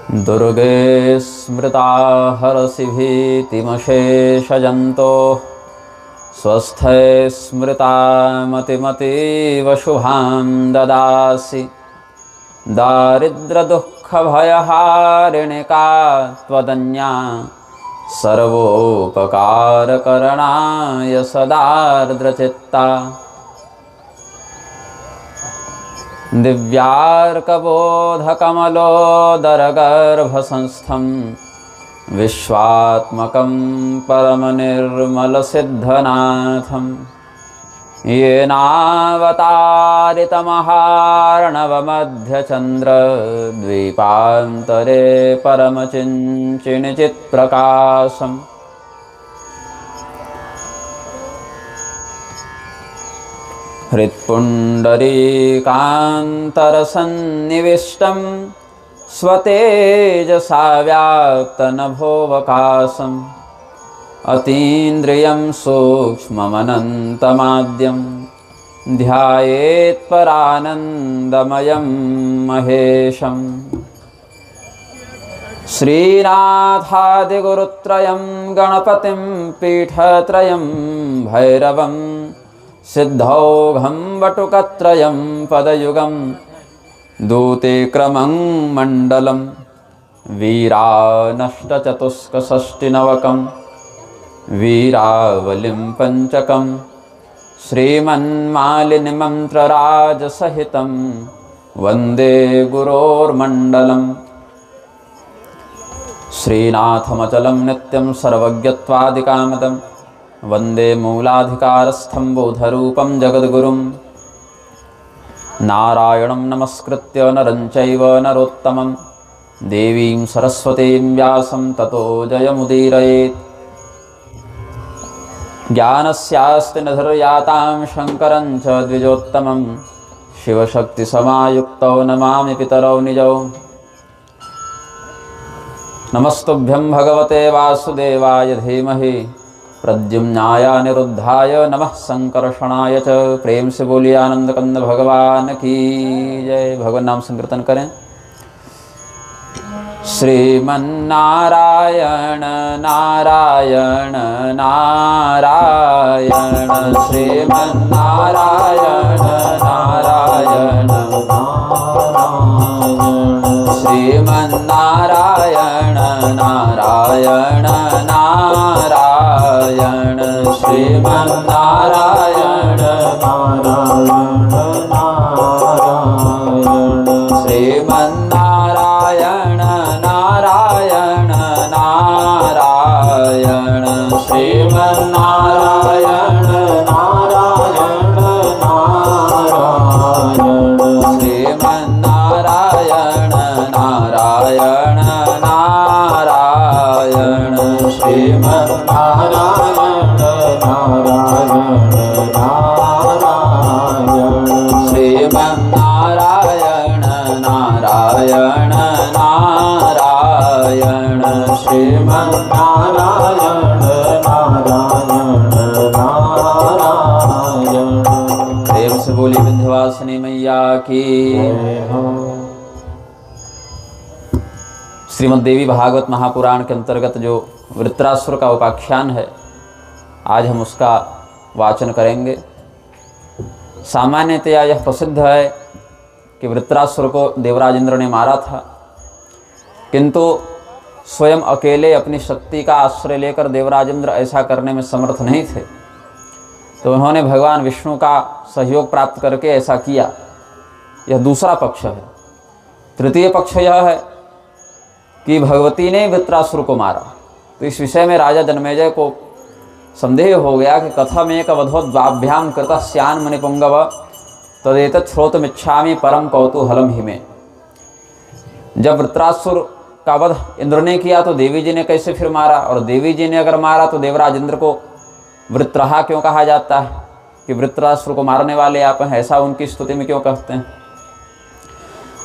दुर्गे स्मृता हरसि भीतिमशेषजन्तो स्वस्थे स्मृता मतिमतीव शुभां ददासि। दारिद्र्यदुःखभयहारिणिका त्वदन्या सर्वोपकारकरणाय सदार्द्रचित्ता। दिव्यार्कबोधकमलोदरगर्भसंस्थं विश्वात्मकं परमनिर्मलसिद्धनाथं येनावतारितमहार्णवमध्यचन्द्रद्वीपान्तरे परमचिञ्चिणचित्प्रकाशम् हृत्पुण्डरीकान्तरसन्निविष्टं स्वतेजसा व्याप्तनभोऽवकाशम् अतीन्द्रियं सूक्ष्ममनन्तमाद्यं ध्यायेत्परानन्दमयं महेशम्। श्रीनाथादिगुरुत्रयं गणपतिं पीठत्रयं भैरवं सिद्धौघं वटुकत्रयं पदयुगं दूतीक्रमं मण्डलं वीरानष्टचतुष्कषष्टिनवकं वीरावलिं पञ्चकं श्रीमन्मालिनिमन्त्रराजसहितं वन्दे गुरोर्मण्डलम्। श्रीनाथमचलं नित्यं सर्वज्ञत्वादिकामदं वन्दे मूलाधिकारस्थं बोधरूपं जगद्गुरुं। नारायणं नमस्कृत्य नरं चैव नरोत्तमं देवीं सरस्वतीं व्यासं ततो जयमुदीरयेत्। ज्ञानस्यास्ति निधिर्यातां शङ्करं च द्विजोत्तमं शिवशक्तिसमायुक्तौ नमामि पितरौ निजौ। नमस्तुभ्यं भगवते वासुदेवाय धीमहि प्रद्युम्नाय अनिरुद्धाय नमः संकर्षणाय च। प्रेम से बोलिए आनंद कंद भगवान की जय। भगवान नाम संकीर्तन करें। श्रीमन्नारायण नारायण नारायण श्रीमन्नारायण नारायण श्रीमन्नारायण नारायण नारायण श्रीमन्नारायण श्रीमन्नारायण नारायण नारायण श्रीमन्नारायण नारायण श्रीमन्नारायण नारायण नारायण श्रीमन्नारायण श्रीमन्नारायण नारायण नारायण श्रीमन्नारायण नारायण। प्रेम से बोली विंध्यवासिनी मैया की। श्रीमद् देवी भागवत महापुराण के अंतर्गत जो वृत्रासुर का उपाख्यान है, आज हम उसका वाचन करेंगे। सामान्यतया यह प्रसिद्ध है कि वृत्रासुर को देवराज इंद्र ने मारा था, किंतु स्वयं अकेले अपनी शक्ति का आश्रय लेकर देवराज इंद्र ऐसा करने में समर्थ नहीं थे, तो उन्होंने भगवान विष्णु का सहयोग प्राप्त करके ऐसा किया। यह दूसरा पक्ष है। तृतीय पक्ष यह है कि भगवती ने वृत्रासुर को मारा। तो इस विषय में राजा जन्मेजय को संदेह हो गया कि कथमेक वधोद्वाभ्याम कृतः स्यान् मुनिपुंगव तदेतत् श्रोतुमिच्छामि परम कौतूहलम हि मे। जब वृत्रासुर का वध इंद्र ने किया तो देवी जी ने कैसे फिर मारा, और देवी जी ने अगर मारा तो देवराज इंद्र को वृत्रहा क्यों कहा जाता है कि वृत्रासुर को मारने वाले आप हैं, ऐसा उनकी स्तुति में क्यों कहते हैं।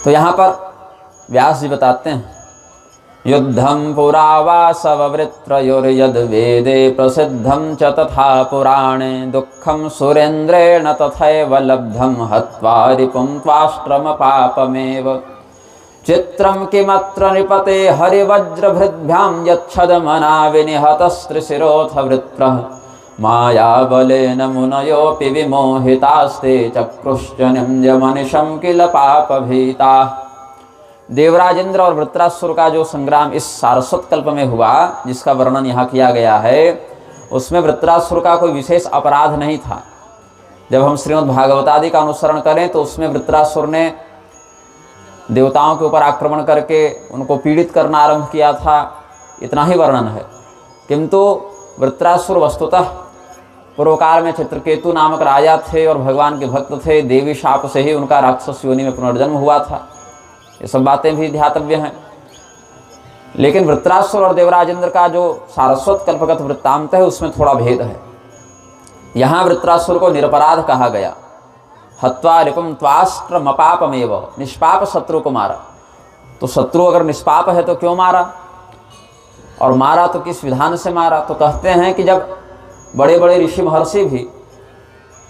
तो यहाँ पर व्यास जी बताते हैं, युद्धं पुरा वासववृत्रयोर्यद् वेदे प्रसिद्धं च तथा पुराणे दुःखं सुरेन्द्रेण तथैव लब्धं हत्वा रिपुं त्वाष्ट्रम पापमेव चित्रं किमत्र नृपते हरिवज्रभृद्भ्यां यच्छदमना विनिहतस्त्रिशिरोऽथ वृत्रः मायाबलेन मुनयोऽपि विमोहितास्ते चक्रुश्च निन्द्यमनिशं किल पापभीताः। देवराजेंद्र और वृत्रासुर का जो संग्राम इस सारस्वत कल्प में हुआ, जिसका वर्णन यहाँ किया गया है, उसमें वृत्रासुर का कोई विशेष अपराध नहीं था। जब हम श्रीमद् भागवतादि का अनुसरण करें तो उसमें वृत्रासुर ने देवताओं के ऊपर आक्रमण करके उनको पीड़ित करना आरंभ किया था, इतना ही वर्णन है। किंतु वृत्रासुर वस्तुतः पूर्व काल में चित्रकेतु नामक राजा थे और भगवान के भक्त थे। देवी शाप से ही उनका राक्षस योनि में पुनर्जन्म हुआ था। ये सब बातें भी ध्यातव्य हैं। लेकिन वृत्रासुर और देवराजेंद्र का जो सारस्वत कल्पगत वृत्तांत है उसमें थोड़ा भेद है। यहाँ वृत्रासुर को निरपराध कहा गया। हत्वा रिपुम त्वास्त्रमपापमेव, निष्पाप शत्रु को मारा। तो शत्रु अगर निष्पाप है तो क्यों मारा, और मारा तो किस विधान से मारा? तो कहते हैं कि जब बड़े बड़े ऋषि महर्षि भी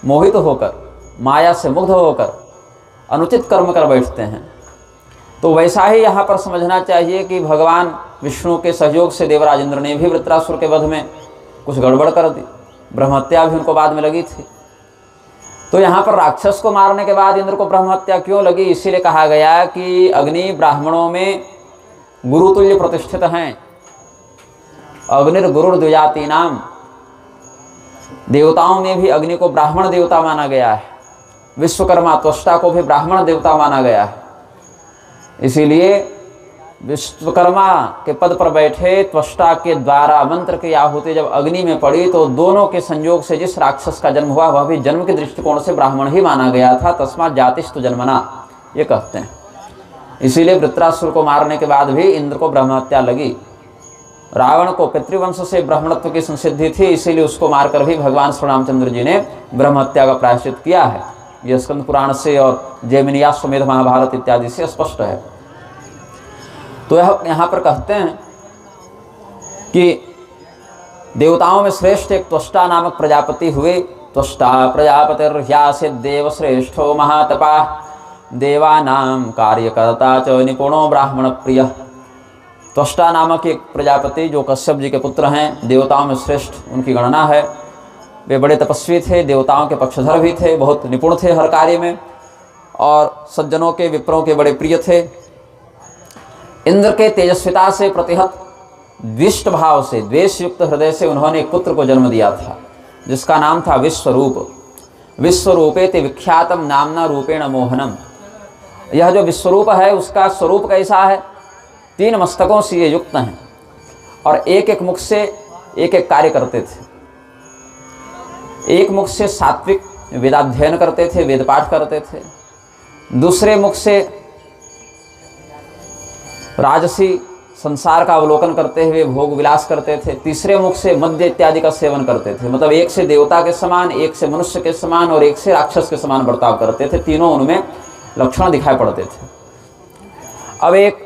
मोहित होकर, माया से मुग्ध होकर अनुचित कर्म कर बैठते हैं, तो वैसा ही यहाँ पर समझना चाहिए कि भगवान विष्णु के सहयोग से देवराजेंद्र ने भी वृत्रासुर के वध में कुछ गड़बड़ कर दी। ब्रह्महत्या भी उनको बाद में लगी थी। तो यहाँ पर राक्षस को मारने के बाद इंद्र को ब्रह्महत्या क्यों लगी? इसीलिए कहा गया कि अग्नि ब्राह्मणों में गुरुतुल्य प्रतिष्ठित हैं। अग्निर्गुरुर द्विजाति नाम, देवताओं में भी अग्नि को ब्राह्मण देवता माना गया है। विश्वकर्मा त्वष्टा को भी ब्राह्मण देवता माना गया है। इसीलिए विश्वकर्मा के पद पर बैठे त्वष्टा के द्वारा मंत्र की आहुति जब अग्नि में पड़ी तो दोनों के संयोग से जिस राक्षस का जन्म हुआ वह भी जन्म के दृष्टिकोण से ब्राह्मण ही माना गया था। तस्मात् जातिस्तु जन्मना, ये कहते हैं। इसीलिए वृत्रासुर को मारने के बाद भी इंद्र को ब्रह्महत्या लगी। रावण को पितृवंश से ब्राह्मणत्व की संसिद्धि थी, इसीलिए उसको मारकर भी भगवान श्री रामचंद्र जी ने ब्रह्महत्या का प्रायश्चित किया है। यह स्कंद पुराण से और जैमिनीयाश्वमेध महाभारत इत्यादि से स्पष्ट है। तो यहाँ पर कहते हैं कि देवताओं में श्रेष्ठ एक त्वष्टा नामक प्रजापति हुए। त्वष्टा प्रजापतिर्ह्यासित देव श्रेष्ठो महातपा देवानां कार्यकर्ता च निपुणो ब्राह्मण प्रिय। त्वष्टा नामक एक प्रजापति जो कश्यप जी के पुत्र हैं, देवताओं में श्रेष्ठ उनकी गणना है। वे बड़े तपस्वी थे, देवताओं के पक्षधर भी थे, बहुत निपुण थे हर कार्य में, और सज्जनों के विप्रों के बड़े प्रिय थे। इंद्र के तेजस्विता से प्रतिहत द्विष्ट भाव से, द्वेष युक्त हृदय से उन्होंने एक पुत्र को जन्म दिया था जिसका नाम था विश्वरूप। विश्वरूपेति विख्यातम नामना रूपेण मोहनम। यह जो विश्वरूप है उसका स्वरूप कैसा है? 3 मस्तकों से ये युक्त हैं और एक एक मुख से एक एक कार्य करते थे। एक मुख से सात्विक वेदाध्ययन करते थे, वेद पाठ करते थे। दूसरे मुख से राजसी संसार का अवलोकन करते हुए भोग विलास करते थे। तीसरे मुख से मद्य इत्यादि का सेवन करते थे। मतलब एक से देवता के समान, एक से मनुष्य के समान और एक से राक्षस के समान बर्ताव करते थे। तीनों उनमें लक्षण दिखाई पड़ते थे। अब एक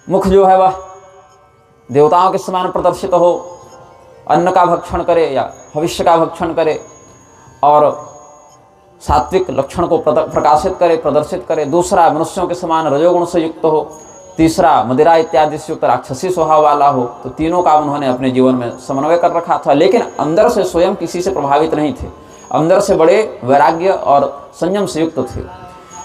मुख जो है वह देवताओं के समान प्रदर्शित हो, अन्न का भक्षण करे या भविष्य का भक्षण करे और सात्विक लक्षण को प्रकाशित करे, प्रदर्शित करे। दूसरा मनुष्यों के समान रजोगुण से युक्त हो। तीसरा मदिरा इत्यादि से युक्त राक्षसी स्वभाव वाला हो। तो तीनों का उन्होंने अपने जीवन में समन्वय कर रखा था, लेकिन अंदर से स्वयं किसी से प्रभावित नहीं थे। अंदर से बड़े वैराग्य और संयम से युक्त थे।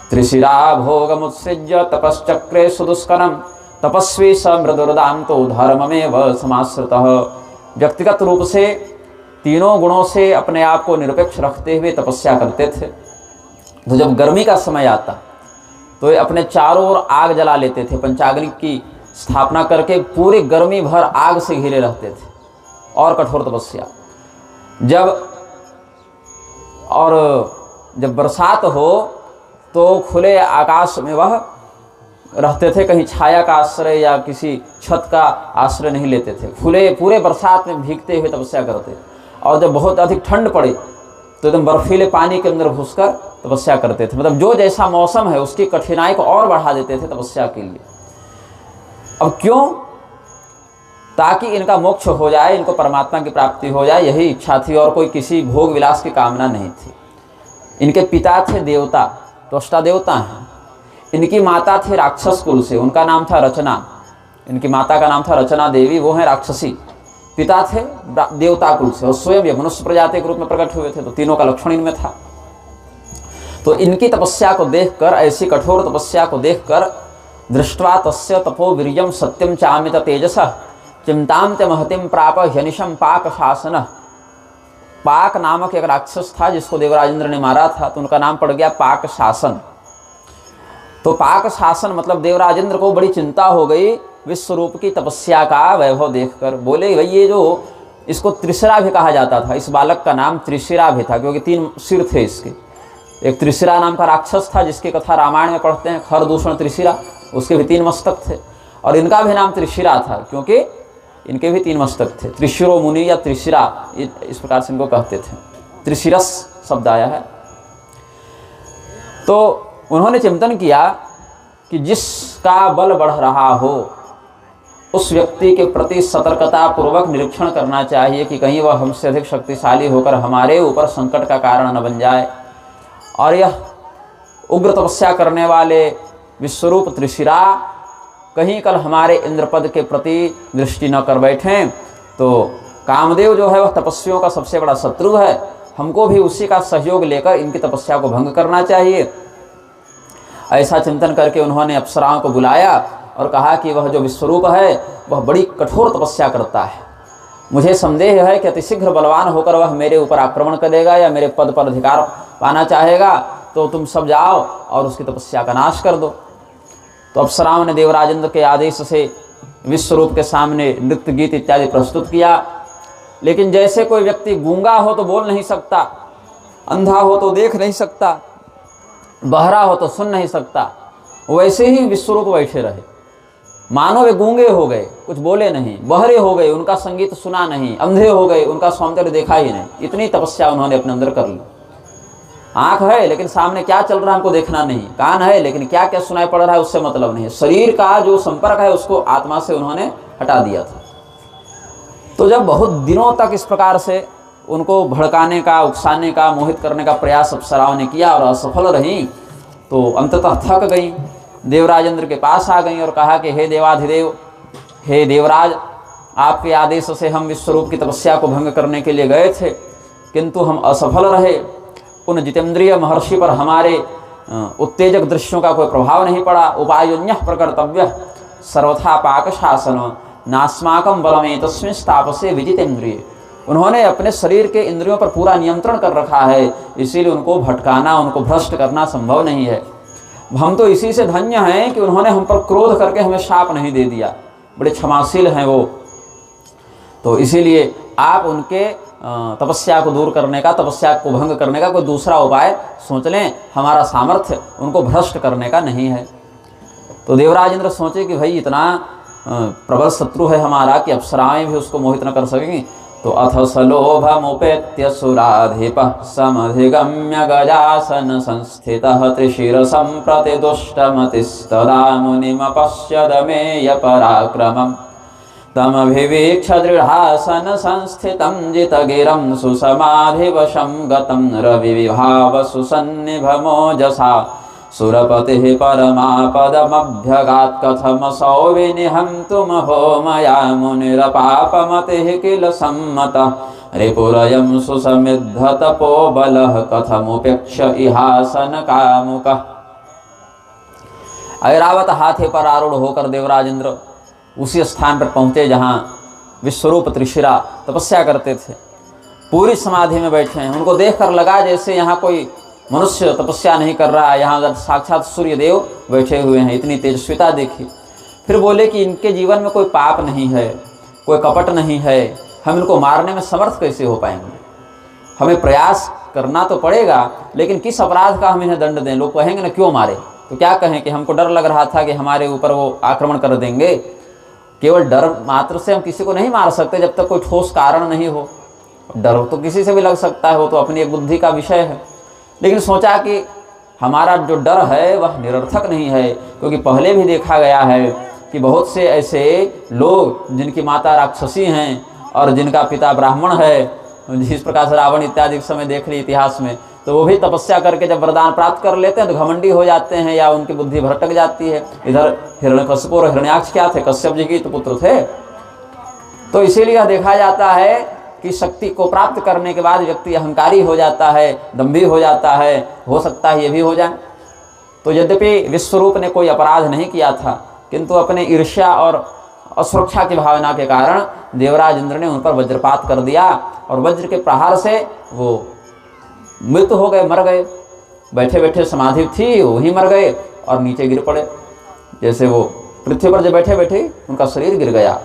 त्रिशिरा भोगमुत्सृज्य तपश्चक्रे सुदुष्करम तपस्वी स मृदुर्दान्तो धर्ममेव समाश्रितः। व्यक्तिगत रूप से तीनों गुणों से अपने आप को निरपेक्ष रखते हुए तपस्या करते थे। तो जब गर्मी का समय आता तो ये अपने चारों ओर आग जला लेते थे। पंचाग्नि की स्थापना करके पूरी गर्मी भर आग से घिरे रहते थे और कठोर तपस्या। जब बरसात हो तो खुले आकाश में वह रहते थे, कहीं छाया का आश्रय या किसी छत का आश्रय नहीं लेते थे। पूरे बरसात में भीगते हुए तपस्या करते। और जब बहुत अधिक ठंड पड़े तो एकदम बर्फीले पानी के अंदर घुसकर तपस्या करते थे। मतलब जो जैसा मौसम है उसकी कठिनाई को और बढ़ा देते थे तपस्या के लिए। अब क्यों? ताकि इनका मोक्ष हो जाए, इनको परमात्मा की प्राप्ति हो जाए, यही इच्छा थी और कोई किसी भोग विलास की कामना नहीं थी। इनके पिता थे देवता, त्वष्टा देवता हैं। इनकी माता थे राक्षस कुल से, उनका नाम था रचना। इनकी माता का नाम था रचना देवी, वो है राक्षसी। पिता थे देवता कुल से और स्वयं ये मनुष्य प्रजाति के रूप में प्रकट हुए थे, तो तीनों का लक्षण इनमें था। तो इनकी तपस्या को देखकर, ऐसी कठोर तपस्या को देखकर, दृष्ट्वा तस्य तपो वीर्यम सत्यम चामित तेजसः चिंताम ते महतिम प्राप ह्यनिशम पाक शासन। पाक नामक एक राक्षस था जिसको देवराजेंद्र ने मारा था, तो उनका नाम पड़ गया पाक शासन। तो पाक शासन मतलब देवराजेंद्र को बड़ी चिंता हो गई विश्वरूप की तपस्या का वैभव देखकर। बोले भाई ये जो इसको त्रिशिरा भी कहा जाता था, इस बालक का नाम त्रिशिरा भी था क्योंकि 3 सिर थे इसके। एक त्रिशिरा नाम का राक्षस था जिसकी कथा रामायण में पढ़ते हैं, खरदूषण त्रिशिरा, उसके भी 3 मस्तक थे। और इनका भी नाम त्रिशिरा था क्योंकि इनके भी 3 मस्तक थे। त्रिशिरो मुनि या त्रिशिरा, इस प्रकार से इनको कहते थे। त्रिशिरस शब्द आया है। तो उन्होंने चिंतन किया कि जिसका बल बढ़ रहा हो उस व्यक्ति के प्रति सतर्कता पूर्वक निरीक्षण करना चाहिए कि कहीं वह हमसे अधिक शक्तिशाली होकर हमारे ऊपर संकट का कारण न बन जाए। और यह उग्र तपस्या करने वाले विश्वरूप त्रिशिरा कहीं कल हमारे इंद्रपद के प्रति दृष्टि न कर बैठें। तो कामदेव जो है वह तपस्वियों का सबसे बड़ा शत्रु है, हमको भी उसी का सहयोग लेकर इनकी तपस्या को भंग करना चाहिए। ऐसा चिंतन करके उन्होंने अप्सराओं को बुलाया और कहा कि वह जो विश्वरूप है वह बड़ी कठोर तपस्या करता है। मुझे संदेह है कि अतिशीघ्र बलवान होकर वह मेरे ऊपर आक्रमण करेगा या मेरे पद पर अधिकार पाना चाहेगा, तो तुम सब जाओ और उसकी तपस्या का नाश कर दो। तो अप्सराओं ने देवराजेंद्र के आदेश से विश्वरूप के सामने नृत्य गीत इत्यादि प्रस्तुत किया। लेकिन जैसे कोई व्यक्ति गूंगा हो तो बोल नहीं सकता, अंधा हो तो देख नहीं सकता, बहरा हो तो सुन नहीं सकता, वैसे ही विश्वरूप बैठे रहे। मानो वे गूंगे हो गए, कुछ बोले नहीं, बहरे हो गए, उनका संगीत सुना नहीं, अंधे हो गए, उनका सौंदर्य देखा ही नहीं। इतनी तपस्या उन्होंने अपने अंदर कर ली। आंख है लेकिन सामने क्या चल रहा है हमको देखना नहीं, कान है लेकिन क्या क्या सुनाई पड़ रहा है उससे मतलब नहीं, शरीर का जो संपर्क है उसको आत्मा से उन्होंने हटा दिया था। तो जब बहुत दिनों तक इस प्रकार से उनको भड़काने का, उकसाने का, मोहित करने का प्रयास अप्सराओं ने किया और असफल रही, तो अंततः थक गई, देवराजेंद्र के पास आ गई और कहा कि हे देवाधिदेव, हे देवराज, आपके आदेश से हम विश्वरूप की तपस्या को भंग करने के लिए गए थे किंतु हम असफल रहे। उन जितेंद्रिय महर्षि पर हमारे उत्तेजक दृश्यों का कोई प्रभाव नहीं पड़ा। उपायोन्यः प्रकर्तव्य सर्वथा पाक शासन नास्माकं बलमें तस्मिन् तापसे विजितेंद्रिय। उन्होंने अपने शरीर के इंद्रियों पर पूरा नियंत्रण कर रखा है, इसीलिए उनको भटकाना, उनको भ्रष्ट करना संभव नहीं है। हम तो इसी से धन्य हैं कि उन्होंने हम पर क्रोध करके हमें शाप नहीं दे दिया, बड़े क्षमाशील हैं वो। तो इसीलिए आप उनके तपस्या को दूर करने का, तपस्या को भंग करने का कोई दूसरा उपाय सोच लें, हमारा सामर्थ्य उनको भ्रष्ट करने का नहीं है। तो देवराजेंद्र सोचे कि भाई इतना प्रबल शत्रु है हमारा कि अप्सराएं भी उसको मोहित न कर सकेंगी। तो अथ सलोभमुपेत्य सुराधिपः समधिगम्य गजासन संस्थितः त्रिशिरसं प्रति दुष्टमतिस्तदा मुनिमपश्यद मेय पराक्रमम् तमभिवीक्ष दृढासन संस्थितं जितगिरं सुसमाधिवशं गतं रविविभाव सुसन्निभमोजसा सुरपतिः परमापदमभ्यगात् कथमसौ विनिहन्तुमहो मया मुनिरपापमतिः किल सम्मतः रिपुरयं सुसमिद्धतपो बलः कथमुपेक्ष इहासन कामुकः। ऐरावत हाथी पर आरूढ़ होकर देवराजेंद्र उसी स्थान पर पहुँचे जहाँ विश्वरूप त्रिशिरा तपस्या करते थे। पूरी समाधि में बैठे हैं। उनको देखकर लगा जैसे यहाँ कोई मनुष्य तपस्या नहीं कर रहा है, यहाँ साक्षात सूर्य देव बैठे हुए हैं। इतनी तेजस्विता देखी। फिर बोले कि इनके जीवन में कोई पाप नहीं है, कोई कपट नहीं है, हम इनको मारने में समर्थ कैसे हो पाएंगे? हमें प्रयास करना तो पड़ेगा, लेकिन किस अपराध का हम इन्हें दंड दें? लोग कहेंगे ना क्यों मारे, तो क्या कहें कि हमको डर लग रहा था कि हमारे ऊपर वो आक्रमण कर देंगे। केवल डर मात्र से हम किसी को नहीं मार सकते जब तक कोई ठोस कारण नहीं हो। डर तो किसी से भी लग सकता है, वो तो अपनी एक बुद्धि का विषय है। लेकिन सोचा कि हमारा जो डर है वह निरर्थक नहीं है, क्योंकि पहले भी देखा गया है कि बहुत से ऐसे लोग जिनकी माता राक्षसी हैं और जिनका पिता ब्राह्मण है, जिस प्रकार से रावण इत्यादि समय देख ली इतिहास में, तो वो भी तपस्या करके जब वरदान प्राप्त कर लेते हैं तो घमंडी हो जाते हैं या उनकी बुद्धि भटक जाती है। इधर हिरण्यकशिपु और हिरण्याक्ष क्या थे, कश्यप जी के तो पुत्र थे। तो इसीलिए देखा जाता है कि शक्ति को प्राप्त करने के बाद व्यक्ति अहंकारी हो जाता है, दंभी हो जाता है, हो सकता है ये भी हो जाए। तो यद्यपि विश्वरूप ने कोई अपराध नहीं किया था, किंतु अपने ईर्ष्या और असुरक्षा की भावना के कारण देवराज इंद्र ने उन पर वज्रपात कर दिया और वज्र के प्रहार से वो मृत हो गए, मर गए। बैठे बैठे समाधि थी वहीं मर गए और नीचे गिर पड़े। जैसे वो पृथ्वी पर जब बैठे बैठे उनका शरीर गिर गया।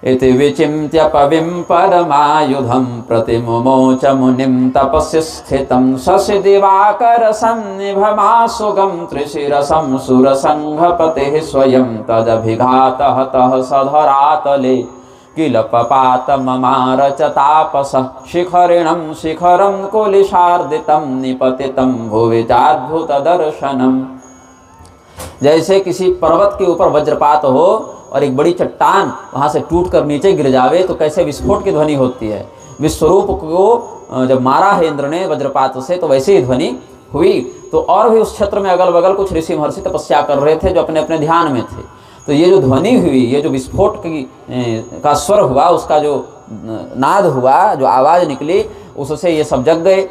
इति विचिन्त्य पविं परमायुधं प्रतिमुमोच मुनिं तपसि स्थितं शशि दिवाकर सन्निभमासुगं त्रिशिरसं सुरसंघपतिः स्वयं तदभिघातः तः सधरातले किल पपात ममार च तापसः शिखरिणं शिखरं कुलिशार्दितं निपतितं भुवि चाद्भुत दर्शनम्। जैसे किसी पर्वत के ऊपर वज्रपात हो और एक बड़ी चट्टान वहाँ से टूटकर नीचे गिर जावे तो कैसे विस्फोट की ध्वनि होती है। विश्वरूप को जब मारा है इंद्र ने वज्रपात से तो वैसे ही ध्वनि हुई। तो और भी उस क्षेत्र में अगल बगल कुछ ऋषि महर्षि तपस्या कर रहे थे जो अपने अपने ध्यान में थे। तो ये जो ध्वनि हुई, ये जो विस्फोट की का स्वर हुआ, उसका जो नाद हुआ, जो आवाज़ निकली, उससे ये सब जग गए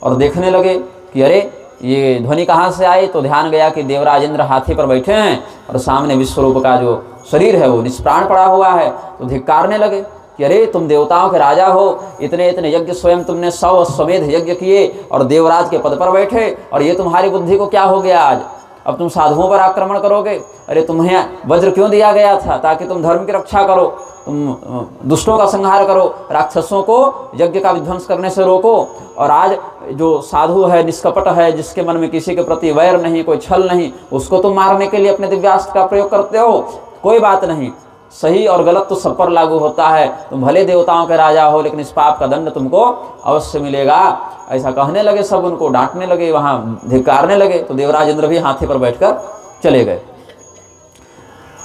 और देखने लगे कि अरे ये ध्वनि कहाँ से आई। तो ध्यान गया कि देवराज इंद्र हाथी पर बैठे हैं और सामने विश्वरूप का जो शरीर है वो निष्प्राण पड़ा हुआ है। तो धिक्कारने लगे कि अरे तुम देवताओं के राजा हो, इतने इतने यज्ञ स्वयं तुमने 100 अश्वमेध यज्ञ किए और देवराज के पद पर बैठे, और ये तुम्हारी बुद्धि को क्या हो गया आज, अब तुम साधुओं पर आक्रमण करोगे। अरे तुम्हें वज्र क्यों दिया गया था, ताकि तुम धर्म की रक्षा करो, तुम दुष्टों का संहार करो, राक्षसों को यज्ञ का विध्वंस करने से रोको। और आज जो साधु है, निष्कपट है, जिसके मन में किसी के प्रति वैर नहीं, कोई छल नहीं, उसको तुम मारने के लिए अपने दिव्यास्त्र का प्रयोग करते हो। कोई बात नहीं, सही और गलत तो सब पर लागू होता है। तुम भले देवताओं के राजा हो, लेकिन इस पाप का दंड तुमको अवश्य मिलेगा। ऐसा कहने लगे, सब उनको डांटने लगे, वहाँ धिक्कारने लगे। तो देवराज इंद्र भी हाथी पर बैठकर चले गए।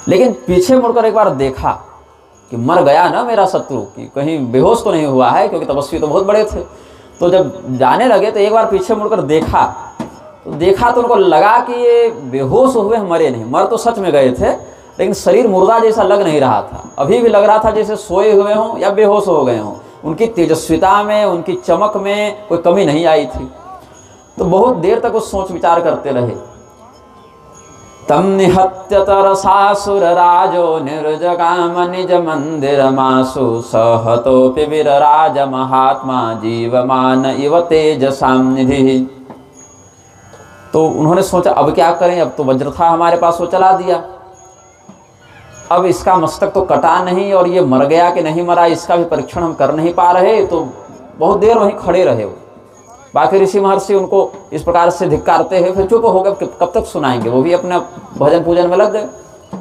लेकिन पीछे मुड़कर एक बार देखा कि मर गया ना मेरा शत्रु, कि कहीं बेहोश तो नहीं हुआ है, क्योंकि तपस्वी तो बहुत बड़े थे। तो जब जाने लगे तो एक बार पीछे मुड़कर देखा तो उनको लगा कि ये बेहोश हुए, मरे नहीं। मर तो सच में गए थे, लेकिन शरीर मुर्दा जैसा लग नहीं रहा था। अभी भी लग रहा था जैसे सोए हुए हों या बेहोश हो गए हों। उनकी तेजस्विता में, उनकी चमक में कोई कमी नहीं आई थी। तो बहुत देर तक वो सोच विचार करते रहे। तम निहत्य तरसासुर राजो निर्जगाम निज मंदिर मासु सहतोपि वीरराज महात्मा जीवमान इव तेजसाम निधि। तो उन्होंने सोचा अब क्या करें, अब तो वज्र था हमारे पास, वो चला दिया। अब इसका मस्तक तो कटा नहीं और ये मर गया कि नहीं मरा इसका भी परीक्षण हम कर नहीं पा रहे। तो बहुत देर वहीं खड़े रहे वो। बाकी ऋषि महर्षि उनको इस प्रकार से धिक्कारते हैं, फिर चुप हो गए, कब तक सुनाएंगे। वो भी अपने भजन पूजन में लग गए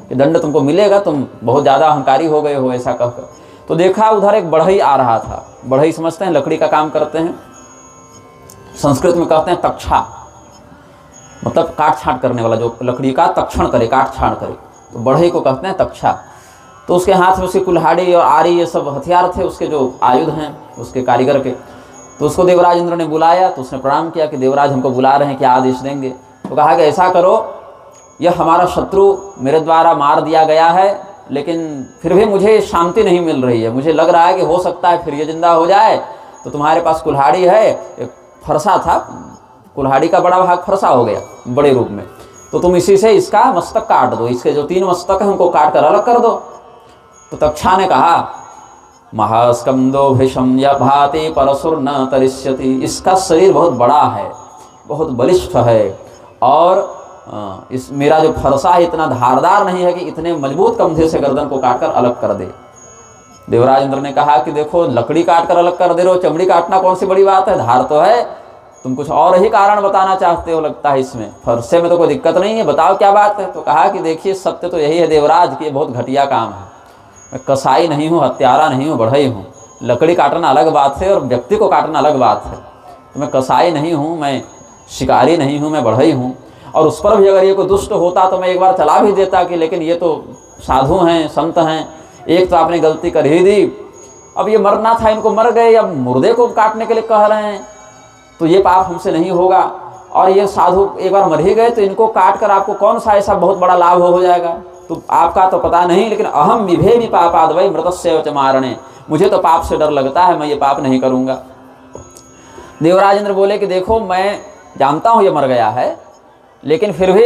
कि दंड तुमको मिलेगा, तुम बहुत ज़्यादा अहंकारी हो गए हो, ऐसा कहकर। तो देखा उधर एक बढ़ई आ रहा था। बढ़ई समझते हैं, लकड़ी का काम करते हैं, संस्कृत में कहते हैं तक्षा, मतलब काट छाँट करने वाला, जो लकड़ी का तक्षण करे, काट छाँट करे, तो बढ़ई को कहते हैं तक्षा। तो उसके हाथ में उसकी कुल्हाड़ी और आरी ये सब हथियार थे, उसके जो आयुध हैं उसके कारीगर के। तो उसको देवराज इंद्र ने बुलाया तो उसने प्रणाम किया कि देवराज हमको बुला रहे हैं, क्या आदेश देंगे। तो कहा कि ऐसा करो, यह हमारा शत्रु मेरे द्वारा मार दिया गया है, लेकिन फिर भी मुझे शांति नहीं मिल रही है। मुझे लग रहा है कि हो सकता है फिर ये जिंदा हो जाए। तो तुम्हारे पास कुल्हाड़ी है, एक फरसा था, कुल्हाड़ी का बड़ा भाग फरसा हो गया बड़े रूप में, तो तुम इसी से इसका मस्तक काट दो, इसके जो 3 मस्तक है उनको काट कर अलग कर दो। तो तक्षा ने कहा महास्कंदो भीषम या भाति परसुर न तरिष्यति। इसका शरीर बहुत बड़ा है, बहुत बलिष्ठ है, और इस मेरा जो फरसा है इतना धारदार नहीं है कि इतने मजबूत कंधे से गर्दन को काटकर अलग कर दे। देवराज इंद्र ने कहा कि देखो, लकड़ी काटकर अलग कर दे रहे हो, चमड़ी काटना कौन सी बड़ी बात है, धार तो है। तुम कुछ और ही कारण बताना चाहते हो लगता है, इसमें फरसे में तो कोई दिक्कत नहीं है, बताओ क्या बात है। तो कहा कि देखिए, सत्य तो यही है देवराज कि ये बहुत घटिया काम है। मैं कसाई नहीं हूँ, हत्यारा नहीं हूँ, बढ़ई हूँ। लकड़ी काटना अलग बात है और व्यक्ति को काटना अलग बात है। तो मैं कसाई नहीं हूँ, मैं शिकारी नहीं हूँ, मैं बढ़ई हूँ। और उस पर भी अगर ये कोई दुष्ट होता तो मैं एक बार चला भी देता कि, लेकिन ये तो साधु हैं, संत हैं, एक तो आपने गलती कर ही दी। अब ये मरना था, इनको मर गए, अब मुर्दे को काटने के लिए कह रहे हैं। तो ये पाप हमसे नहीं होगा, और ये साधु एक बार मर ही गए तो इनको काट कर आपको कौन सा ऐसा बहुत बड़ा लाभ हो जाएगा, तो आपका तो पता नहीं, लेकिन अहम विभेमि पापाद वै मृतस्य च मारणे, मुझे तो पाप से डर लगता है, मैं ये पाप नहीं करूँगा। देवराज इंद्र बोले कि देखो मैं जानता हूँ ये मर गया है, लेकिन फिर भी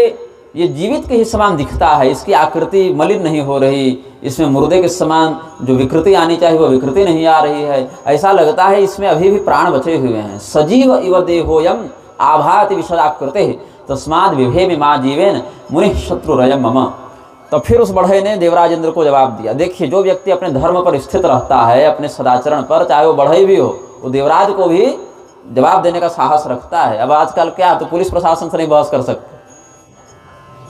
ये जीवित के ही समान दिखता है, इसकी आकृति मलिन नहीं हो रही, इसमें मुर्दे के समान जो विकृति आनी चाहिए वो विकृति नहीं आ रही है, ऐसा लगता है इसमें अभी भी प्राण बचे हुए हैं। सजीव इव देहोयम आभाति विशदाकृते तस्माद् विभेमि मा जीवेन मुनि शत्रुरयम मम। तो फिर उस बढ़े ने देवराज इंद्र को जवाब दिया, देखिए जो व्यक्ति अपने धर्म पर स्थित रहता है, अपने सदाचरण पर, चाहे वो बढ़ई भी हो, वो देवराज को भी जवाब देने का साहस रखता है। अब आजकल क्या, तो पुलिस प्रशासन से नहीं बहस कर सकते,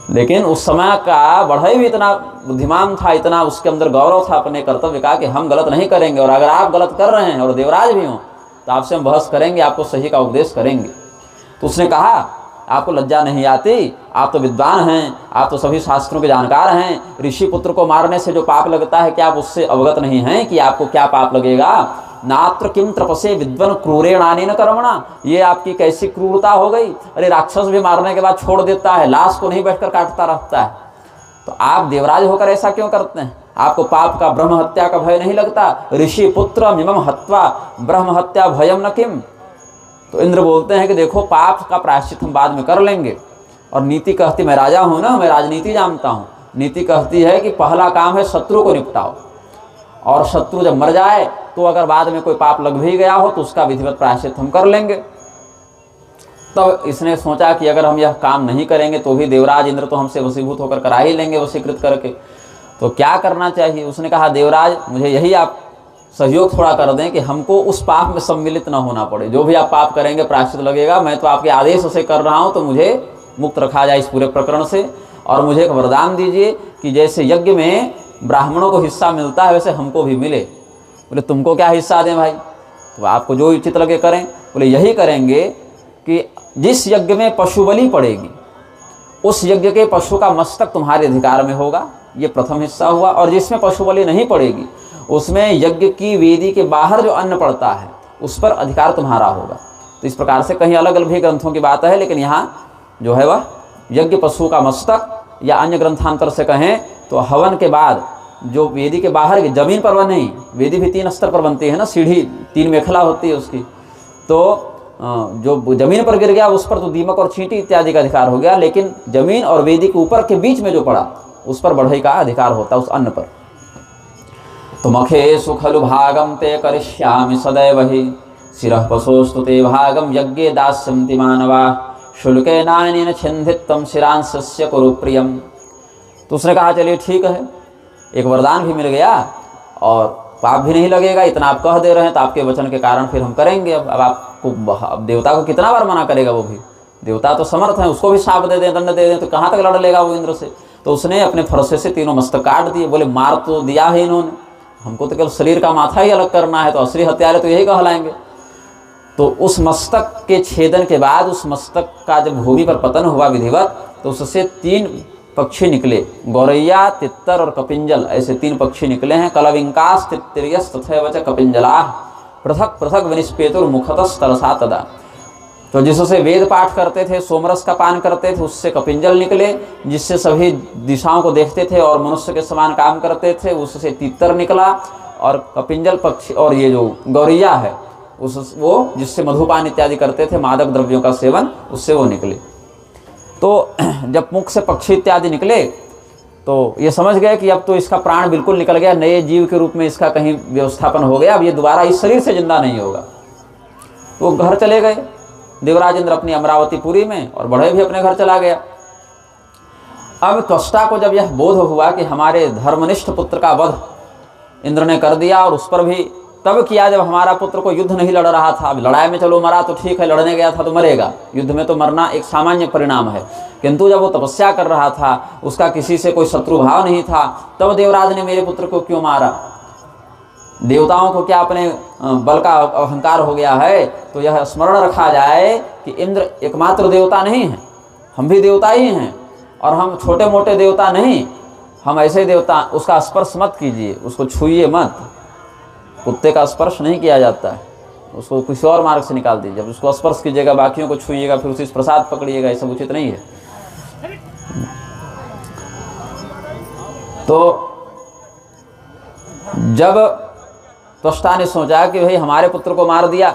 लेकिन उस समय का बढ़ई भी इतना बुद्धिमान था, इतना उसके अंदर गौरव था अपने कर्तव्य का कि हम गलत नहीं करेंगे, और अगर आप गलत कर रहे हैं और देवराज भी हों तो आपसे हम बहस करेंगे, आपको सही का उपदेश करेंगे। तो उसने कहा आपको लज्जा नहीं आती, आप तो विद्वान हैं, आप तो सभी शास्त्रों के जानकार हैं, ऋषि पुत्र को मारने से जो पाप लगता है क्या आप उससे अवगत नहीं हैं कि आपको क्या पाप लगेगा। नात्र किम त्रपसे विद्वन क्रूरेणानेन कर्मणा, ये आपकी कैसी क्रूरता हो गई, अरे राक्षस भी मारने के बाद छोड़ देता है, लाश को नहीं बैठकर काटता रहता है, तो आप देवराज होकर ऐसा क्यों करते हैं, आपको पाप का ब्रह्म हत्या का भय नहीं लगता। ऋषि पुत्र मिमम हत्वा ब्रह्म हत्या भयम न किम। तो इंद्र बोलते हैं कि देखो पाप का प्रायश्चित हम बाद में कर लेंगे, और नीति कहती, मैं राजा हूं ना, मैं राजनीति जानता हूं, नीति कहती है कि पहला काम है शत्रु को निपटाओ, और शत्रु जब मर जाए तो अगर बाद में कोई पाप लग भी गया हो तो उसका विधिवत प्रायश्चित हम कर लेंगे। तब इसने सोचा कि अगर हम यह काम नहीं करेंगे तो भी देवराज इंद्र तो हमसे वशीभूत होकर करा ही लेंगे, वशीकृत करके, तो क्या करना चाहिए। उसने कहा देवराज मुझे यही आप सहयोग थोड़ा कर दें कि हमको उस पाप में सम्मिलित न होना पड़े, जो भी आप पाप करेंगे प्रायश्चित लगेगा, मैं तो आपके आदेश से कर रहा हूँ, तो मुझे मुक्त रखा जाए इस पूरे प्रकरण से, और मुझे एक वरदान दीजिए कि जैसे यज्ञ में ब्राह्मणों को हिस्सा मिलता है वैसे हमको भी मिले। बोले तुमको क्या हिस्सा दें भाई, तो आपको जो उचित लगे करें। बोले यही करेंगे कि जिस यज्ञ में पशु बलि पड़ेगी उस यज्ञ के पशु का मस्तक तुम्हारे अधिकार में होगा, ये प्रथम हिस्सा हुआ, और जिसमें पशु बलि नहीं पड़ेगी उसमें यज्ञ की वेदी के बाहर जो अन्न पड़ता है उस पर अधिकार तुम्हारा होगा। तो इस प्रकार से कहीं अलग अलग भी ग्रंथों की बात है, लेकिन यहाँ जो है वह यज्ञ पशु का मस्तक, या अन्य ग्रंथांतर से कहें तो हवन के बाद जो वेदी के बाहर की जमीन पर, वह नहीं, वेदी भी 3 स्तर पर बनती है ना, सीढ़ी 3 मेखला होती है उसकी, तो जो जमीन पर गिर गया उस पर तो दीमक और चींटी इत्यादि का अधिकार हो गया, लेकिन जमीन और वेदी के ऊपर के बीच में जो पड़ा उस पर बढ़ई का अधिकार होता है, उस अन्न पर। तो मखेषु खलु भागम ते करिष्यामि सदैव हि शिरः पशोस्तु ते भागम यज्ञे दास्यन्ति मानवा शुल्केनानेन छिन्दितं शिरांशस्य कुरु प्रियम। तो उसने कहा चलिए ठीक है, एक वरदान भी मिल गया और पाप भी नहीं लगेगा, इतना आप कह दे रहे हैं तो आपके वचन के कारण फिर हम करेंगे। अब आपको, अब देवता को कितना बार मना करेगा, वो भी देवता तो समर्थ है, उसको भी शाप दे दें, दंड दे दें तो कहाँ तक लड़ लेगा वो इंद्र से। तो उसने अपने फरसे से 3 मस्तक काट दिए। बोले मार तो दिया है इन्होंने, हमको तो केवल शरीर का माथा ही अलग करना है, तो असली हत्यारे तो यही कहलाएंगे। तो उस मस्तक के छेदन के बाद उस मस्तक का जब भूमि पर पतन हुआ विधिवत, तो उससे 3 पक्षी निकले, गौरैया, तित्तर और कपिंजल, ऐसे 3 पक्षी निकले हैं। कलविंकास तित्तिर्यस तथैव च कपिंजला पृथक पृथक विनिष्पेतुर मुखतस तरसा तदा। तो जिससे वेद पाठ करते थे, सोमरस का पान करते थे, उससे कपिंजल निकले, जिससे सभी दिशाओं को देखते थे और मनुष्य के समान काम करते थे, उससे तित्तर निकला, और कपिंजल पक्षी और ये जो गौरैया है वो जिससे मधुपान इत्यादि करते थे, मादक द्रव्यों का सेवन, उससे वो निकले। तो जब मुख से पक्षी इत्यादि निकले तो ये समझ गए कि अब तो इसका प्राण बिल्कुल निकल गया, नए जीव के रूप में इसका कहीं व्यवस्थापन हो गया, अब ये दोबारा इस शरीर से जिंदा नहीं होगा। तो घर चले गए देवराज इंद्र अपनी अमरावतीपुरी में, और बढ़ई भी अपने घर चला गया। अब त्वष्टा को जब यह बोध हुआ कि हमारे धर्मनिष्ठ पुत्र का वध इंद्र ने कर दिया, और उस पर भी तब किया जब हमारा पुत्र को युद्ध नहीं लड़ रहा था। अब लड़ाई में चलो मरा तो ठीक है, लड़ने गया था तो मरेगा, युद्ध में तो मरना एक सामान्य परिणाम है, किंतु जब वो तपस्या कर रहा था, उसका किसी से कोई शत्रु भाव नहीं था, तब देवराज ने मेरे पुत्र को क्यों मारा। देवताओं को क्या अपने बल का अहंकार हो गया है। तो यह स्मरण रखा जाए कि इंद्र एकमात्र देवता नहीं है, हम भी देवता ही हैं, और हम छोटे मोटे देवता नहीं, हम ऐसे देवता। उसका स्पर्श मत कीजिए, उसको छूइए मत, कुत्ते का स्पर्श नहीं किया जाता है, उसको किसी और मार्ग से निकाल दीजिए। जब उसको स्पर्श कीजिएगा, बाकियों को छुइएगा, फिर उसी प्रसाद पकड़िएगा, ये सब उचित नहीं है। तो जब त्वष्टा ने सोचा कि भाई हमारे पुत्र को मार दिया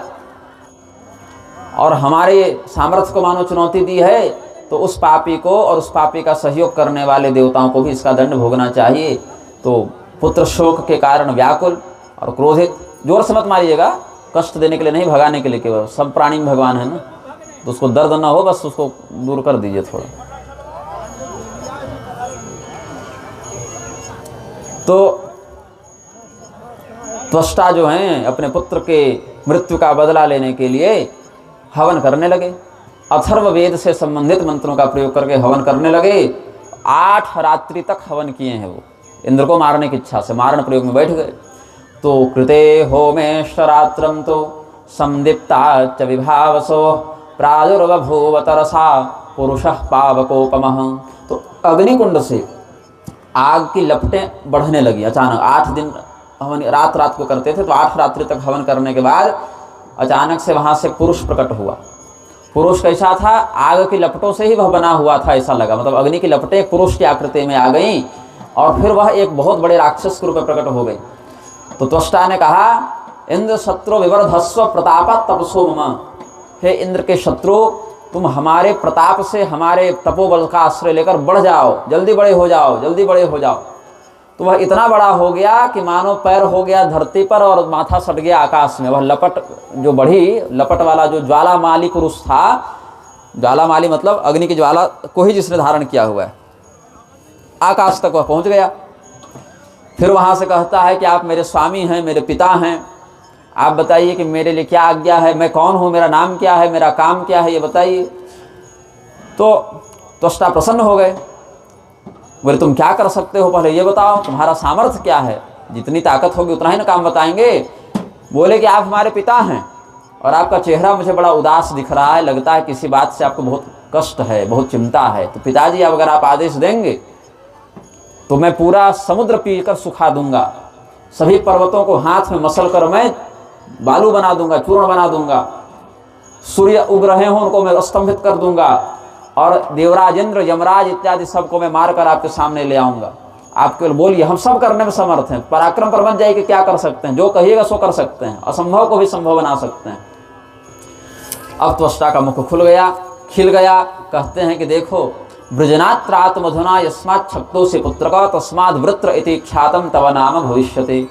और हमारे सामर्थ्य को मानो चुनौती दी है, तो उस पापी को और उस पापी का सहयोग करने वाले देवताओं को भी इसका दंड भोगना चाहिए। तो पुत्र शोक के कारण व्याकुल और क्रोधित, जोर से मत मारिएगा, कष्ट देने के लिए नहीं, भगाने के लिए केवल, सब प्राणी में भगवान है ना, तो उसको दर्द ना हो, बस उसको दूर कर दीजिए थोड़ा। तो त्वष्टा जो हैं अपने पुत्र के मृत्यु का बदला लेने के लिए हवन करने लगे। अथर्व वेद से संबंधित मंत्रों का प्रयोग करके हवन करने लगे। 8 रात्रि तक हवन किए हैं वो, इंद्र को मारने की इच्छा से मारण प्रयोग में बैठ गए। तो कृते होमेश्वरात्रम तो संदीप्ता च विभावसो प्रादुर्बभूव तरसा पुरुषः पावकोपमः। तो अग्निकुंड से आग की लपटें बढ़ने लगी अचानक। 8 दिन हवन रात रात को करते थे, तो 8 रात्रि तक हवन करने के बाद अचानक से वहाँ से पुरुष प्रकट हुआ। पुरुष कैसा था? आग की लपटों से ही वह बना हुआ था, ऐसा लगा, मतलब अग्नि की लपटें पुरुष की आकृति में आ गईं और फिर वह एक बहुत बड़े राक्षस के रूप में प्रकट हो गई। तो त्वष्टा ने कहा, इंद्र शत्रु विवर्धस्व प्रताप तपसो मम। हे इंद्र के शत्रु, तुम हमारे प्रताप से, हमारे तपोबल का आश्रय लेकर बढ़ जाओ, जल्दी बड़े हो जाओ, जल्दी बड़े हो जाओ। तो वह इतना बड़ा हो गया कि मानो पैर हो गया धरती पर और माथा सट गया आकाश में। वह लपट जो बढ़ी, लपट वाला जो ज्वालामाली पुरुष था, ज्वालामाली मतलब अग्नि की ज्वाला को ही जिसने धारण किया हुआ है, आकाश तक वह पहुंच गया। फिर वहां से कहता है कि आप मेरे स्वामी हैं, मेरे पिता हैं, आप बताइए कि मेरे लिए क्या आज्ञा है, मैं कौन हूं, मेरा नाम क्या है, मेरा काम क्या है, ये बताइए। तो त्वष्टा प्रसन्न हो गए, बोले तुम क्या कर सकते हो, पहले ये बताओ, तुम्हारा सामर्थ्य क्या है, जितनी ताकत होगी उतना ही ना काम बताएंगे। बोले कि आप हमारे पिता हैं और आपका चेहरा मुझे बड़ा उदास दिख रहा है, लगता है किसी बात से आपको बहुत कष्ट है, बहुत चिंता है। तो पिताजी, अब अगर आप आदेश देंगे तो मैं पूरा समुद्र पीकर सुखा दूंगा, सभी पर्वतों को हाथ में मसल कर मैं बालू बना दूंगा, चूर्ण बना दूंगा, सूर्य उग रहे हों उनको मैं स्तंभित कर दूंगा और देवराज इंद्र, यमराज इत्यादि सबको मैं मारकर आपके सामने ले आऊंगा। आप केवल बोलिए, हम सब करने में समर्थ हैं। पराक्रम पर बन जाए कि क्या कर सकते हैं, जो कहिएगा सो कर सकते हैं, असंभव को भी संभव बना सकते हैं। अब त्वष्टा का मुख खुल गया, खिल गया। कहते हैं कि देखो, वृजनात्रात मधुना यस्मात् छक्तो से पुत्र का तस्माद वृत्र इति ख्यातम तव नाम भविष्यते।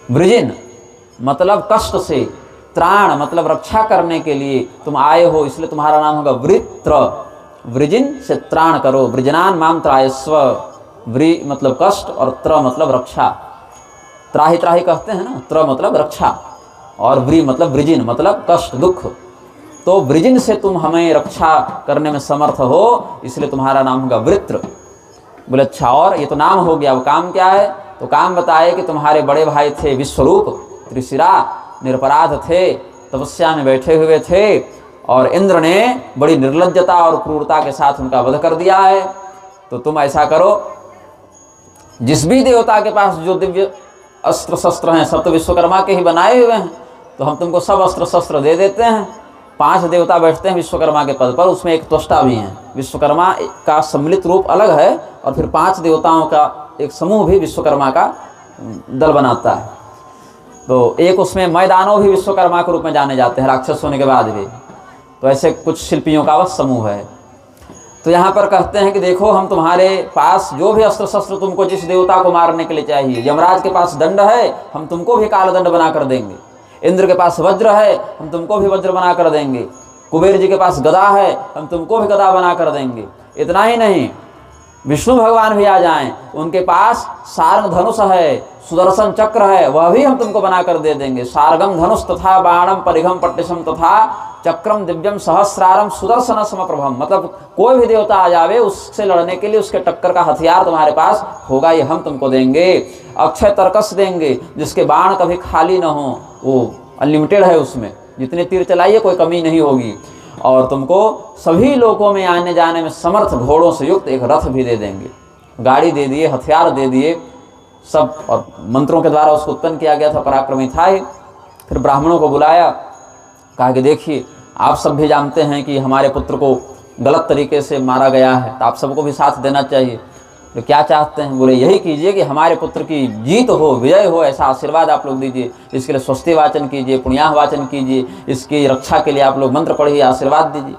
वृजिन मतलब कष्ट से, त्राण मतलब रक्षा करने के लिए तुम आए हो, इसलिए तुम्हारा नाम होगा वृत्र। वृजिन से त्राण करो, वृजनान माम त्रायस्व। वृ मतलब कष्ट और त्र मतलब रक्षा, त्राही त्राही कहते हैं ना, त्र मतलब रक्षा और वृ मतलब वृजिन मतलब कष्ट दुख। तो वृजिन से तुम हमें रक्षा करने में समर्थ हो, इसलिए तुम्हारा नाम होगा वृत्र। बोले अच्छा, और ये तो नाम हो गया, वो काम क्या है? तो काम बताए कि तुम्हारे बड़े भाई थे विश्वरूप, त्रिशिरा, निरपराध थे, तपस्या में बैठे हुए थे और इंद्र ने बड़ी निर्लज्जता और क्रूरता के साथ उनका वध कर दिया है। तो तुम ऐसा करो, जिस भी देवता के पास जो दिव्य अस्त्र शस्त्र हैं सब तो विश्वकर्मा के ही बनाए हुए हैं, तो हम तुमको सब अस्त्र शस्त्र दे देते हैं। 5 देवता बैठते हैं विश्वकर्मा के पद पर, उसमें एक त्वष्टा भी हैं। विश्वकर्मा का सम्मिलित रूप अलग है और फिर 5 देवताओं का एक समूह भी विश्वकर्मा का दल बनाता है। तो एक उसमें मैदानों भी विश्वकर्मा के रूप में जाने जाते हैं, राक्षस होने के बाद भी। तो ऐसे कुछ शिल्पियों का वह समूह है। तो यहाँ पर कहते हैं कि देखो, हम तुम्हारे पास जो भी अस्त्र शस्त्र तुमको जिस देवता को मारने के लिए चाहिए, यमराज के पास दंड है, हम तुमको भी काल दंड बना कर देंगे। इंद्र के पास वज्र है, हम तुमको भी वज्र बना कर देंगे। कुबेर जी के पास गदा है, हम तुमको भी गदा बना कर देंगे। इतना ही नहीं, विष्णु भगवान भी आ जाएं, उनके पास सारंग धनुष है, सुदर्शन चक्र है, वह भी हम तुमको बना कर दे देंगे। सारगम धनुष तथा बाणम परिघम पट्टिशम तथा चक्रम दिव्यम सहस्रारम सुदर्शन समप्रभम। मतलब कोई भी देवता आ जावे, उससे लड़ने के लिए उसके टक्कर का हथियार तुम्हारे पास होगा, ये हम तुमको देंगे। अक्षय तर्कस देंगे, जिसके बाण कभी खाली न हो, वो अनलिमिटेड है, उसमें जितने तीर चलाइए कोई कमी नहीं होगी। और तुमको सभी लोगों में आने जाने में समर्थ घोड़ों से युक्त एक रथ भी दे देंगे। गाड़ी दे दिए, हथियार दे दिए सब, और मंत्रों के द्वारा उसको उत्पन्न किया गया था, पराक्रमी था ही। फिर ब्राह्मणों को बुलाया, कहा कि देखिए आप सब भी जानते हैं कि हमारे पुत्र को गलत तरीके से मारा गया है, तो आप सबको भी साथ देना चाहिए। तो क्या चाहते हैं? बोले यही कीजिए कि हमारे पुत्र की जीत हो, विजय हो, ऐसा आशीर्वाद आप लोग दीजिए। इसके लिए स्वस्ति वाचन कीजिए, पुण्याह वाचन कीजिए, इसकी रक्षा के लिए आप लोग मंत्र पढ़िए, आशीर्वाद दीजिए।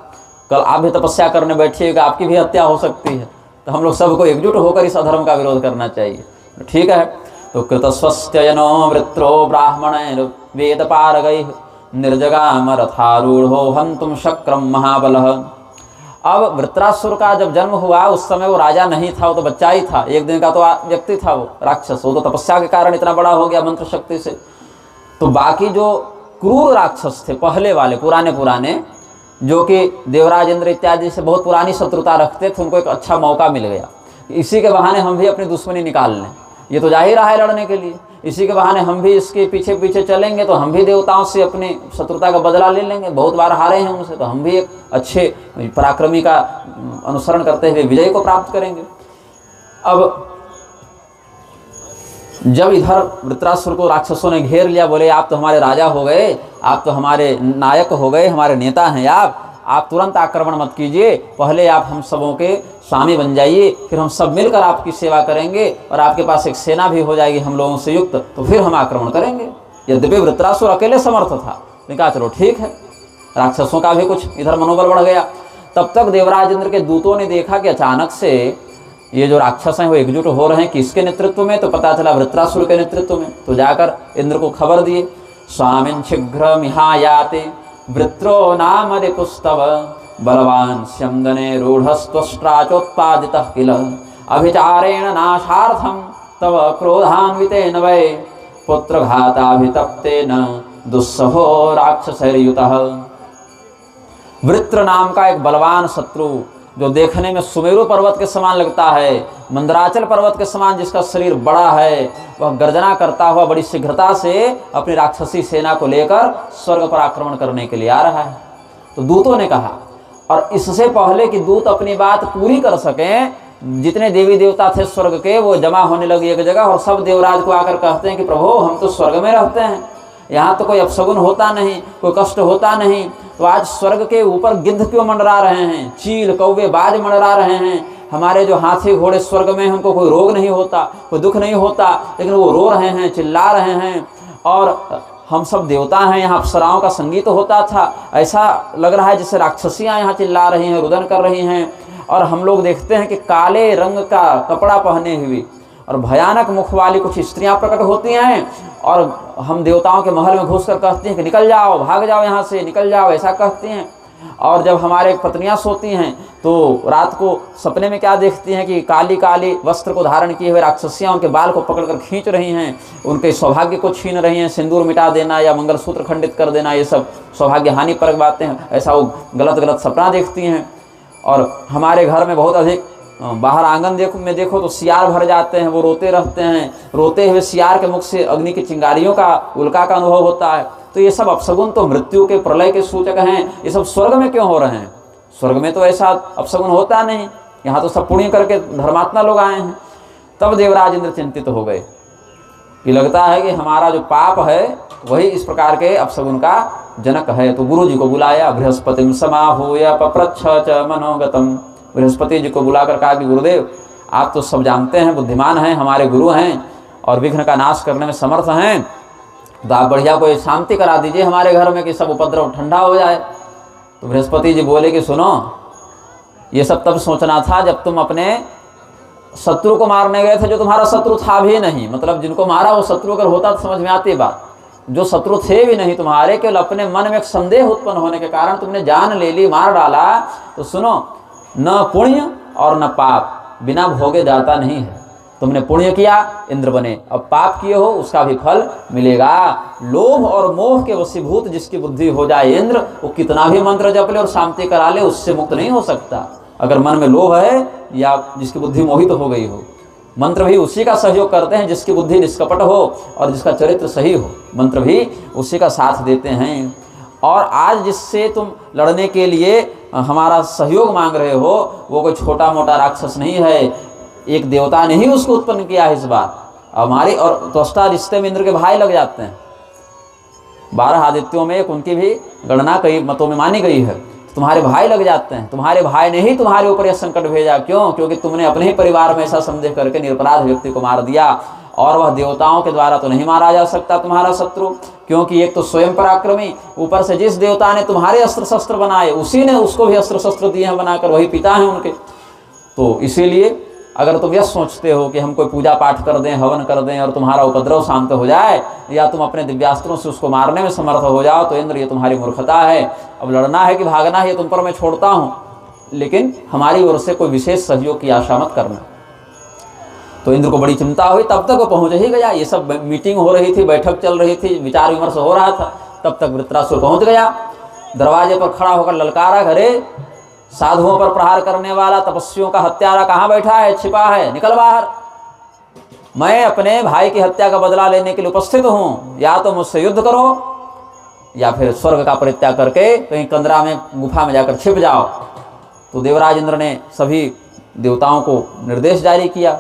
कल आप भी तपस्या करने बैठिएगा, आपकी भी हत्या हो सकती है, तो हम लोग सबको एकजुट होकर इस अधर्म का विरोध करना चाहिए। ठीक है। तो कृतस्वस्त्ययनो वृत्रो ब्राह्मण वेद पारगैः निर्जगाम रथारूढ़ो हन्तुम शक्रम महाबलः। अब वृत्रासुर का जब जन्म हुआ उस समय वो राजा नहीं था, वो तो बच्चा ही था, एक दिन का तो व्यक्ति था, वो राक्षस। वो तो तपस्या के कारण इतना बड़ा हो गया मंत्र शक्ति से। तो बाकी जो क्रूर राक्षस थे पहले वाले पुराने जो कि देवराज इंद्र इत्यादि से बहुत पुरानी शत्रुता रखते थे, उनको एक अच्छा मौका मिल गया, इसी के बहाने हम भी अपनी दुश्मनी निकाल लें। ये तो जा ही रहा है लड़ने के लिए, इसी के बहाने हम भी इसके पीछे पीछे चलेंगे तो हम भी देवताओं से अपनी शत्रुता का बदला ले लेंगे। बहुत बार हारे हैं उनसे, तो हम भी एक अच्छे पराक्रमी का अनुसरण करते हुए विजय को प्राप्त करेंगे। अब जब इधर वृत्रासुर को राक्षसों ने घेर लिया, बोले आप तो हमारे राजा हो गए, आप तो हमारे नायक हो गए, हमारे नेता हैं आप तुरंत आक्रमण मत कीजिए, पहले आप हम सबों के स्वामी बन जाइए, फिर हम सब मिलकर आपकी सेवा करेंगे और आपके पास एक सेना भी हो जाएगी हम लोगों से युक्त, तो फिर हम आक्रमण करेंगे। यद्यपि वृत्रासुर अकेले समर्थ था, लेकिन कहा चलो ठीक है। राक्षसों का भी कुछ इधर मनोबल बढ़ गया। तब तक देवराज इंद्र के दूतों ने देखा कि अचानक से ये जो राक्षस हैं वो एकजुट हो रहे हैं, किसके नेतृत्व में? तो पता चला वृत्रासुर के नेतृत्व में। तो जाकर इंद्र को खबर दिए, स्वामिन् शीघ्र मिहायाते वृत्रो नाम रिपुस्तव बलवान स्यंदने रूढ़स्त्वष्ट्राचोत्पादितः किल अभिचारेण नाशार्थम तव क्रोधान्वितेन वै पुत्रघाताभितप्तेन दुस्सहो राक्षसैर्युतः। वृत्र नाम का एक बलवान शत्रु जो देखने में सुमेरु पर्वत के समान लगता है, मंदराचल पर्वत के समान जिसका शरीर बड़ा है, वह गर्जना करता हुआ बड़ी शीघ्रता से अपनी राक्षसी सेना को लेकर स्वर्ग पर आक्रमण करने के लिए आ रहा है। तो दूतों ने कहा, और इससे पहले कि दूत अपनी बात पूरी कर सकें, जितने देवी देवता थे स्वर्ग के वो जमा होने लगे एक जगह, और सब देवराज को आकर कहते हैं कि प्रभु हम तो स्वर्ग में रहते हैं, यहाँ तो कोई अपशगुन होता नहीं, कोई कष्ट होता नहीं, तो आज स्वर्ग के ऊपर गिद्ध क्यों मंडरा रहे हैं, चील कौवे बाज मंडरा रहे हैं, हमारे जो हाथी घोड़े स्वर्ग में हमको कोई रोग नहीं होता, कोई दुख नहीं होता, लेकिन वो रो रहे हैं, चिल्ला रहे हैं, और हम सब देवता हैं, यहाँ अप्सराओं का संगीत होता था, ऐसा लग रहा है जैसे राक्षसियाँ यहाँ चिल्ला रही हैं, रुदन कर रही हैं, और हम लोग देखते हैं कि काले रंग का कपड़ा पहने हुए और भयानक मुख वाली कुछ स्त्रियां प्रकट होती हैं, और हम देवताओं के महल में घुसकर कहती हैं कि निकल जाओ, भाग जाओ यहाँ से, निकल जाओ, ऐसा कहती हैं। और जब हमारे पत्नियां सोती हैं तो रात को सपने में क्या देखती हैं कि काली काली वस्त्र को धारण किए हुए राक्षसियां उनके बाल को पकड़कर खींच रही हैं, उनके सौभाग्य को छीन रही हैं, सिंदूर मिटा देना या मंगलसूत्र खंडित कर देना, ये सब सौभाग्य हानि परक बातें हैं, ऐसा वो गलत गलत सपना देखती हैं। और हमारे घर में बहुत अधिक बाहर आंगन देखो तो सियार भर जाते हैं, वो रोते रहते हैं, रोते हुए सियार के मुख से अग्नि की चिंगारियों का उल्का का अनुभव होता है। तो ये सब अपशगुन तो मृत्यु के प्रलय के सूचक हैं, ये सब स्वर्ग में क्यों हो रहे हैं? स्वर्ग में तो ऐसा अपशगुन होता नहीं, यहाँ तो सब पुण्य करके धर्मात्मा लोग आए हैं। तब देवराज इंद्र चिंतित हो गए कि लगता है कि हमारा जो पाप है वही इस प्रकार के अपशगुन का जनक है। तो गुरु जी को बुलाया, बृहस्पतिम समाहूय पप्रच्छ च मनोगतम। बृहस्पति जी को बुलाकर कहा कि गुरुदेव आप तो सब जानते हैं, बुद्धिमान हैं, हमारे गुरु हैं और विघ्न का नाश करने में समर्थ हैं, तो आप बढ़िया कोई शांति करा दीजिए हमारे घर में कि सब उपद्रव ठंडा हो जाए। तो बृहस्पति जी बोले कि सुनो, ये सब तब सोचना था जब तुम अपने शत्रु को मारने गए थे, जो तुम्हारा शत्रु था भी नहीं, मतलब जिनको मारा वो शत्रु अगर होता तो समझ में आती बात, जो शत्रु थे भी नहीं तुम्हारे, केवल अपने मन में एक संदेह उत्पन्न होने के कारण तुमने जान ले ली, मार डाला। तो सुनो, न पुण्य और न पाप बिना भोगे जाता नहीं है। तुमने पुण्य किया, इंद्र बने, अब पाप किए हो उसका भी फल मिलेगा। लोभ और मोह के वशीभूत जिसकी बुद्धि हो जाए इंद्र, वो कितना भी मंत्र जप ले और शांति करा ले, उससे मुक्त नहीं हो सकता। अगर मन में लोभ है या जिसकी बुद्धि मोहित हो गई हो, मंत्र भी उसी का सहयोग करते हैं जिसकी बुद्धि निष्कपट हो और जिसका चरित्र सही हो, मंत्र भी उसी का साथ देते हैं। और आज जिससे तुम लड़ने के लिए हमारा सहयोग मांग रहे हो, वो कोई छोटा मोटा राक्षस नहीं है, एक देवता ने ही उसको उत्पन्न किया है इस बार। हमारे और त्वष्टा रिश्ते में इंद्र के भाई लग जाते हैं। 12 आदित्यों में एक उनकी भी गणना कई मतों में मानी गई है। तुम्हारे भाई लग जाते हैं, तुम्हारे भाई ने ही तुम्हारे ऊपर यह संकट भेजा। क्यों? क्योंकि तुमने अपने ही परिवार में ऐसा संदेह करके निरपराध व्यक्ति को मार दिया, और वह देवताओं के द्वारा तो नहीं मारा जा सकता तुम्हारा शत्रु, क्योंकि एक तो स्वयं पराक्रमी, ऊपर से जिस देवता ने तुम्हारे अस्त्र शस्त्र बनाए उसी ने उसको भी अस्त्र शस्त्र दिए हैं बनाकर, वही पिता हैं उनके। तो इसीलिए अगर तुम यह सोचते हो कि हम कोई पूजा पाठ कर दें, हवन कर दें और तुम्हारा उपद्रव शांत हो जाए, या तुम अपने दिव्यास्त्रों से उसको मारने में समर्थ हो जाओ, तो इंद्र ये तुम्हारी मूर्खता है। अब लड़ना है कि भागना है ये तुम पर मैं छोड़ता हूँ, लेकिन हमारी ओर से कोई विशेष सहयोग की आशा मत करना। तो इंद्र को बड़ी चिंता हुई, तब तक वो पहुंच ही गया। ये सब मीटिंग हो रही थी, बैठक चल रही थी, विचार विमर्श हो रहा था, तब तक वृत्रासुर पहुंच गया। दरवाजे पर खड़ा होकर ललकारा, घरे साधुओं पर प्रहार करने वाला, तपस्वियों का हत्यारा कहाँ बैठा है, छिपा है, निकल बाहर। मैं अपने भाई की हत्या का बदला लेने के लिए उपस्थित हूं, या तो मुझसे युद्ध करो या फिर स्वर्ग का परित्याग करके कहीं कंदरा में गुफा में जाकर छिप जाओ। तो देवराज इंद्र ने सभी देवताओं को निर्देश जारी किया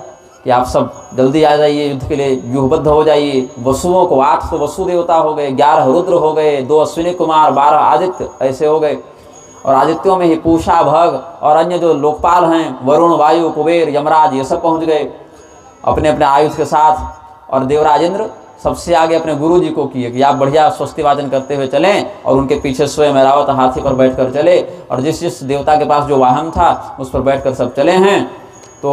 कि आप सब जल्दी आ जाइए, युद्ध के लिए व्यूहबद्ध हो जाइए। वसुओं को 8 तो वसु देवता हो गए, 11 रुद्र हो गए, 2 अश्विनी कुमार, 12 आदित्य ऐसे हो गए। और आदित्यों में ही पूषा, भग और अन्य जो लोकपाल हैं, वरुण, वायु, कुबेर, यमराज, ये सब पहुंच गए अपने अपने आयुध के साथ। और देवराज इंद्र सबसे आगे अपने गुरु जी को किए कि आप बढ़िया स्वस्ति वादन करते हुए चलें, और उनके पीछे स्वयं ऐरावत हाथी पर बैठकर चले, और जिस जिस देवता के पास जो वाहन था उस पर बैठकर सब चले हैं। तो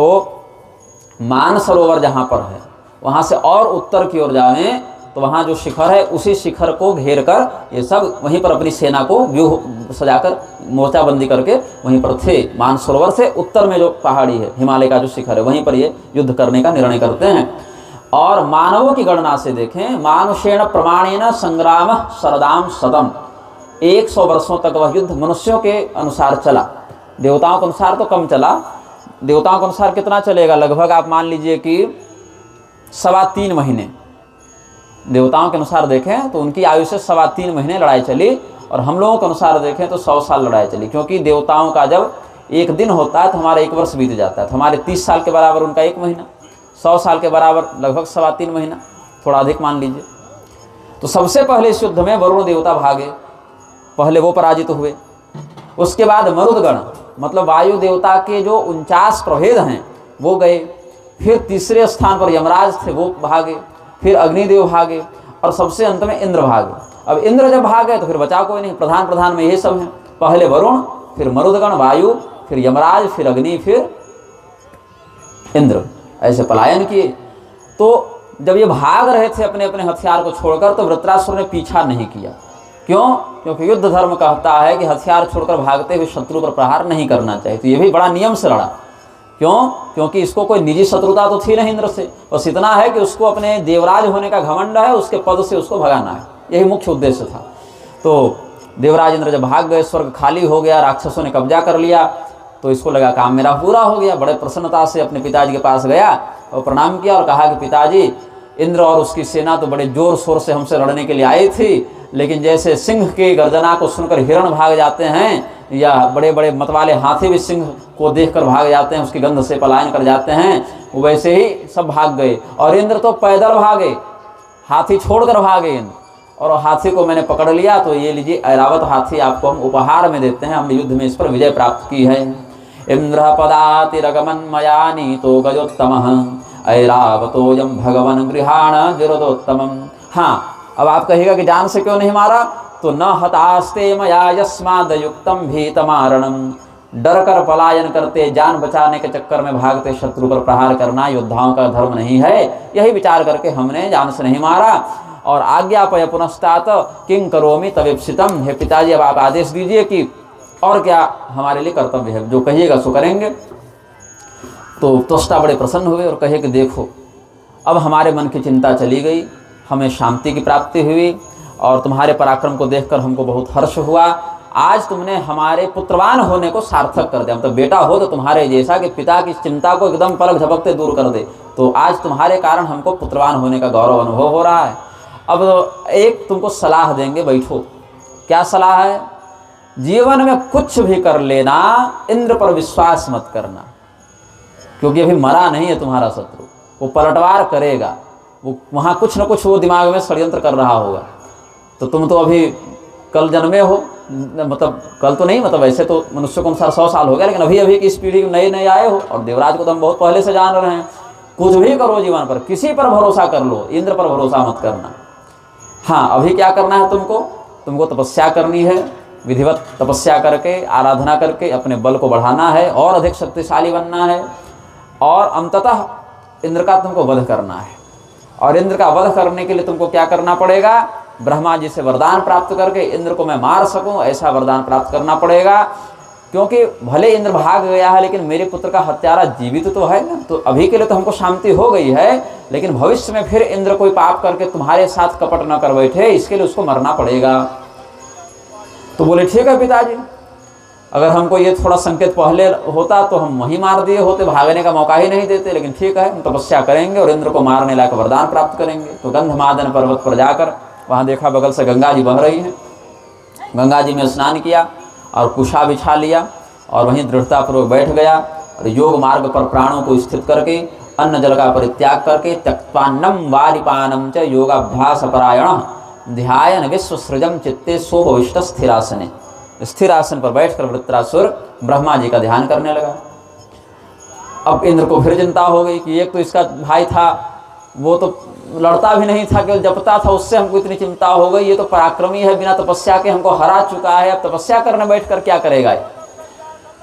मानसरोवर जहाँ पर है वहाँ से और उत्तर की ओर जाएं तो वहाँ जो शिखर है उसी शिखर को घेर कर ये सब वहीं पर अपनी सेना को व्यूह सजाकर मोर्चाबंदी करके वहीं पर थे। मानसरोवर से उत्तर में जो पहाड़ी है, हिमालय का जो शिखर है, वहीं पर ये युद्ध करने का निर्णय करते हैं। और मानवों की गणना से देखें, मानुषेण प्रमाणेन संग्राम शरदाम शतम, 100 वर्षों तक वह युद्ध मनुष्यों के अनुसार चला। देवताओं के अनुसार तो कम चला, देवताओं के अनुसार कितना चलेगा, लगभग आप मान लीजिए कि 3.25 महीने। देवताओं के अनुसार देखें तो उनकी आयु से 3.25 महीने लड़ाई चली, और हम लोगों के अनुसार देखें तो 100 साल लड़ाई चली। क्योंकि देवताओं का जब एक दिन होता है तो हमारा 1 वर्ष बीत जाता है, तो हमारे 30 साल के बराबर उनका 1 महीना, 100 साल के बराबर लगभग 3.25 महीना, थोड़ा अधिक मान लीजिए। तो सबसे पहले इस युद्ध में वरुण देवता भागे, पहले वो पराजित हुए। उसके बाद मरुदगण मतलब वायु देवता के जो 49 प्रभेद हैं वो गए। फिर तीसरे स्थान पर यमराज थे, वो भागे। फिर अग्निदेव भागे, और सबसे अंत में इंद्र भागे। अब इंद्र जब भागे तो फिर बचा कोई नहीं, प्रधान में ये सब हैं। पहले वरुण, फिर मरुदगण, वायु, फिर यमराज, फिर अग्नि, फिर इंद्र, ऐसे पलायन किए। तो जब ये भाग रहे थे अपने अपने हथियार को छोड़कर, तो वृत्रासुर ने पीछा नहीं किया। क्यों? क्योंकि युद्ध धर्म कहता है कि हथियार छोड़कर भागते हुए शत्रु पर प्रहार नहीं करना चाहिए। तो ये भी बड़ा नियम से लड़ा। क्यों? क्योंकि इसको कोई निजी शत्रुता तो थी नहीं इंद्र से, बस इतना है कि उसको अपने देवराज होने का घमंड है, उसके पद से उसको भगाना है, यही मुख्य उद्देश्य था। तो देवराज इंद्र जब भाग गए, स्वर्ग खाली हो गया, राक्षसों ने कब्जा कर लिया, तो इसको लगा काम मेरा पूरा हो गया। बड़े प्रसन्नता से अपने पिताजी के पास गया और प्रणाम किया और कहा कि पिताजी, इंद्र और उसकी सेना तो बड़े जोर शोर से हमसे लड़ने के लिए आई थी, लेकिन जैसे सिंह के गर्जना को सुनकर हिरण भाग जाते हैं, या बड़े बड़े मतवाले हाथी भी सिंह को देखकर भाग जाते हैं, उसकी गंध से पलायन कर जाते हैं, वैसे ही सब भाग गए। और इंद्र तो पैदल भागे, हाथी छोड़कर भागे इंद्र, और हाथी को मैंने पकड़ लिया। तो ये लीजिए, ऐरावत हाथी आपको हम उपहार में देते हैं, हमने युद्ध में इस पर विजय प्राप्त की है। इंद्र पदातिरगमन मया नीतो गजोत्तमः ऐरावतोयम भगवन गृहाण गिरदोत्तमम्। हाँ, अब आप कहिएगा कि जान से क्यों नहीं मारा? तो न हतास्ते मया यस्मादयुक्तम भीतमारणम, डर कर पलायन करते, जान बचाने के चक्कर में भागते शत्रु पर प्रहार करना योद्धाओं का धर्म नहीं है। यही विचार करके हमने जान से नहीं मारा। और आज्ञापय पुनस्तात किंग करोमि तवेप्सितम, हे पिताजी अब आप आदेश दीजिए कि और क्या हमारे लिए कर्तव्य है, जो कहिएगा सो करेंगे। तो त्वष्टा बड़े प्रसन्न हुए और कहे कि देखो, अब हमारे मन की चिंता चली गई, हमें शांति की प्राप्ति हुई, और तुम्हारे पराक्रम को देखकर हमको बहुत हर्ष हुआ। आज तुमने हमारे पुत्रवान होने को सार्थक कर दिया, मतलब बेटा हो तो तुम्हारे जैसा कि पिता की चिंता को एकदम पलक झपकते दूर कर दे। तो आज तुम्हारे कारण हमको पुत्रवान होने का गौरव अनुभव हो रहा है। अब एक तुमको सलाह देंगे, बैठो। क्या सलाह है? जीवन में कुछ भी कर लेना, इंद्र पर विश्वास मत करना, क्योंकि अभी मरा नहीं है तुम्हारा शत्रु, वो पलटवार करेगा, वो वहाँ कुछ न कुछ वो दिमाग में षड्यंत्र कर रहा होगा। तो तुम तो अभी कल जन्मे हो, मतलब कल तो नहीं, मतलब ऐसे तो मनुष्य को अनुसार 100 साल हो गया, लेकिन अभी अभी की इस पीढ़ी में नए नए आए हो, और देवराज को तो हम बहुत पहले से जान रहे हैं। कुछ भी करो जीवन पर, किसी पर भरोसा कर लो, इंद्र पर भरोसा मत करना। हाँ, अभी क्या करना है तुमको तपस्या करनी है, विधिवत तपस्या करके, आराधना करके अपने बल को बढ़ाना है और अधिक शक्तिशाली बनना है, और अंततः इंद्र का तुमको वध करना है। और इंद्र का वध करने के लिए तुमको क्या करना पड़ेगा? ब्रह्मा जी से वरदान प्राप्त करके इंद्र को मैं मार सकूं, ऐसा वरदान प्राप्त करना पड़ेगा। क्योंकि भले इंद्र भाग गया है, लेकिन मेरे पुत्र का हत्यारा जीवित तो है ना। तो अभी के लिए तो हमको शांति हो गई है, लेकिन भविष्य में फिर इंद्र कोई पाप करके तुम्हारे साथ कपट न कर बैठे, इसके लिए उसको मरना पड़ेगा। तो बोले ठीक है पिताजी, अगर हमको ये थोड़ा संकेत पहले होता तो हम वहीं मार दिए होते, भागने का मौका ही नहीं देते। लेकिन ठीक है, हम तपस्या करेंगे और इंद्र को मारने लायक वरदान प्राप्त करेंगे। तो गंधमादन पर्वत पर जाकर वहाँ देखा बगल से गंगा जी बह रही हैं। गंगा जी में स्नान किया और कुशा बिछा लिया और वहीं दृढ़तापूर्वक बैठ गया और योग मार्ग पर प्राणों को स्थित करके अन्न जल का परित्याग करके त्यक्त्वान्नम वारिपानम च योगाभ्यास परायण ध्यायन विश्वसृजम चित्ते सोपविष्ट स्थिरासने। स्थिर आसन पर बैठकर वृत्रासुर ब्रह्मा जी का ध्यान करने लगा। अब इंद्र को फिर चिंता हो गई कि एक तो इसका भाई था, वो तो लड़ता भी नहीं था, केवल जपता था, उससे हमको इतनी चिंता हो गई। ये तो पराक्रमी है, बिना तपस्या के हमको हरा चुका है, अब तपस्या करने बैठकर क्या करेगा।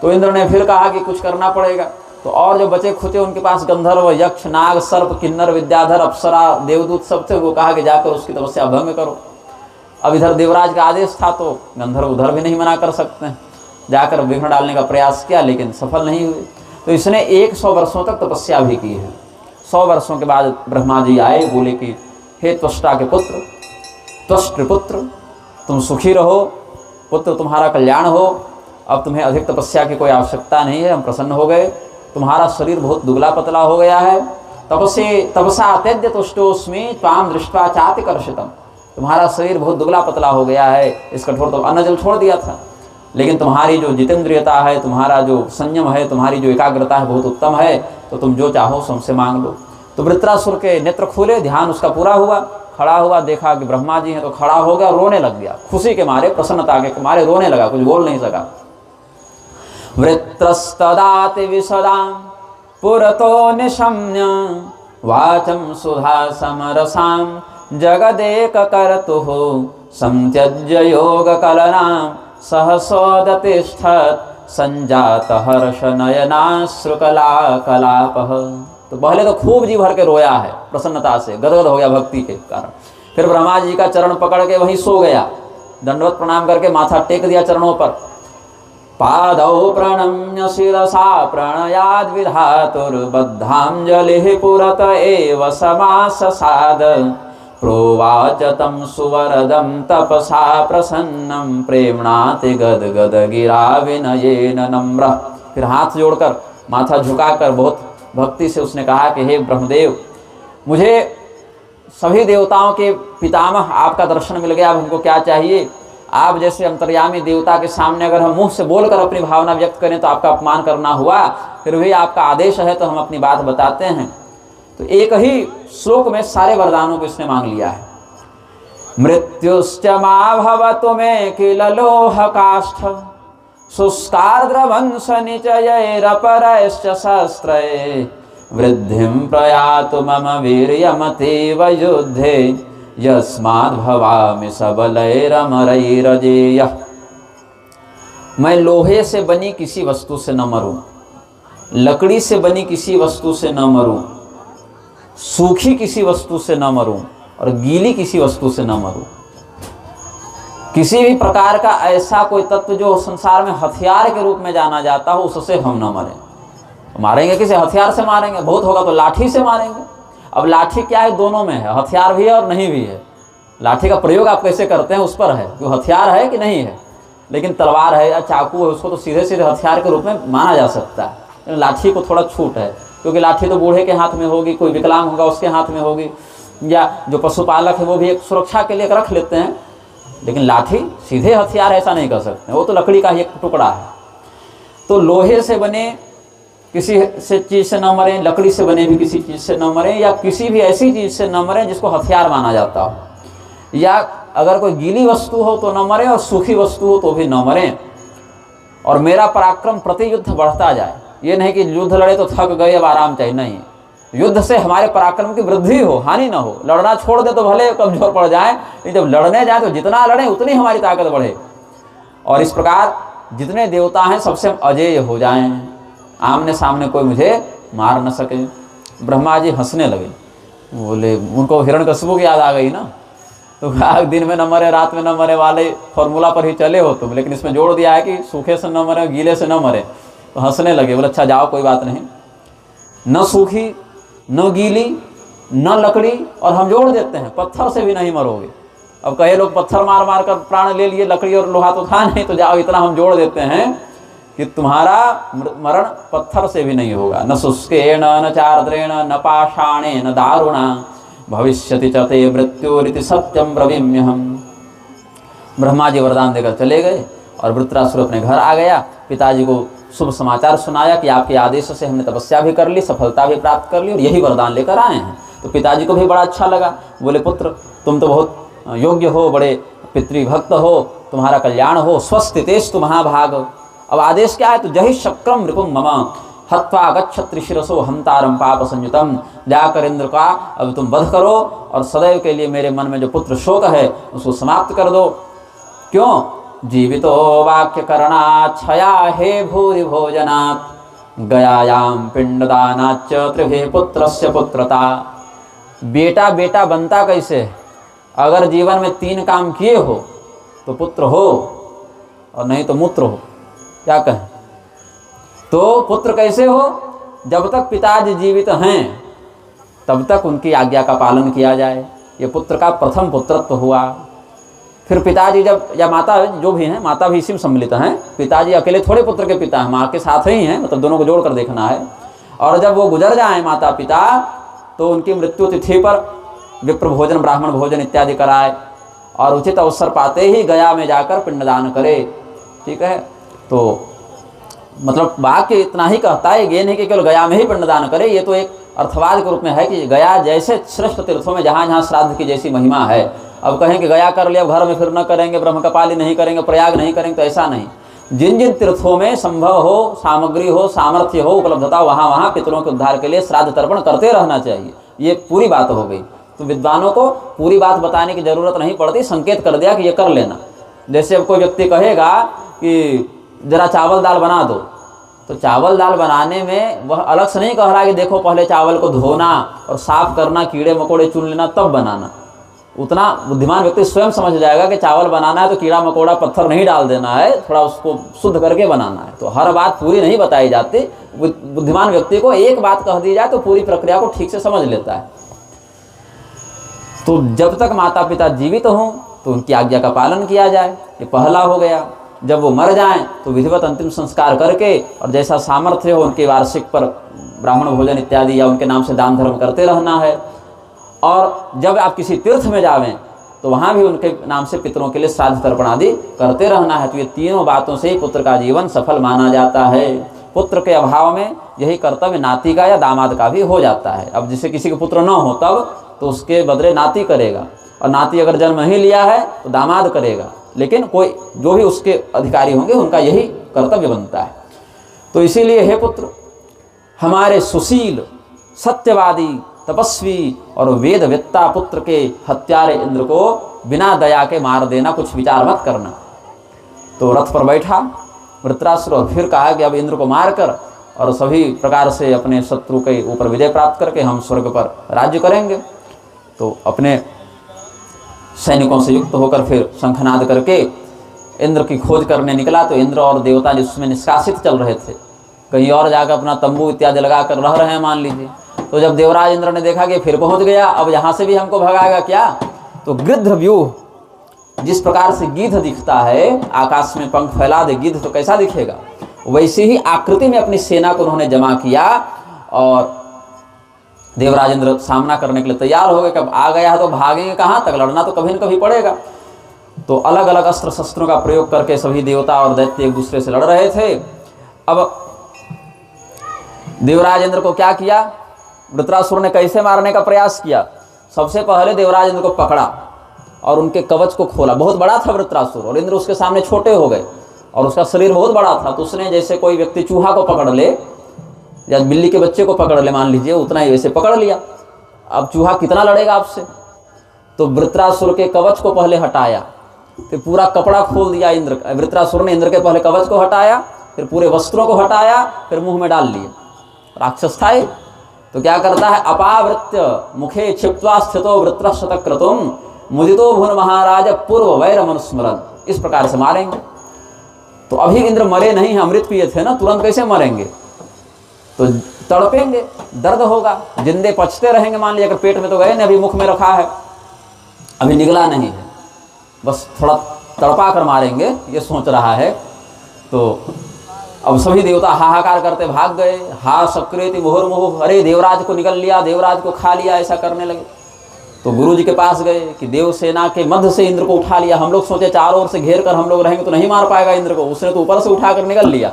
तो इंद्र ने फिर कहा कि कुछ करना पड़ेगा। तो और जो बचे खुचे उनके पास गंधर्व, यक्ष, नाग, सर्प, किन्नर, विद्याधर, अप्सरा, देवदूत सब थे। वो कहा कि जाकर उसकी तपस्या भंग करो। अब इधर देवराज का आदेश था तो गंधर्व उधर भी नहीं मना कर सकते हैं। जाकर विघ्न डालने का प्रयास किया, लेकिन सफल नहीं हुए। तो इसने 100 वर्षों तक तपस्या भी की है। 100 वर्षों के बाद ब्रह्मा जी आए, बोले कि हे त्वष्टा के पुत्र, त्वष्ट पुत्र, तुम सुखी रहो, पुत्र तुम्हारा कल्याण हो। अब तुम्हें अधिक तपस्या की कोई आवश्यकता नहीं है, हम प्रसन्न हो गए। तुम्हारा शरीर बहुत दुबला पतला हो गया है। तपसा त्यज्य तुष्टोस्मि त्वाम दृष्ट्वा चातिकर्षितम्। तुम्हारा शरीर बहुत दुबला पतला हो गया है, इस कठोर तो अन्न जल छोड़ दिया था, लेकिन तुम्हारी जो जितेंद्रियता है, तुम्हारा जो संयम है, तुम्हारी जो एकाग्रता है बहुत उत्तम है। तो तुम जो चाहो हमसे मांग लो। तो वृत्रासुर के नेत्र खुले, ध्यान उसका पूरा हुआ, खड़ा हुआ, देखा कि ब्रह्मा जी हैं, तो खड़ा हो गया, रोने लग गया। खुशी के मारे, प्रसन्नता के मारे रोने लगा, कुछ बोल नहीं सका। वृत्रस्तदाति विशदाम पुरतो निशम्य वाचम सुधा समरसाम जगदेक करतुः संत्यज्य योग कलनाम सहसोदतिष्ठत् संजात हर्ष नयनाश्रुकला कलापः। तो पहले तो खूब जी भर के रोया है, प्रसन्नता से गदगद हो गया भक्ति के कारण। फिर ब्रह्मा जी का चरण पकड़ के वहीं सो गया, दंडवत प्रणाम करके माथा टेक दिया चरणों पर। पादौ प्रणम्य शिरसा प्रणयाद विधातुर्बद्धांजलिः पुरत एव समाससाद प्रोवाच तं सुवरदं तपसा प्रसन्नं प्रेम्णाति गदगद गिरा विनयेन नम्र। फिर हाथ जोड़कर माथा झुकाकर बहुत भक्ति से उसने कहा कि हे ब्रह्मदेव, मुझे सभी देवताओं के पितामह आपका दर्शन मिल गया, अब हमको क्या चाहिए। आप जैसे अंतर्यामी देवता के सामने अगर हम मुंह से बोलकर अपनी भावना व्यक्त करें तो आपका अपमान करना हुआ, फिर भी आपका आदेश है तो हम अपनी बात बताते हैं। तो एक ही श्लोक में सारे वरदानों को इसने मांग लिया है। मृत्युश्च मा भवतु मे किल लोह काष्ठ शुष्कार्द्रवंश निचयैरपरैश्च शस्त्रैः वृद्धिं प्रयातु मम वीर्यमतीव युद्धे यस्माद् भवामि सबलैरमरैरजेयः। मैं लोहे से बनी किसी वस्तु से न मरूं, लकड़ी से बनी किसी वस्तु से न मरूं, सूखी किसी वस्तु से न मरूं और गीली किसी वस्तु से न मरूं। किसी भी प्रकार का ऐसा कोई तत्व जो संसार में हथियार के रूप में जाना जाता हो, उससे हम न मरें। मारेंगे किसी हथियार से मारेंगे, बहुत होगा तो लाठी से मारेंगे। अब लाठी क्या है, दोनों में है, हथियार भी है और नहीं भी है। लाठी का प्रयोग आप कैसे करते हैं उस पर है, वो हथियार है कि नहीं है। लेकिन तलवार है या चाकू है, उसको तो सीधे सीधे हथियार के रूप में माना जा सकता है। लाठी को थोड़ा छूट है, क्योंकि लाठी तो बूढ़े के हाथ में होगी, कोई विकलांग होगा उसके हाथ में होगी, या जो पशुपालक है वो भी एक सुरक्षा के लिए रख लेते हैं। लेकिन लाठी सीधे हथियार ऐसा नहीं कर सकते, वो तो लकड़ी का ही एक टुकड़ा है। तो लोहे से बने किसी से चीज़ से न मरें, लकड़ी से बने भी किसी चीज़ से न मरें, या किसी भी ऐसी चीज़ से न मरें जिसको हथियार माना जाता हो, या अगर कोई गीली वस्तु हो तो न मरे और सूखी वस्तु हो तो भी न मरे, और मेरा पराक्रम प्रति युद्ध बढ़ता जाए। ये नहीं कि युद्ध लड़े तो थक गए अब आराम चाहिए, नहीं, युद्ध से हमारे पराक्रम की वृद्धि हो, हानि ना हो। लड़ना छोड़ दे तो भले कमजोर पड़ जाए, लेकिन जब लड़ने जाए तो जितना लड़े उतनी हमारी ताकत बढ़े। और इस प्रकार जितने देवता हैं सबसे अजेय हो जाएं, आमने सामने कोई मुझे मार न सके। ब्रह्मा जी हंसने लगे, बोले, उनको हिरण्यकशिपु की याद आ गई ना, तो कहा दिन में न मरे रात में न मरे वाले फॉर्मूला पर ही चले हो तुम, लेकिन इसमें जोड़ दिया है कि सूखे से न मरे गीले से न मरे। तो हंसने लगे, बोले अच्छा जाओ कोई बात नहीं, न सूखी न गीली न लकड़ी, और हम जोड़ देते हैं पत्थर से भी नहीं मरोगे। अब कहे लोग पत्थर मार मार कर प्राण ले लिए, लकड़ी और लोहा तो था नहीं, तो जाओ इतना हम जोड़ देते हैं कि तुम्हारा मरण पत्थर से भी नहीं होगा। न शुष्केण न चार्द्रेण न पाषाणे न दारुणा भविष्यति च ते मृत्युरिति सत्यम ब्रवीम्यहम्। ब्रह्मा जी वरदान देकर चले गए और वृत्रासुर अपने घर आ गया। पिताजी को शुभ समाचार सुनाया कि आपके आदेश से हमने तपस्या भी कर ली, सफलता भी प्राप्त कर ली और यही वरदान लेकर आए हैं। तो पिताजी को भी बड़ा अच्छा लगा, बोले पुत्र तुम तो बहुत योग्य हो, बड़े पितृभक्त हो, तुम्हारा कल्याण हो, स्वस्तितेस्तु महाभाग। अब आदेश क्या है, तो जहि शक्रम नृपुम मम हत्वा गच्छत्रि शिरसो हंतारम पाप संयुतम। जाकर इंद्र का अब तुम वध करो और सदैव के लिए मेरे मन में जो पुत्र शोक है उसको समाप्त कर दो। क्यों? जीवितो वाक्य करणाच्छया हे भूरि भोजनात् गयायाम पिंडदानाच्च त्रिभे पुत्रस्य पुत्रता। बेटा बेटा बनता कैसे? अगर जीवन में 3 काम किए हो तो पुत्र हो, और नहीं तो मूत्र हो। क्या कहें? तो पुत्र कैसे हो? जब तक पिताजी जीवित हैं तब तक उनकी आज्ञा का पालन किया जाए। ये पुत्र का प्रथम पुत्रत्व हुआ। फिर पिताजी जब, या माता जो भी हैं, माता भी इसी में सम्मिलित हैं, पिताजी अकेले थोड़े पुत्र के पिता हैं, माँ के साथ ही हैं, मतलब दोनों को जोड़ कर देखना है। और जब वो गुजर जाएं माता पिता, तो उनकी मृत्यु तिथि पर विप्र भोजन ब्राह्मण भोजन इत्यादि कराए और उचित अवसर पाते ही गया में जाकर पिंडदान करे। ठीक है, तो मतलब वाक्य इतना ही कहता है, ये नहीं कि केवल गया में ही पिंडदान करे। ये तो एक अर्थवाद के रूप में है कि गया जैसे श्रेष्ठ तीर्थों में जहाँ जहाँ श्राद्ध की जैसी महिमा है। अब कहें कि गया कर लिया, घर में फिर न करेंगे, ब्रह्मकपाली नहीं करेंगे, प्रयाग नहीं करेंगे, तो ऐसा नहीं। जिन जिन तीर्थों में संभव हो, सामग्री हो, सामर्थ्य हो, उपलब्धता, वहाँ वहाँ पितरों के उद्धार के लिए श्राद्ध तर्पण करते रहना चाहिए। ये पूरी बात हो गई। तो विद्वानों को पूरी बात बताने की जरूरत नहीं पड़ती, संकेत कर दिया कि ये कर लेना। जैसे अब कोई व्यक्ति कहेगा कि जरा चावल दाल बना दो, तो चावल दाल बनाने में वह अलग से नहीं कह रहा कि देखो पहले चावल को धोना और साफ करना, कीड़े मकोड़े चुन लेना तब बनाना। उतना बुद्धिमान व्यक्ति स्वयं समझ जाएगा कि चावल बनाना है तो कीड़ा मकोड़ा पत्थर नहीं डाल देना है, थोड़ा उसको शुद्ध करके बनाना है। तो हर बात पूरी नहीं बताई जाती। बुद्धिमान व्यक्ति को एक बात कह दी जाए तो पूरी प्रक्रिया को ठीक से समझ लेता है। तो जब तक माता पिता जीवित हों तो उनकी आज्ञा का पालन किया जाए, ये पहला हो गया। जब वो मर जाएं तो विधिवत अंतिम संस्कार करके और जैसा सामर्थ्य हो उनके वार्षिक पर ब्राह्मण भोजन इत्यादि या उनके नाम से दान धर्म करते रहना है। और जब आप किसी तीर्थ में जावें तो वहाँ भी उनके नाम से पितरों के लिए श्राद्ध तर्पण आदि करते रहना है। तो ये तीनों बातों से ही पुत्र का जीवन सफल माना जाता है। पुत्र के अभाव में यही कर्तव्य नाती का या दामाद का भी हो जाता है। अब जिसे किसी के पुत्र न हो तब तो उसके बदले नाती करेगा, और नाती अगर जन्म ही लिया है तो दामाद करेगा, लेकिन कोई जो भी उसके अधिकारी होंगे उनका यही कर्तव्य बनता है। तो इसीलिए हे पुत्र, हमारे सुशील सत्यवादी तपस्वी और वेदवेत्ता पुत्र के हत्यारे इंद्र को बिना दया के मार देना, कुछ विचार मत करना। तो रथ पर बैठा वृत्रासुर, फिर कहा कि अब इंद्र को मारकर और सभी प्रकार से अपने शत्रु के ऊपर विजय प्राप्त करके हम स्वर्ग पर राज्य करेंगे। तो अपने सैनिकों से युक्त होकर फिर शंखनाद करके इंद्र की खोज करने निकला। तो इंद्र और देवता जिसमें निष्कासित चल रहे थे, कहीं और जाकर अपना तंबू इत्यादि लगा कर रह रहे हैं मान लीजिए। तो जब देवराज इंद्र ने देखा कि फिर पहुंच गया, अब यहाँ से भी हमको भगाएगा क्या, तो गिद्ध व्यूह, जिस प्रकार से गिद्ध दिखता है, आकाश में पंख फैला दे गिद्ध तो कैसा दिखेगा, वैसी ही आकृति में अपनी सेना को उन्होंने जमा किया और देवराज इंद्र सामना करने के लिए तैयार हो गए। कब आ गया है तो भागेंगे कहाँ तक, लड़ना तो कभी न कभी पड़ेगा। तो अलग अलग अस्त्र शस्त्रों का प्रयोग करके सभी देवता और दैत्य एक दूसरे से लड़ रहे थे। अब देवराज इंद्र को क्या किया, वृत्रासुर ने कैसे मारने का प्रयास किया। सबसे पहले देवराज इंद्र को पकड़ा और उनके कवच को खोला। बहुत बड़ा था वृत्रासुर और इंद्र उसके सामने छोटे हो गए और उसका शरीर बहुत बड़ा था। तो उसने जैसे कोई व्यक्ति चूहा को पकड़ ले या बिल्ली के बच्चे को पकड़ ले, मान लीजिए, उतना ही वैसे पकड़ लिया। अब चूहा कितना लड़ेगा आपसे? तो वृत्रासुर के कवच को पहले हटाया, फिर पूरा कपड़ा खोल दिया इंद्र। वृत्रासुर ने इंद्र के पहले कवच को हटाया, फिर पूरे वस्त्रों को हटाया, फिर मुंह में डाल लिए। राक्षस था ये। तो क्या करता है, अपावृत्य मुखे क्षिप्त्वा स्थितो वृत्रशतक्रतुम मुदितो भुवन महाराज पूर्व वैर मनुस्मरन। इस प्रकार से मारेंगे। तो अभी इंद्र मरे नहीं हैं, अमृत पिए थे ना, तुरंत कैसे मरेंगे? तो तड़पेंगे, दर्द होगा, जिंदे पचते रहेंगे। मान लिया अगर पेट में तो गए नहीं, अभी मुख में रखा है, अभी निगला नहीं है, बस थोड़ा तड़पा कर मारेंगे, ये सोच रहा है। तो अब सभी देवता हाहाकार करते भाग गए। हा सक्रेति मुहुर्मुहुः, अरे देवराज को निगल लिया, देवराज को खा लिया, ऐसा करने लगे। तो गुरु जी के पास गए कि देव सेना के मध्य से इंद्र को उठा लिया। हम लोग सोचे चारों ओर से घेर कर हम लोग रहेंगे तो नहीं मार पाएगा इंद्र को, उसने तो ऊपर से उठा कर निगल लिया।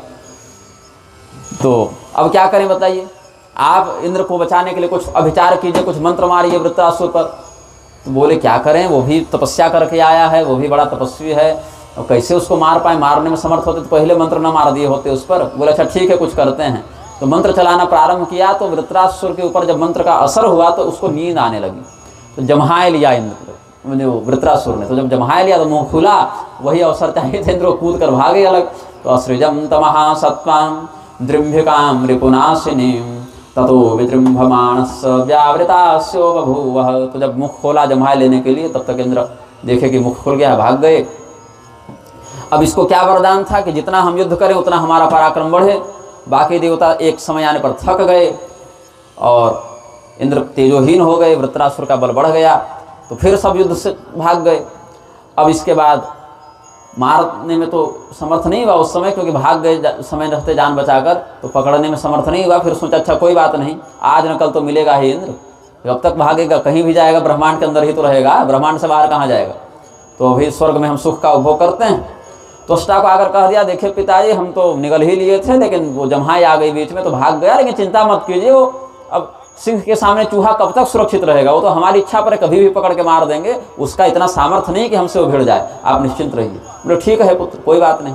तो अब क्या करें बताइए? आप इंद्र को बचाने के लिए कुछ अभिचार कीजिए, कुछ मंत्र मारिए वृत्रासुर पर। तो बोले क्या करें, वो भी तपस्या करके आया है, वो भी बड़ा तपस्वी है, और कैसे उसको मार पाए? मारने में समर्थ होते तो पहले मंत्र न मार दिए होते उस पर। बोले अच्छा ठीक है, कुछ करते हैं। तो मंत्र चलाना प्रारंभ किया। तो वृत्रासुर के ऊपर जब मंत्र का असर हुआ तो उसको नींद आने लगी। तो जम्हाए लिया इंद्र, वृत्रासुर ने। तो जब जम्हाए लिया तो मुंह खुला, वही अवसर चाहिए थे, इंद्र कूद कर भागे अलग। तो असृजम तमहा सत्वाम द्रिम्भिकाम रिपुनाशिनीम ततो विजृंभमाणस्य व्यावृतास्यो बभूवः। तो जब मुख खोला जम्हाए लेने के लिए, तब तक इंद्र देखे कि मुख खुल गया, भाग गए। अब इसको क्या वरदान था कि जितना हम युद्ध करें उतना हमारा पराक्रम बढ़े। बाकी देवता एक समय आने पर थक गए और इंद्र तेजोहीन हो गए, वृत्रासुर का बल बढ़ गया। तो फिर सब युद्ध से भाग गए। अब इसके बाद मारने में तो समर्थ नहीं हुआ उस समय, क्योंकि भाग गए समय रहते जान बचाकर, तो पकड़ने में समर्थ नहीं हुआ। फिर सोचा अच्छा कोई बात नहीं, आज न कल तो मिलेगा ही इंद्र, जब तक भागेगा कहीं भी जाएगा, ब्रह्मांड के अंदर ही तो रहेगा, ब्रह्मांड से बाहर कहाँ जाएगा? तो अभी स्वर्ग में हम सुख का उपभोग करते हैं। तो त्वष्टा को आकर कह दिया, देखिए पिताजी हम तो निगल ही लिए थे, लेकिन वो जम्हाई आ गई बीच में तो भाग गया, लेकिन चिंता मत कीजिए, वो अब सिंह के सामने चूहा कब तक सुरक्षित रहेगा? वो तो हमारी इच्छा पर कभी भी पकड़ के मार देंगे, उसका इतना सामर्थ्य नहीं कि हमसे वो भिड़ जाए, आप निश्चिंत रहिए। बोले ठीक है पुत्र, कोई बात नहीं,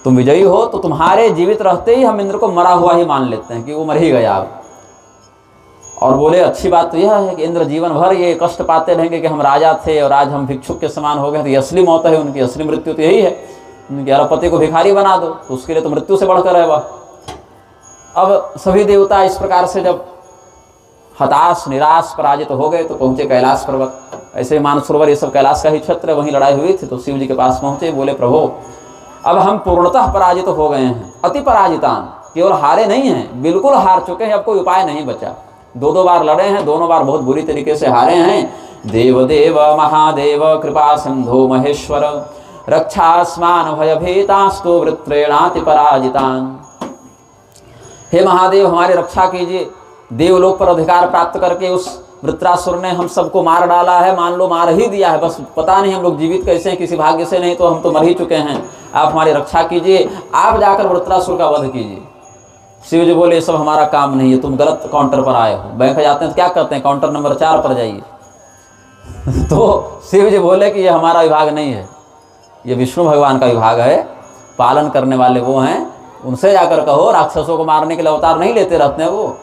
तुम विजयी हो तो तुम्हारे जीवित रहते ही हम इंद्र को मरा हुआ ही मान लेते हैं कि वो मर ही गया अब। और बोले अच्छी बात तो यह है कि इंद्र जीवन भर ये कष्ट पाते रहेंगे कि हम राजा थे और आज हम भिक्षुक के समान हो गए। तो ये असली मौत है उनकी, असली मृत्यु तो यही है, उनके अरबपति को भिखारी बना दो, तो उसके लिए तो मृत्यु से बढ़कर है वह। अब सभी देवता इस प्रकार से जब हताश निराश पराजित हो गए तो पहुंचे कैलाश पर्वत। ऐसे मानसरोवर ये सब कैलाश का ही क्षेत्र है, वहीं लड़ाई हुई थी। तो शिव जी के पास पहुंचे, बोले प्रभु अब हम पूर्णतः पराजित हो गए हैं, अति पराजितान, केवल हारे नहीं हैं, बिल्कुल हार चुके हैं, अब कोई उपाय नहीं बचा। दो बार लड़े हैं, दोनों बार बहुत बुरी तरीके से हारे हैं। देव देव महादेव कृपा सिंधु महेश्वर रक्षास्मान भयभीतास्तु वृत्रेणाति पराजितान। हे महादेव हमारी रक्षा कीजिए, देवलोक पर अधिकार प्राप्त करके उस वृत्रासुर ने हम सबको मार डाला है, मान लो मार ही दिया है, बस पता नहीं हम लोग जीवित कैसे हैं, किसी भाग्य से, नहीं तो हम तो मर ही चुके हैं। आप हमारी रक्षा कीजिए, आप जाकर वृत्रासुर का वध कीजिए। शिव जी बोले ये सब हमारा काम नहीं है, तुम गलत काउंटर पर आए हो। बैंक जाते हैं तो क्या करते हैं, काउंटर नंबर 4 पर जाइए। तो शिव जी बोले कि ये हमारा विभाग नहीं है, ये विष्णु भगवान का विभाग है, पालन करने वाले वो हैं, उनसे जाकर कहो, राक्षसों को मारने के लिए अवतार नहीं लेते रहते हैं वो।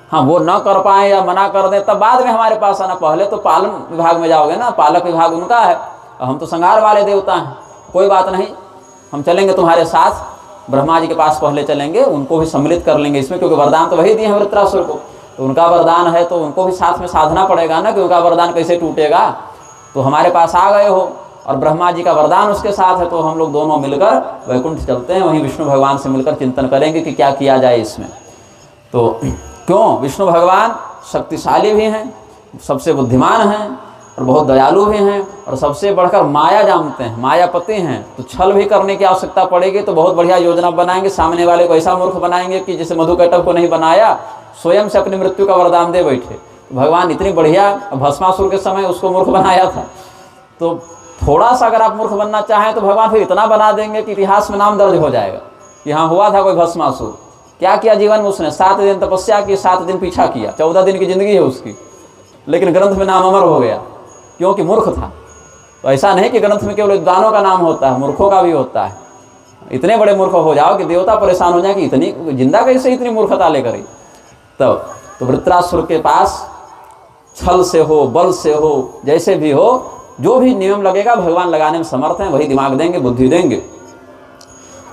हाँ वो न कर पाए या मना कर दें तब बाद में हमारे पास आना, पहले तो पालन विभाग में जाओगे ना, पालक विभाग उनका है, हम तो संहार वाले देवता हैं। कोई बात नहीं, हम चलेंगे तुम्हारे साथ, ब्रह्मा जी के पास पहले चलेंगे, उनको भी सम्मिलित कर लेंगे इसमें, क्योंकि वरदान तो वही दिए हैं वृत्रासुर को, तो उनका वरदान है तो उनको भी साथ में साधना पड़ेगा ना, कि उनका वरदान कैसे टूटेगा। तो हमारे पास आ गए हो और ब्रह्मा जी का वरदान उसके साथ है, तो हम लोग दोनों मिलकर वैकुंठ चलते हैं, वहीं विष्णु भगवान से मिलकर चिंतन करेंगे कि क्या किया जाए इसमें। तो क्यों, विष्णु भगवान शक्तिशाली भी हैं, सबसे बुद्धिमान हैं और बहुत दयालु भी हैं, और सबसे बढ़कर माया जानते हैं, मायापति हैं। तो छल भी करने की आवश्यकता पड़ेगी तो बहुत बढ़िया योजना बनाएंगे, सामने वाले को ऐसा मूर्ख बनाएंगे कि जैसे मधुकैटभ को नहीं बनाया, स्वयं से अपनी मृत्यु का वरदान दे बैठे। तो भगवान इतनी बढ़िया, भस्मासुर के समय उसको मूर्ख बनाया था, तो थोड़ा सा अगर आप मूर्ख बनना चाहें तो भगवान फिर इतना बना देंगे कि इतिहास में नाम दर्ज हो जाएगा कि हाँ हुआ था कोई भस्मासुर। क्या किया जीवन में उसने, 7 दिन तपस्या की, 7 दिन पीछा किया, 14 दिन की जिंदगी है उसकी, लेकिन ग्रंथ में नाम अमर हो गया, क्योंकि मूर्ख था। तो ऐसा नहीं कि ग्रंथ में केवल विद्वानों का नाम होता है, मूर्खों का भी होता है। इतने बड़े मूर्ख हो जाओ कि देवता परेशान हो जाए कि इतनी जिंदा कैसे इतनी मूर्खता लेकर आई। तो वृत्रासुर के पास छल से हो, बल से हो, जैसे भी हो, जो भी नियम लगेगा भगवान लगाने में समर्थ हैं, वही दिमाग देंगे, बुद्धि देंगे।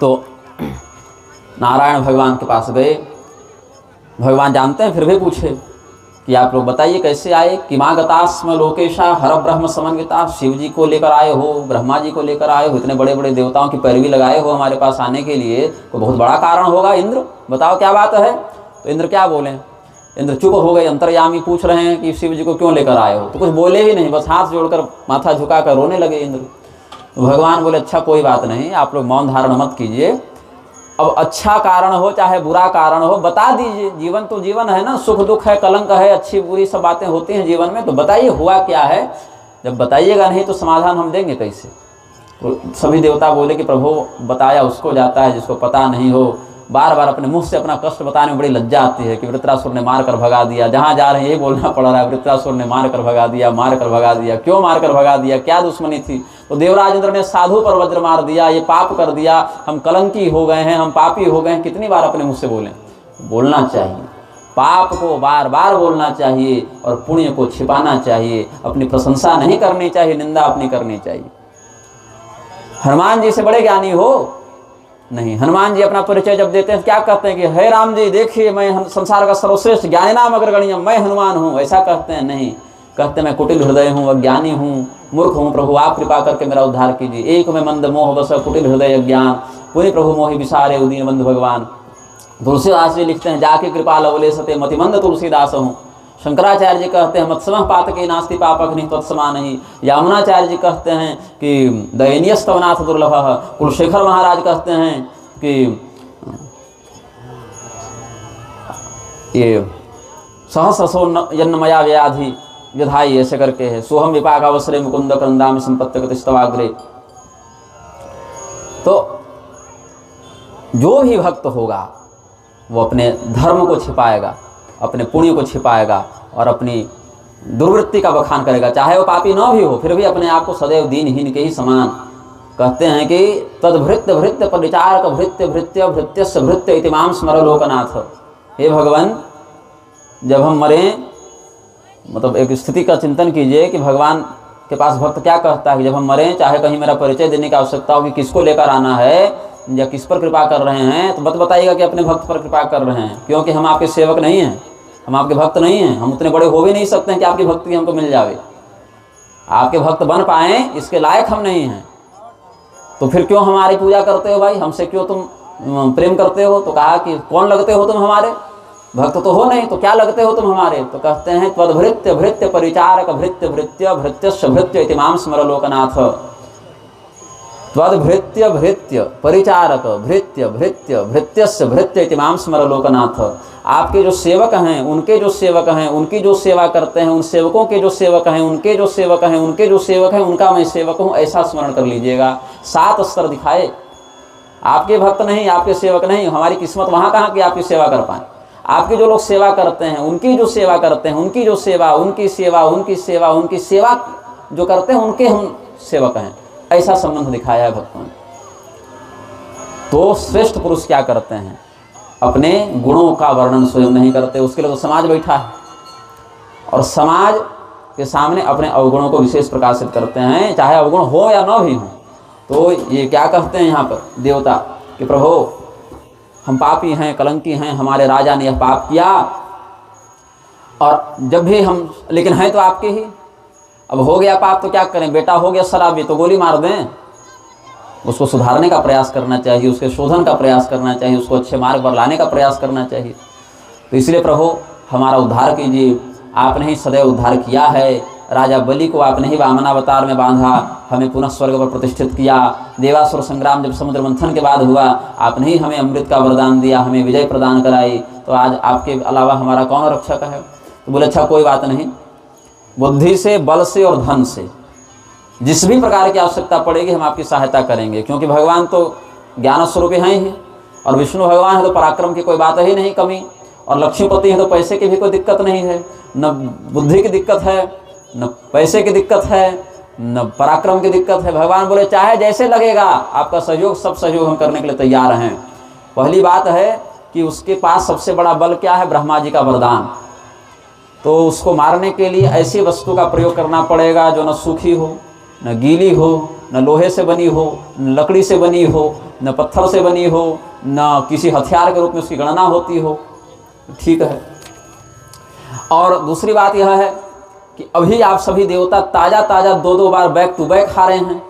तो नारायण भगवान के पास गए। भगवान जानते हैं, फिर भी पूछे कि आप लोग बताइए कैसे आए। कि माँ गतास्म लोकेशा हर ब्रह्म समन्विता, शिव जी को लेकर आए हो, ब्रह्मा जी को लेकर आए हो, इतने बड़े बड़े देवताओं की पैरवी लगाए हो हमारे पास आने के लिए, कोई बहुत बड़ा कारण होगा। इंद्र बताओ क्या बात है। तो इंद्र क्या बोले, इंद्र चुप हो गए। अंतर्यामी पूछ रहे हैं कि शिव जी को क्यों लेकर आए हो, तो कुछ बोले ही नहीं, बस हाथ जोड़कर माथा झुकाकर रोने लगे इंद्र। तो भगवान बोले अच्छा कोई बात नहीं, आप लोग मौन धारण मत कीजिए। अब अच्छा कारण हो चाहे बुरा कारण हो बता दीजिए, जीवन तो जीवन है ना, सुख दुख है, कलंक है, अच्छी बुरी सब बातें होती हैं जीवन में। तो बताइए हुआ क्या है। जब बताइएगा नहीं तो समाधान हम देंगे कैसे। तो सभी देवता बोले कि प्रभु बताया उसको जाता है जिसको पता नहीं हो। बार बार अपने मुंह से अपना कष्ट बताने में बड़ी लज्जा आती है कि वृत्रासुर ने मार कर भगा दिया। जहाँ जा रहे हैं यही बोलना पड़ रहा है, वृत्रासुर ने मार कर भगा दिया, मार कर भगा दिया। क्यों मार कर भगा दिया, क्या दुश्मनी थी। तो देवराज इंद्र ने साधु पर वज्र मार दिया, ये पाप कर दिया, हम कलंकी हो गए हैं, हम पापी हो गए हैं। कितनी बार अपने मुँह से बोलें। बोलना चाहिए, पाप को बार बार बोलना चाहिए और पुण्य को छिपाना चाहिए। अपनी प्रशंसा नहीं करनी चाहिए, निंदा अपनी करनी चाहिए। हनुमान जी से बड़े ज्ञानी हो नहीं। हनुमान जी अपना परिचय जब देते हैं क्या कहते हैं कि हे राम जी देखिए मैं संसार का सर्वश्रेष्ठ ज्ञानी नाम अग्रगण्यम, मैं हनुमान हूँ, ऐसा कहते हैं नहीं। कहते मैं कुटिल हृदय हूँ, अज्ञानी हूँ, मूर्ख हूँ, प्रभु आप कृपा करके मेरा उद्धार कीजिए। एक में मंद मोह बस कुटिल हृदय अज्ञान, पुनि प्रभु मोहि विसारे उदीन बंधु भगवान। तुलसीदास जी लिखते हैं जाके कृपा लवले सते मतिमंद तुलसीदास हूँ। शंकराचार्य जी कहते हैं मत्समः पातके नास्ति पापक नहीं तत्समा नहीं। यामुनाचार्य जी कहते हैं कि दयनीय स्तवनाथ दुर्लभः। कुलशेखर महाराज कहते हैं कि ये सहस्रसो जन्मया व्याधि विधाई, ऐसे करके है। सोहम विपाक अवसरे मुकुंद क्रंदा में संपत्ति गतिस्तवाग्रे। तो जो भी भक्त होगा वो अपने धर्म को छिपाएगा, अपने पुण्य को छिपाएगा और अपनी दुर्वृत्ति का बखान करेगा, चाहे वो पापी न भी हो, फिर भी अपने आप को सदैव दीनहीन के ही समान। कहते हैं कि तद्भृत्य भृत्य परिचारक भृत्य भृत्य भृत्यस्य भृत्य इति मां स्मर लोकनाथ। हे भगवान, जब हम मरें, मतलब एक स्थिति का चिंतन कीजिए कि भगवान के पास भक्त क्या कहता है कि जब हम मरें, चाहे कहीं मेरा परिचय देने की आवश्यकता हो कि किसको लेकर आना है या किस पर कृपा कर रहे हैं, तो बताइएगा कि अपने भक्त पर कृपा कर रहे हैं, क्योंकि हम आपके सेवक नहीं हैं, हम आपके भक्त नहीं हैं। हम उतने बड़े हो भी नहीं सकते हैं कि आपकी भक्ति हमको मिल जावे, आपके भक्त बन पाए इसके लायक हम नहीं हैं। तो फिर क्यों हमारी पूजा करते हो भाई, हमसे क्यों तुम प्रेम करते हो। तो कहा कि कौन लगते हो तुम हमारे, भक्त तो हो नहीं तो क्या लगते हो तुम हमारे। तो कहते हैं त्वद्भृत्य भृत्य परिचारक भृत्य भृत्य भृत्यस्य भृत्य इति मां स्मर लोकनाथ। त्वद्भृत्य भृत्य परिचारक भृत्य भृत्य भृत्यस्य भृत्य इति मां स्मर लोकनाथ। आपके जो सेवक हैं, उनके जो सेवक हैं, उनकी जो सेवा करते हैं, उन सेवकों के जो सेवक हैं, उनके जो सेवक हैं, उनके जो सेवक हैं, उनका मैं सेवक हूँ, ऐसा स्मरण कर लीजिएगा। 7 स्तर दिखाए। आपके भक्त नहीं, आपके सेवक नहीं, हमारी किस्मत वहाँ कहाँ कि आपकी सेवा कर पाए। आपके जो लोग सेवा करते हैं, उनकी जो सेवा करते हैं, उनकी जो सेवा, उनकी सेवा, उनकी सेवा, उनकी सेवा जो करते हैं, उनके हम सेवक हैं, ऐसा संबंध दिखाया है भक्तों ने। तो श्रेष्ठ पुरुष क्या करते हैं, अपने गुणों का वर्णन स्वयं नहीं करते, उसके लिए तो समाज बैठा है और समाज के सामने अपने अवगुणों को विशेष प्रकाशित करते हैं, चाहे अवगुण हो या न भी हो। तो ये क्या कहते हैं यहाँ पर देवता कि प्रभु हम पापी हैं, कलंकी हैं, हमारे राजा ने यह पाप किया और जब भी हम, लेकिन हैं तो आपके ही। अब हो गया पाप तो क्या करें, बेटा हो गया शराबी तो गोली मार दें। उसको सुधारने का प्रयास करना चाहिए, उसके शोधन का प्रयास करना चाहिए, उसको अच्छे मार्ग पर लाने का प्रयास करना चाहिए। तो इसलिए प्रभु हमारा उद्धार कीजिए, आपने ही सदैव उद्धार किया है। राजा बलि को आपने ही वामनावतार में बांधा, हमें पुनः स्वर्ग पर प्रतिष्ठित किया। देवासुर संग्राम जब समुद्र मंथन के बाद हुआ, आपने ही हमें अमृत का वरदान दिया, हमें विजय प्रदान कराई। तो आज आपके अलावा हमारा कौन रक्षक है। तो बोले अच्छा कोई बात नहीं, बुद्धि से, बल से और धन से जिस भी प्रकार की आवश्यकता पड़ेगी हम आपकी सहायता करेंगे, क्योंकि भगवान तो ज्ञान स्वरूप हैं ही और विष्णु भगवान है तो पराक्रम की कोई बात ही नहीं कमी, और लक्ष्मीपति है तो पैसे की भी कोई दिक्कत नहीं है, न बुद्धि की दिक्कत है, न पैसे की दिक्कत है, न पराक्रम की दिक्कत है। भगवान बोले चाहे जैसे लगेगा आपका सहयोग, सब सहयोग हम करने के लिए तैयार हैं। पहली बात है कि उसके पास सबसे बड़ा बल क्या है? ब्रह्मा जी का वरदान। तो उसको मारने के लिए ऐसी वस्तु का प्रयोग करना पड़ेगा जो न सूखी हो, न गीली हो, न लोहे से बनी हो, न लकड़ी से बनी हो, न पत्थर से बनी हो, न किसी हथियार के रूप में उसकी गणना होती हो। ठीक है। और दूसरी बात यह है कि अभी आप सभी देवता ताज़ा ताज़ा 2-2 बार बैक टू बैक हारे हैं।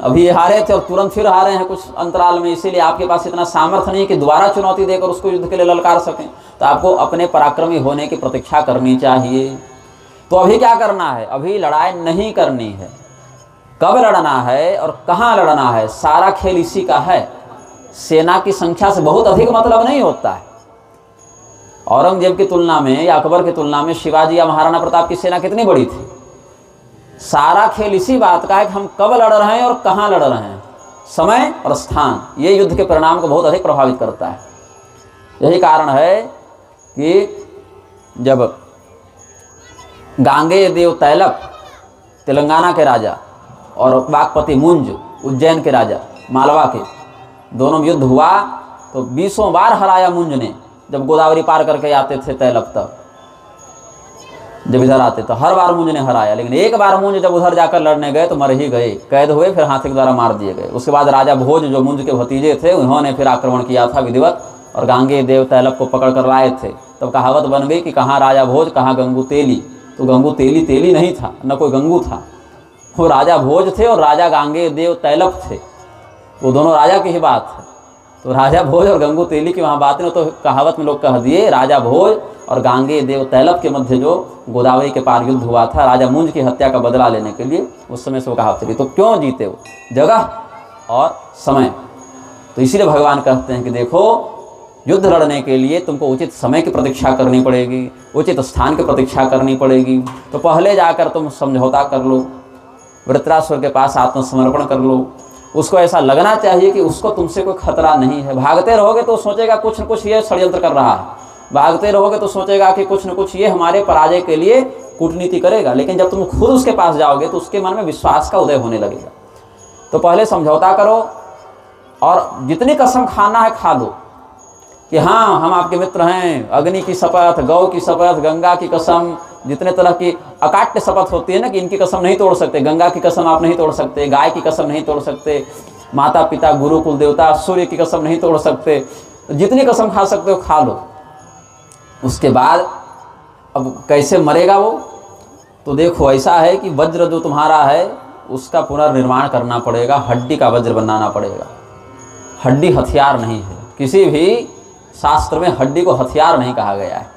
अभी हारे थे और तुरंत फिर हारे हैं कुछ अंतराल में, इसीलिए आपके पास इतना सामर्थ्य नहीं है कि दोबारा चुनौती देकर उसको युद्ध के लिए ललकार सकें। तो आपको अपने पराक्रमी होने की प्रतीक्षा करनी चाहिए। तो अभी क्या करना है? अभी लड़ाई नहीं करनी है। कब लड़ना है और कहाँ लड़ना है, सारा खेल इसी का है। सेना की संख्या से बहुत अधिक मतलब नहीं होता है। औरंगजेब की तुलना में या अकबर की तुलना में शिवाजी या महाराणा प्रताप की सेना कितनी बड़ी थी? सारा खेल इसी बात का है कि हम कब लड़ रहे हैं और कहाँ लड़ रहे हैं। समय और स्थान, ये युद्ध के परिणाम को बहुत अधिक प्रभावित करता है। यही कारण है कि जब गांगेय देव तैलप तेलंगाना के राजा और वाकपति मुंज उज्जैन के राजा मालवा के, दोनों में युद्ध हुआ तो 20 बार हराया मुंज ने। जब गोदावरी पार करके आते थे तैलप, तब जब इधर आते तो हर बार मुंज ने हराया। लेकिन एक बार मुंज जब उधर जाकर लड़ने गए तो मर ही गए, कैद हुए, फिर हाथी के द्वारा मार दिए गए। उसके बाद राजा भोज जो मुंज के भतीजे थे, उन्होंने फिर आक्रमण किया था विधिवत और गांगेय देव तैलप को पकड़ कर लाए थे। तब कहावत बन गई कि कहाँ राजा भोज कहाँ गंगू तेली। तो गंगू तेली तेली नहीं था, न कोई गंगू था, वो राजा भोज थे और राजा गांगेय देव तैलप थे। वो दोनों राजा की ही बात है। तो राजा भोज और गंगू तेली की वहाँ बात नहीं, तो कहावत में लोग कह दिए राजा भोज और गांगेय देव तैलप के मध्य जो गोदावरी के पार युद्ध हुआ था राजा मुंज की हत्या का बदला लेने के लिए, उस समय से वो कहावत चली। तो क्यों जीते? वो जगह और समय। तो इसीलिए भगवान कहते हैं कि देखो, युद्ध लड़ने के लिए तुमको उचित समय की प्रतीक्षा करनी पड़ेगी, उचित स्थान की प्रतीक्षा करनी पड़ेगी। तो पहले जाकर तुम समझौता कर लो, वृत्रासुर के पास आत्मसमर्पण कर लो। उसको ऐसा लगना चाहिए कि उसको तुमसे कोई खतरा नहीं है। भागते रहोगे तो सोचेगा कुछ न कुछ ये षड्यंत्र कर रहा है, भागते रहोगे तो सोचेगा कि कुछ न कुछ ये हमारे पराजय के लिए कूटनीति करेगा। लेकिन जब तुम खुद उसके पास जाओगे तो उसके मन में विश्वास का उदय होने लगेगा। तो पहले समझौता करो और जितनी कसम खाना है खा दो कि हाँ हम आपके मित्र हैं। अग्नि की शपथ, गौ की शपथ, गंगा की कसम, जितने तरह की अकाट्य शपथ होती है ना कि इनकी कसम नहीं तोड़ सकते, गंगा की कसम आप नहीं तोड़ सकते, गाय की कसम नहीं तोड़ सकते, माता पिता गुरु कुल देवता सूर्य की कसम नहीं तोड़ सकते। जितनी कसम खा सकते हो खा लो। उसके बाद अब कैसे मरेगा वो? तो देखो ऐसा है कि वज्र जो तुम्हारा है उसका पुनर्निर्माण करना पड़ेगा, हड्डी का वज्र बनाना पड़ेगा। हड्डी हथियार नहीं है, किसी भी शास्त्र में हड्डी को हथियार नहीं कहा गया है।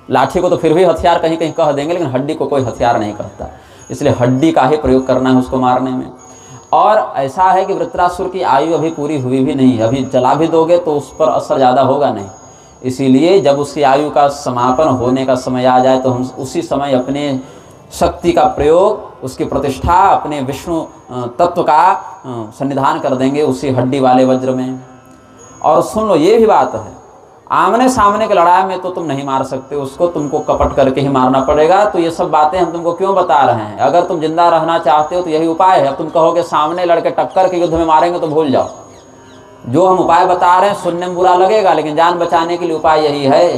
लाठी को तो फिर भी हथियार कहीं कहीं कह देंगे, लेकिन हड्डी को कोई हथियार नहीं कहता। इसलिए हड्डी का ही प्रयोग करना है उसको मारने में। और ऐसा है कि वृत्रासुर की आयु अभी पूरी हुई भी नहीं, अभी जला भी दोगे तो उस पर असर ज़्यादा होगा नहीं। इसीलिए जब उसकी आयु का समापन होने का समय आ जाए तो हम उसी समय अपने शक्ति का प्रयोग, उसकी प्रतिष्ठा, अपने विष्णु तत्व का सन्निधान कर देंगे उसी हड्डी वाले वज्र में। और सुन लो, ये भी बात है, आमने सामने की लड़ाई में तो तुम नहीं मार सकते उसको, तुमको कपट करके ही मारना पड़ेगा। तो ये सब बातें हम तुमको क्यों बता रहे हैं? अगर तुम जिंदा रहना चाहते हो तो यही उपाय है। अब तुम कहोगे सामने लड़के टक्कर के युद्ध में मारेंगे, तो भूल जाओ। जो हम उपाय बता रहे हैं सुनने में बुरा लगेगा, लेकिन जान बचाने के लिए उपाय यही है।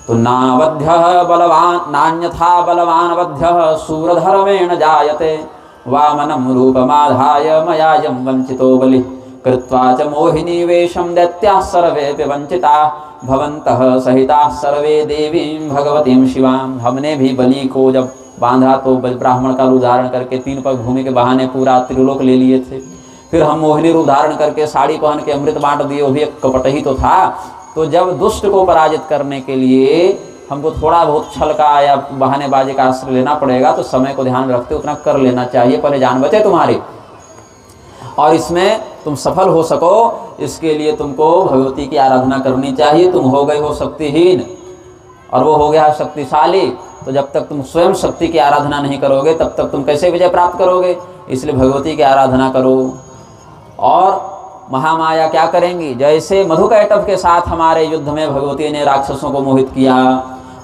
तो नावध्य बलवान नान्यथा बलवान वध्य सूरधर्मेण जायते वामनं रूपमाधाय मयायं वंचितो बलि कृत्वा च मोहिनी वेशं दैत्याः सर्वे वंचिताः भवन्तः सहिताः सर्वे देवीं भगवतीं शिवां। हमने भी बलि को जब बांधा तो ब्राह्मण का रूप धारण करके 3 पग भूमि के बहाने पूरा त्रिलोक ले लिए थे। फिर हम मोहिनी रूप धारण करके साड़ी पहन के अमृत बांट दिए, वो भी एक कपट ही तो था। तो जब दुष्ट को पराजित करने के लिए हमको थोड़ा बहुत छल का या बहानेबाजी का आश्रय लेना पड़ेगा, तो समय को ध्यान में रखते उतना कर लेना चाहिए, पहले जान बचे तुम्हारी। और इसमें तुम सफल हो सको, इसके लिए तुमको भगवती की आराधना करनी चाहिए। तुम हो गए हो शक्तिहीन और वो हो गया शक्तिशाली, तो जब तक तुम स्वयं शक्ति की आराधना नहीं करोगे तब तक तुम कैसे विजय प्राप्त करोगे? इसलिए भगवती की आराधना करो। और महामाया क्या करेंगी? जैसे मधुकैटभ के साथ हमारे युद्ध में भगवती ने राक्षसों को मोहित किया,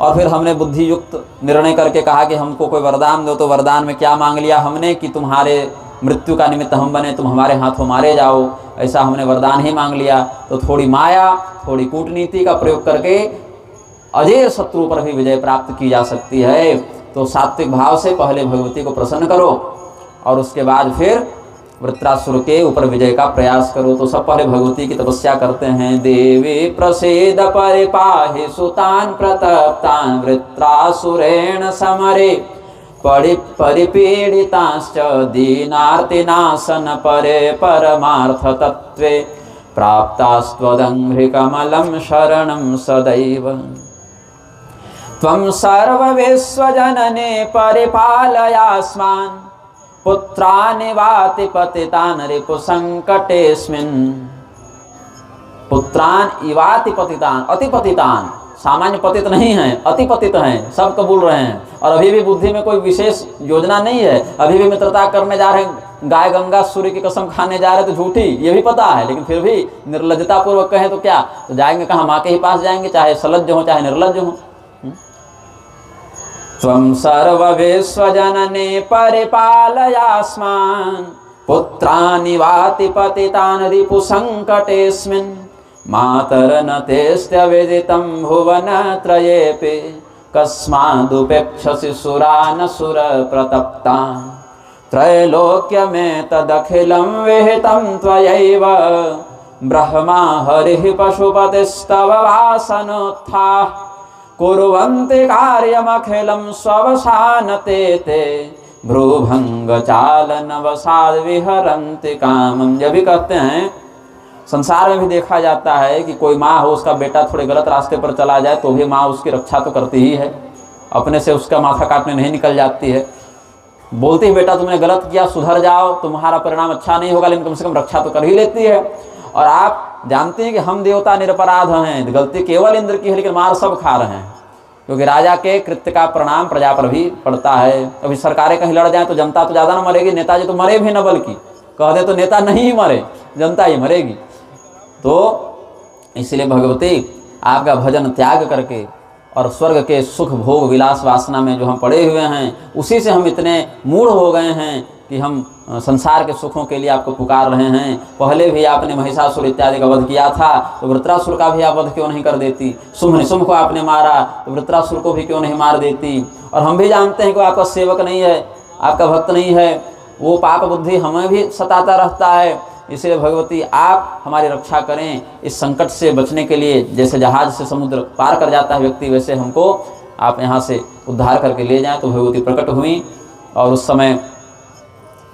और फिर हमने बुद्धि युक्त निर्णय करके कहा कि हमको कोई वरदान दो, तो वरदान में क्या मांग लिया हमने कि तुम्हारे मृत्यु का निमित्त हम बने, तुम हमारे हाथों मारे जाओ, ऐसा हमने वरदान ही मांग लिया। तो थोड़ी माया, थोड़ी कूटनीति का प्रयोग करके अजय शत्रु पर भी विजय प्राप्त की जा सकती है। तो सात्विक भाव से पहले भगवती को प्रसन्न करो और उसके बाद फिर वृत्रासुर के ऊपर विजय का प्रयास करो। तो सब पहले भगवती की तपस्या करते हैं। देवी प्रसीद परिपाहि सुतान प्रतप्तान वृत्रासुरेण समरे परिपीडिताश्च दीनार्तिनाशन परे परमार्थ तत्वे प्राप्तास्त्वदङ्घ्रिकमलं शरणं सदैव। त्वं सर्वविश्वजनने परिपालयास्मान् पुत्रानि वाति पतितान् रिपुसंकटेऽस्मिन्। पुत्रान इवाति पतितान, अति पतितान, सामान्य पतित नहीं हैं, अति पतित हैं, सब कबूल रहे हैं। और अभी भी बुद्धि में कोई विशेष योजना नहीं है, अभी भी मित्रता करने जा रहे हैं, गाय गंगा सूर्य की कसम खाने जा रहे तो झूठी, ये भी पता है, लेकिन फिर भी निर्लज्जता पूर्वक कहें तो क्या, तो जाएंगे कहाँ, माँ के ही पास जाएंगे, चाहे सलज्ज हो चाहे निर्लज्ज हो। त्वं सर्वविश्वजनने परिपालयास्मान् पुत्रानि वाति पतितान् रिपुसंकटेऽस्मिन्। मातर्न तेस्त्यवेदितं भुवनत्रयेऽपि कस्मादुपेक्षसि सुरान् सुरप्रतप्तान्। त्रैलोक्यमेतदखिलं विहितं त्वयैव ब्रह्मा हरिः पशुपतिस्तव वासनोत्थाः। कुर्वन्ति कार्यमखिलं स्ववसानते ते भ्रूभंगचालनवसाद विहरन्ति कामं। जब भी कहते हैं संसार में भी देखा जाता है कि कोई माँ हो, उसका बेटा थोड़े गलत रास्ते पर चला जाए तो भी माँ उसकी रक्षा तो करती ही है, अपने से उसका माथा काटने नहीं निकल जाती है, बोलती है बेटा तुमने गलत किया, सुधर जाओ, तुम्हारा परिणाम अच्छा नहीं होगा, लेकिन कम से कम रक्षा तो कर ही लेती है। और आप जानते हैं कि हम देवता निरपराध हैं, गलती केवल इंद्र की है, लेकिन मार सब खा रहे हैं, क्योंकि राजा के कृत्य का परिणाम प्रजा पर भी पड़ता है। कभी सरकारें कहीं लड़ जाएं तो जनता तो ज़्यादा ना मरेगी, नेताजी तो मरे भी न, बल्कि कह दे तो नेता नहीं ही मरे, जनता ही मरेगी। तो इसलिए भगवती आपका भजन त्याग करके और स्वर्ग के सुख भोग विलास वासना में जो हम पड़े हुए हैं, उसी से हम इतने मूढ़ हो गए हैं कि हम संसार के सुखों के लिए आपको पुकार रहे हैं। पहले भी आपने महिषासुर इत्यादि का वध किया था, तो वृत्रासुर का भी आप वध क्यों नहीं कर देती? शुंभ निशुंभ को आपने मारा, तो वृत्रासुर को भी क्यों नहीं मार देती? और हम भी जानते हैं कि आपका सेवक नहीं है, आपका भक्त नहीं है, वो पाप बुद्धि हमें भी सताता रहता है। इसलिए भगवती आप हमारी रक्षा करें, इस संकट से बचने के लिए। जैसे जहाज से समुद्र पार कर जाता है व्यक्ति, वैसे हमको आप यहाँ से उद्धार करके ले जाएं। तो भगवती प्रकट हुई और उस समय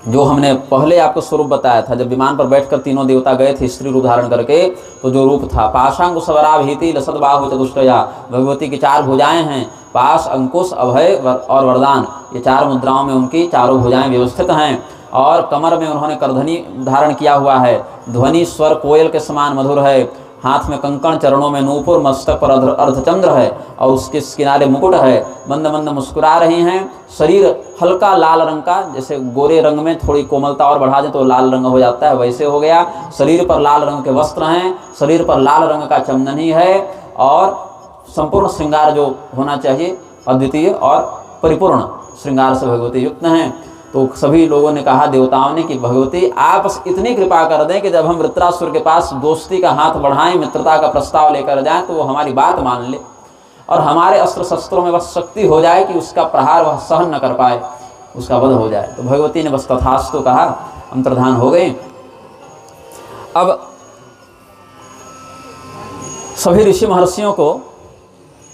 जो हमने पहले आपको स्वरूप बताया था, जब विमान पर बैठकर तीनों देवता गए थे स्त्री रूप धारण करके, तो जो रूप था पाशांकुशवराभीति लसतबाहु चतुष्टया, भगवती की 4 भुजाएं हैं, पाश, अंकुश, अभय और वरदान, ये 4 मुद्राओं में उनकी चारों भुजाएं व्यवस्थित हैं। और कमर में उन्होंने करधनी धारण किया हुआ है, ध्वनि स्वर कोयल के समान मधुर है, हाथ में कंकण, चरणों में नूपुर, मस्तक पर अर्धचंद्र है और उसके किनारे मुकुट है। मंद मंद मुस्कुरा रही हैं, शरीर हल्का लाल रंग का, जैसे गोरे रंग में थोड़ी कोमलता और बढ़ा दें तो लाल रंग हो जाता है, वैसे हो गया। शरीर पर लाल रंग के वस्त्र हैं, शरीर पर लाल रंग का चंदन ही है और संपूर्ण श्रृंगार जो होना चाहिए अद्वितीय और परिपूर्ण श्रृंगार से भगवती युक्त हैं। तो सभी लोगों ने कहा, देवताओं ने, कि भगवती आप इतनी कृपा कर दें कि जब हम वृत्रासुर के पास दोस्ती का हाथ बढ़ाएं, मित्रता का प्रस्ताव लेकर जाएं, तो वो हमारी बात मान ले और हमारे अस्त्र शस्त्रों में बस शक्ति हो जाए कि उसका प्रहार वह सहन न कर पाए, उसका वध हो जाए। तो भगवती ने बस तथास्तु कहा, अंतर्धान हो गए। अब सभी ऋषि महर्षियों को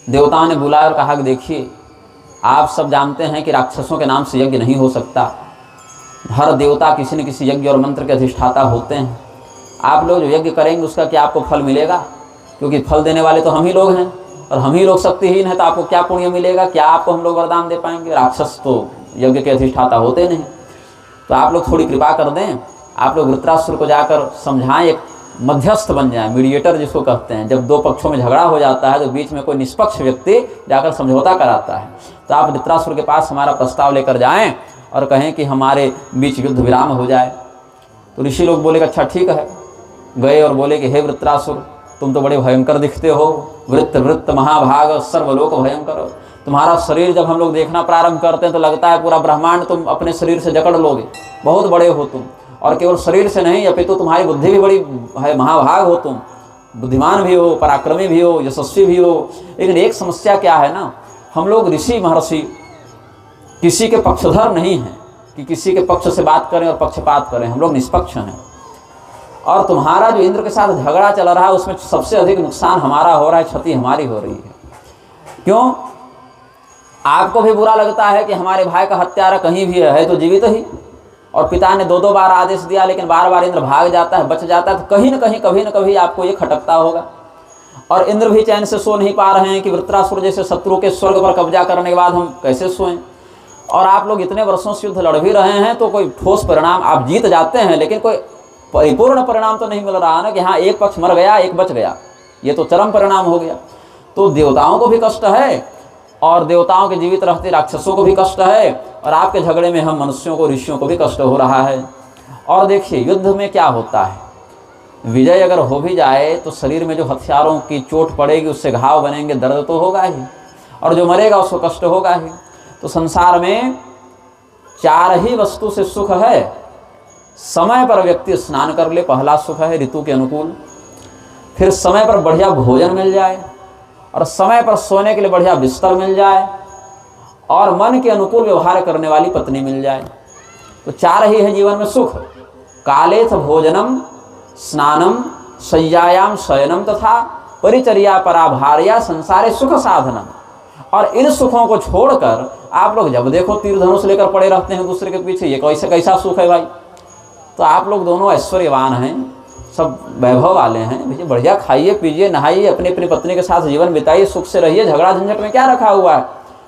देवताओं ने बुलाया और कहा कि देखिए, आप सब जानते हैं कि राक्षसों के नाम से यज्ञ नहीं हो सकता, हर देवता किसी न किसी यज्ञ और मंत्र के अधिष्ठाता होते हैं। आप लोग जो यज्ञ करेंगे उसका क्या आपको फल मिलेगा? क्योंकि फल देने वाले तो हम ही लोग हैं और हम ही लोग शक्तिहीन हैं, तो आपको क्या पुण्य मिलेगा? क्या आपको हम लोग वरदान दे पाएंगे? राक्षस तो यज्ञ के अधिष्ठाता होते नहीं। तो आप लोग थोड़ी कृपा कर दें, आप लोग वृत्रासुर को जाकर समझाएं, एक मध्यस्थ बन जाए, मीडिएटर जिसको कहते हैं। जब 2 पक्षों में झगड़ा हो जाता है तो बीच में कोई निष्पक्ष व्यक्ति जाकर समझौता कराता है। तो आप वृत्रासुर के पास हमारा प्रस्ताव लेकर जाएं और कहें कि हमारे बीच युद्ध विराम हो जाए। तो ऋषि लोग बोले कि अच्छा ठीक है। गए और बोले कि हे वृत्रासुर, तुम तो बड़े भयंकर दिखते हो, वृत्त वृत्त महाभाग सर्वलोक भयंकर। तुम्हारा शरीर जब हम लोग देखना प्रारंभ करते हैं तो लगता है पूरा ब्रह्मांड तुम अपने शरीर से जकड़ लोगे, बहुत बड़े हो तुम। और केवल शरीर से नहीं, अपितु तुम्हारी बुद्धि भी बड़ी है, महाभाग हो तुम, बुद्धिमान भी हो, पराक्रमी भी हो, यशस्वी भी हो। लेकिन एक समस्या क्या है ना, हम लोग ऋषि महर्षि किसी के पक्षधर नहीं हैं कि किसी के पक्ष से बात करें और पक्षपात करें, हम लोग निष्पक्ष हैं। और तुम्हारा जो इंद्र के साथ झगड़ा चल रहा है उसमें सबसे अधिक नुकसान हमारा हो रहा है, क्षति हमारी हो रही है। क्यों? आपको भी बुरा लगता है कि हमारे भाई का हत्यारा कहीं भी है तो जीवित ही, और पिता ने 2-2 बार आदेश दिया लेकिन बार बार इंद्र भाग जाता है, बच जाता है, तो कहीं न कहीं कभी न कभी आपको ये खटकता होगा। और इंद्र भी चैन से सो नहीं पा रहे हैं कि वृत्रासुर जैसे शत्रु के स्वर्ग पर कब्जा करने के बाद हम कैसे सोएं। और आप लोग इतने वर्षों से युद्ध लड़ भी रहे हैं तो कोई ठोस परिणाम, आप जीत जाते हैं लेकिन कोई परिपूर्ण परिणाम तो नहीं मिल रहा ना कि हाँ एक पक्ष मर गया एक बच गया, ये तो चरम परिणाम हो गया। तो देवताओं को भी कष्ट है और देवताओं के जीवित रहते राक्षसों को भी कष्ट है, और आपके झगड़े में हम मनुष्यों को, ऋषियों को भी कष्ट हो रहा है। और देखिए युद्ध में क्या होता है, विजय अगर हो भी जाए तो शरीर में जो हथियारों की चोट पड़ेगी उससे घाव बनेंगे, दर्द तो होगा ही, और जो मरेगा उसको कष्ट होगा ही। तो संसार में 4 ही वस्तु से सुख है। समय पर व्यक्ति स्नान कर ले, पहला सुख है ऋतु के अनुकूल। फिर समय पर बढ़िया भोजन मिल जाए, और समय पर सोने के लिए बढ़िया बिस्तर मिल जाए, और मन के अनुकूल व्यवहार करने वाली पत्नी मिल जाए। तो 4 ही है जीवन में सुख। कालेथ भोजनम स्नानम शय्यायाम शयनम तथा परिचर्या पराभार्या संसारे सुख साधनम। और इन सुखों को छोड़कर आप लोग जब देखो तीर धनुष लेकर पड़े रहते हैं दूसरे के पीछे, ये कैसा सुख है भाई। तो आप लोग दोनों ऐश्वर्यवान हैं, सब वैभव वाले हैं, भैया बढ़िया खाइए पीजिए नहाइए, अपनी अपनी पत्नी के साथ जीवन बिताइए, सुख से रहिए, झगड़ा झंझट में क्या रखा हुआ है।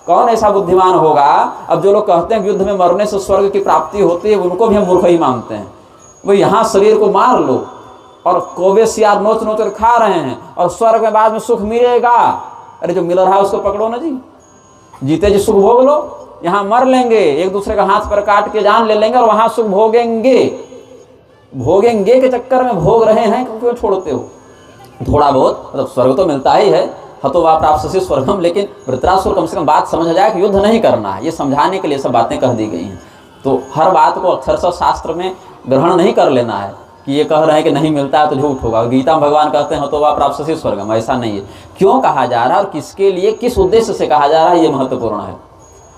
कौन ऐसा बुद्धिमान होगा? अब जो लोग कहते हैं युद्ध में मरने से स्वर्ग की प्राप्ति होती है, उनको भी हम मूर्ख ही मानते हैं। वो यहाँ शरीर को मार लो और कोवे सियार नोच नोच कर खा रहे हैं, और स्वर्ग में बाद में सुख मिलेगा। अरे जो मिल रहा है उसको पकड़ो ना जी, जीते जी सुख भोग लो। यहाँ मर लेंगे, एक दूसरे का हाथ पर काट के जान ले लेंगे, और वहां सुख भोगेंगे। भोगेंगे के चक्कर में भोग रहे हैं, क्यों छोड़ते हो? थोड़ा बहुत मतलब स्वर्ग तो मिलता ही है, हतो वा प्राप्स्यसि स्वर्गम। लेकिन वृत्रासुर कम से कम बात समझ जाए कि युद्ध नहीं करना है, ये समझाने के लिए सब बातें कह दी गई हैं। तो हर बात को अक्षरशः शास्त्र में ग्रहण नहीं कर लेना है कि ये कह रहे हैं कि नहीं मिलता है तो झूठ होगा। गीता में भगवान कहते हैं हतो वा प्राप्स्यसि स्वर्गम, ऐसा नहीं है। क्यों कहा जा रहा है और किसके लिए, किस उद्देश्य से कहा जा रहा है, ये महत्वपूर्ण है।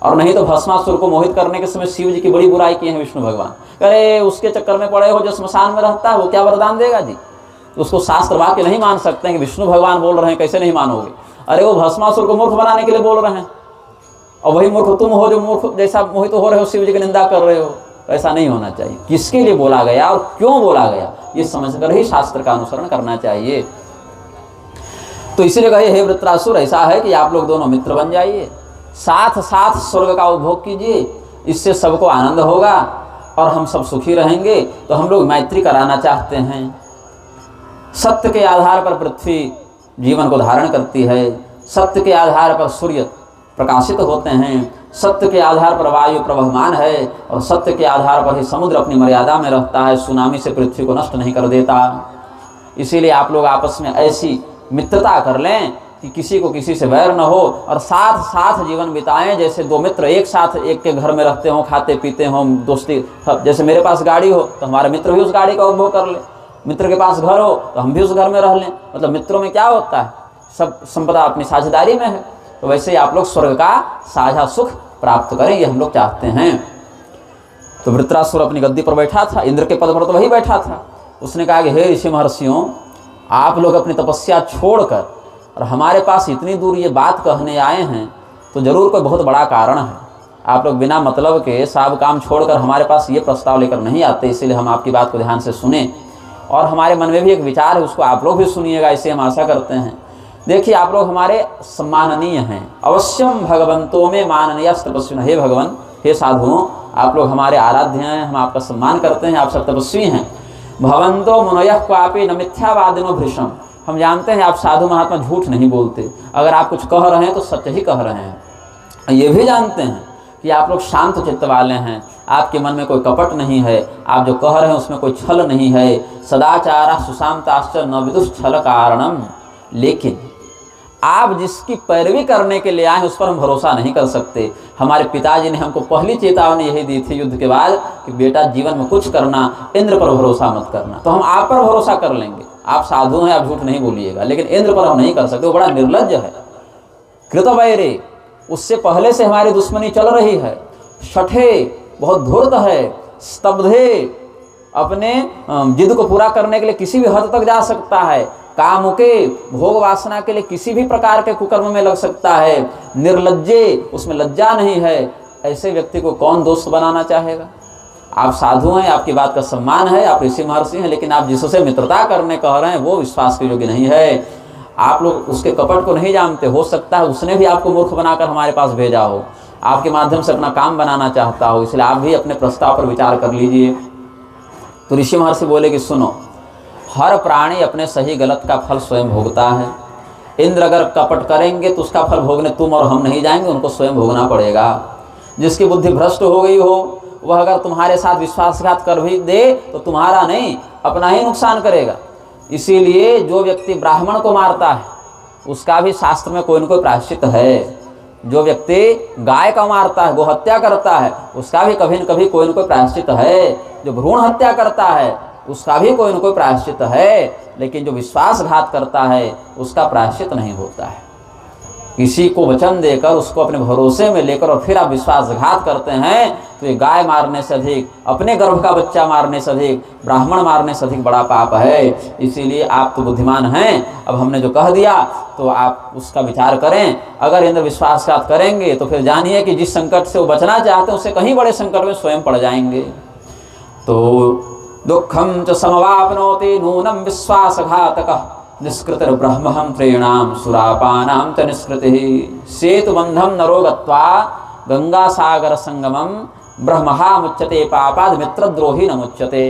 और नहीं तो भस्मासुर को मोहित करने के समय शिव जी की बड़ी बुराई की है विष्णु भगवान। अरे उसके चक्कर में पड़े हो जो स्मशान में रहता है, वो क्या वरदान देगा जी? उसको शास्त्र वाक्य नहीं मान सकते हैं कि विष्णु भगवान बोल रहे हैं, कैसे नहीं मानोगे? अरे वो भस्मासुर को मूर्ख बनाने के लिए बोल रहे हैं, और वही मूर्ख तुम हो जो मूर्ख जैसा मोहित हो रहे हो, शिव जी की निंदा कर रहे हो। ऐसा नहीं होना चाहिए। किसके लिए बोला गया और क्यों बोला गया, ये समझकर ही शास्त्र का अनुसरण करना चाहिए। तो इसीलिए कहे हे वृत्रासुर, ऐसा है कि आप लोग दोनों मित्र बन जाइए, साथ साथ स्वर्ग का उपभोग कीजिए, इससे सबको आनंद होगा और हम सब सुखी रहेंगे। तो हम लोग मैत्री कराना चाहते हैं। सत्य के आधार पर पृथ्वी जीवन को धारण करती है, सत्य के आधार पर सूर्य प्रकाशित होते हैं, सत्य के आधार पर वायु प्रवहमान है, और सत्य के आधार पर ही समुद्र अपनी मर्यादा में रहता है, सुनामी से पृथ्वी को नष्ट नहीं कर देता। इसीलिए आप लोग आपस में ऐसी मित्रता कर लें कि किसी को किसी से वैर न हो, और साथ साथ जीवन बिताएं। जैसे 2 मित्र एक साथ एक के घर में रहते हों, खाते पीते हों, दोस्ती। जैसे मेरे पास गाड़ी हो तो हमारे मित्र भी उस गाड़ी का उपभोग कर ले, मित्र के पास घर हो तो हम भी उस घर में रह लें। मतलब मित्रों में क्या होता है, सब संपदा अपनी साझेदारी में है। तो वैसे ही आप लोग स्वर्ग का साझा सुख प्राप्त करें, ये हम लोग चाहते हैं। तो वृत्रासुर अपनी गद्दी पर बैठा था, इंद्र के पद पर तो वही बैठा था। उसने कहा कि हे ऋषि महर्षियों, आप लोग अपनी तपस्या छोड़कर और हमारे पास इतनी दूर ये बात कहने आए हैं, तो जरूर कोई बहुत बड़ा कारण है। आप लोग बिना मतलब के सब काम छोड़कर हमारे पास ये प्रस्ताव लेकर नहीं आते, इसीलिए हम आपकी बात को ध्यान से सुने। और हमारे मन में भी एक विचार है, उसको आप लोग भी सुनिएगा, ऐसे हम आशा करते हैं। देखिए आप लोग हमारे सम्माननीय हैं, अवश्यम भगवंतो में माननीय तपस्वी। हे भगवान, हे साधुओं, आप लोग हमारे आराध्य हैं, हम आपका सम्मान करते हैं, आप सब तपस्वी हैं। भवंतो मुनयः क्वापि न मिथ्यावादिनो भृशम। हम जानते हैं आप साधु महात्मा झूठ नहीं बोलते, अगर आप कुछ कह रहे हैं तो सत्य ही कह रहे हैं। ये भी जानते हैं कि आप लोग शांत चित्त वाले हैं, आपके मन में कोई कपट नहीं है, आप जो कह रहे हैं उसमें कोई छल नहीं है। सदाचारा सुशांताश्च न विदुष छल कारणम, लेकिन आप जिसकी पैरवी करने के लिए आए उस पर हम भरोसा नहीं कर सकते। हमारे पिताजी ने हमको पहली चेतावनी यही दी थी युद्ध के बाद कि बेटा जीवन में कुछ करना, इंद्र पर भरोसा मत करना। तो हम आप पर भरोसा कर लेंगे, आप साधु हैं, आप झूठ नहीं बोलिएगा, लेकिन इंद्र पर हम नहीं कर सकते, वो बड़ा निर्लज्ज है। कृतवैरे, उससे पहले से हमारी दुश्मनी चल रही है। शठे, बहुत धूर्त है। स्तब्धे, अपने जिद को पूरा करने के लिए किसी भी हद तक जा सकता है। कामुके, भोग वासना के लिए किसी भी प्रकार के कुकर्म में लग सकता है। निर्लज्जे, उसमें लज्जा नहीं है। ऐसे व्यक्ति को कौन दोस्त बनाना चाहेगा? आप साधु हैं, आपकी बात का सम्मान है, आप ऋषि महर्षि हैं, लेकिन आप जिससे मित्रता करने कह रहे हैं वो विश्वास के योग्य नहीं है। आप लोग उसके कपट को नहीं जानते। हो सकता है उसने भी आपको मूर्ख बनाकर हमारे पास भेजा हो, आपके माध्यम से अपना काम बनाना चाहता हो, इसलिए आप भी अपने प्रस्ताव पर विचार कर लीजिए। तो ऋषि महर्षि बोले कि सुनो, हर प्राणी अपने सही गलत का फल स्वयं भोगता है। इंद्र अगर कपट करेंगे तो उसका फल भोगने तुम और हम नहीं जाएंगे, उनको स्वयं भोगना पड़ेगा। जिसकी बुद्धि भ्रष्ट हो गई हो वह अगर तुम्हारे साथ विश्वासघात कर भी दे तो तुम्हारा नहीं, अपना ही नुकसान करेगा। इसीलिए जो व्यक्ति ब्राह्मण को मारता है उसका भी शास्त्र में कोई न कोई प्रायश्चित है। जो व्यक्ति गाय का मारता है, गोहत्या करता है, उसका भी कभी न कभी कोई न कोई प्रायश्चित है। जो भ्रूण हत्या करता है उसका भी कोई न कोई प्रायश्चित है, लेकिन जो विश्वासघात करता है उसका प्रायश्चित नहीं होता है। किसी को वचन देकर उसको अपने भरोसे में लेकर और फिर आप विश्वासघात करते हैं तो ये गाय मारने से अधिक, अपने गर्भ का बच्चा मारने से अधिक, ब्राह्मण मारने से अधिक बड़ा पाप है। इसीलिए आप तो बुद्धिमान हैं, अब हमने जो कह दिया तो आप उसका विचार करें। अगर इंद्र विश्वासघात करेंगे तो फिर जानिए कि जिस संकट से वो बचना चाहते हैं उससे कहीं बड़े संकट में स्वयं पड़ जाएंगे। तो दुखम च समवाप्नोति नूनम विश्वासघातकः निष्कृतिर्ब्रह्महं त्रीणाम सुरापानां च निष्कृतिः सेतुबन्धं नरो गत्वा गंगासागर संगमम ब्रह्महा मुच्यते पापाद मित्रद्रोही न मुच्यते।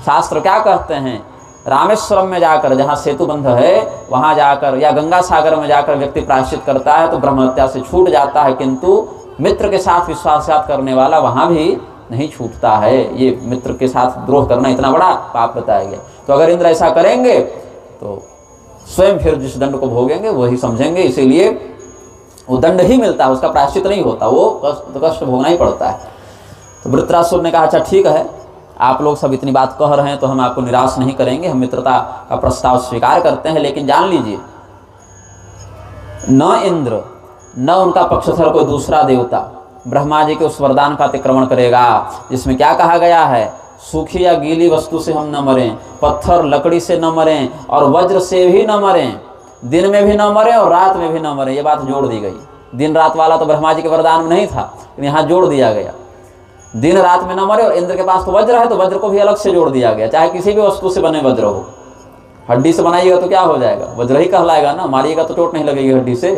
शास्त्र क्या कहते हैं? रामेश्वरम में जाकर, जहाँ सेतुबंध है वहाँ जाकर, या गंगा सागर में जाकर व्यक्ति प्रायश्चित करता है तो ब्रह्म हत्या से छूट जाता है, किंतु मित्र के साथ विश्वासघात करने वाला वहाँ भी नहीं छूटता है। ये मित्र के साथ द्रोह करना इतना बड़ा पाप बताया गया। तो अगर इंद्र ऐसा करेंगे तो स्वयं फिर जिस दंड को भोगेंगे वही समझेंगे। इसीलिए वो दंड ही मिलता है, उसका प्रायश्चित नहीं होता, वो कष्ट भोगना ही पड़ता है। तो वृत्रासुर ने कहा अच्छा ठीक है, आप लोग सब इतनी बात कह रहे हैं तो हम आपको निराश नहीं करेंगे, हम मित्रता का प्रस्ताव स्वीकार करते हैं, लेकिन जान लीजिए न इंद्र न उनका पक्षधर कोई दूसरा देवता ब्रह्मा जी के उस वरदान का अतिक्रमण करेगा जिसमें क्या कहा गया है, सूखी या गीली वस्तु से हम न मरें, पत्थर लकड़ी से न मरें और वज्र से भी न मरें, दिन में भी न मरें और रात में भी न मरें। ये बात जोड़ दी गई। दिन रात वाला तो ब्रह्मा जी के वरदान में नहीं था, लेकिन यहाँ जोड़ दिया गया दिन रात में न मरे। और इंद्र के पास तो वज्र है तो वज्र को भी अलग से जोड़ दिया गया। चाहे किसी भी वस्तु से बने वज्र हो, हड्डी से बनाइएगा तो क्या हो जाएगा, वज्र ही कहलाएगा ना। मारिएगा तो चोट नहीं लगेगी हड्डी से,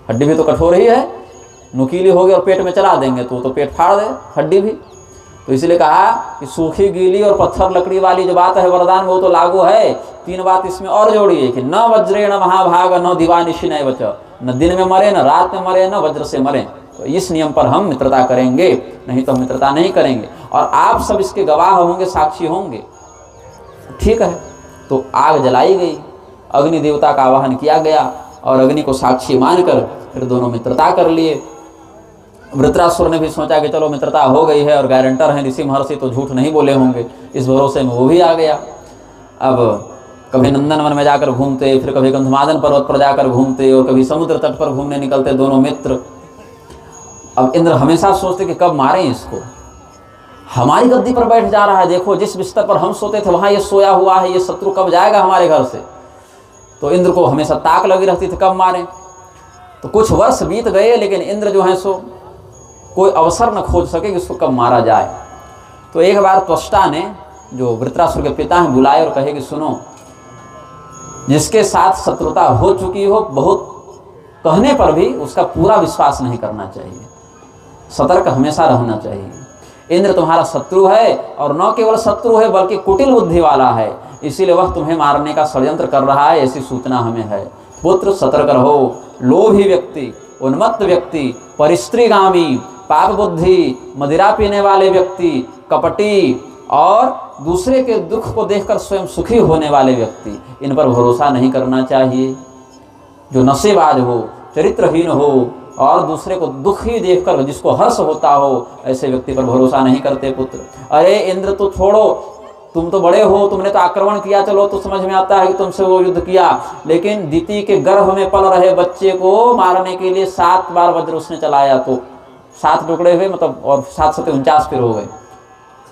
हड्डी भी तो कठोर ही है, नुकीली होगी और पेट में चला देंगे तो पेट फाड़ दे हड्डी भी। तो इसलिए कहा कि सूखी गीली और पत्थर लकड़ी वाली जो बात है वरदान वो तो लागू है। तीन बात इसमें और जोड़िए कि न वज्रेण महाभाग न दिवानिशी न बच, न दिन में मरे न रात में मरे न वज्र से मरे। तो इस नियम पर हम मित्रता करेंगे, नहीं तो हम मित्रता नहीं करेंगे और आप सब इसके गवाह होंगे, साक्षी होंगे। ठीक है, तो आग जलाई गई, अग्नि देवता का आवाहन किया गया और अग्नि को साक्षी मानकर फिर दोनों मित्रता कर लिए। वृत्रासुर ने भी सोचा कि चलो मित्रता हो गई है और गारंटर हैं ऋषि महर्षि तो झूठ नहीं बोले होंगे, इस भरोसे में वो भी आ गया। अब कभी नंदनवन में जाकर घूमते, फिर कभी गंधमादन पर्वत पर जाकर घूमते और कभी समुद्र तट पर घूमने निकलते दोनों मित्र। अब इंद्र हमेशा सोचते कि कब मारें इसको, हमारी गद्दी पर बैठ जा रहा है, देखो जिस बिस्तर पर हम सोते थे वहां ये सोया हुआ है, ये शत्रु कब जाएगा हमारे घर से। तो इंद्र को हमेशा ताक लगी रहती थी कब मारें। तो कुछ वर्ष बीत गए, लेकिन इंद्र जो है सो कोई अवसर न खोज सके कि उसको कब मारा जाए। तो एक बार त्वष्टा ने, जो वृत्रासुर के पिता हैं, बुलाए और कहे कि सुनो, जिसके साथ शत्रुता हो चुकी हो, बहुत कहने पर भी उसका पूरा विश्वास नहीं करना चाहिए, सतर्क हमेशा रहना चाहिए। इंद्र तुम्हारा शत्रु है और न केवल शत्रु है बल्कि कुटिल बुद्धि वाला है, इसीलिए वह तुम्हें मारने का षड्यंत्र कर रहा है, ऐसी सूचना हमें है। पुत्र सतर्क रहो, लोभी व्यक्ति उन्मत्त व्यक्ति, परिस्त्रीगामी, पाप बुद्धि, मदिरा पीने वाले व्यक्ति, कपटी और दूसरे के दुख को देखकर स्वयं सुखी होने वाले व्यक्ति, इन पर भरोसा नहीं करना चाहिए। जो नशेबाज हो, चरित्रहीन हो और दूसरे को दुख ही देखकर जिसको हर्ष होता हो, ऐसे व्यक्ति पर भरोसा नहीं करते पुत्र। अरे इंद्र तो छोड़ो, तुम तो बड़े हो, तुमने तो आक्रमण किया, चलो तो समझ में आता है कि तुमसे वो युद्ध किया, लेकिन दिति के गर्भ में पल रहे बच्चे को मारने के लिए 7 बार वज्र उसने चलाया, तो 7 टुकड़े हुए, मतलब और 7 7 49 फिर हो गए।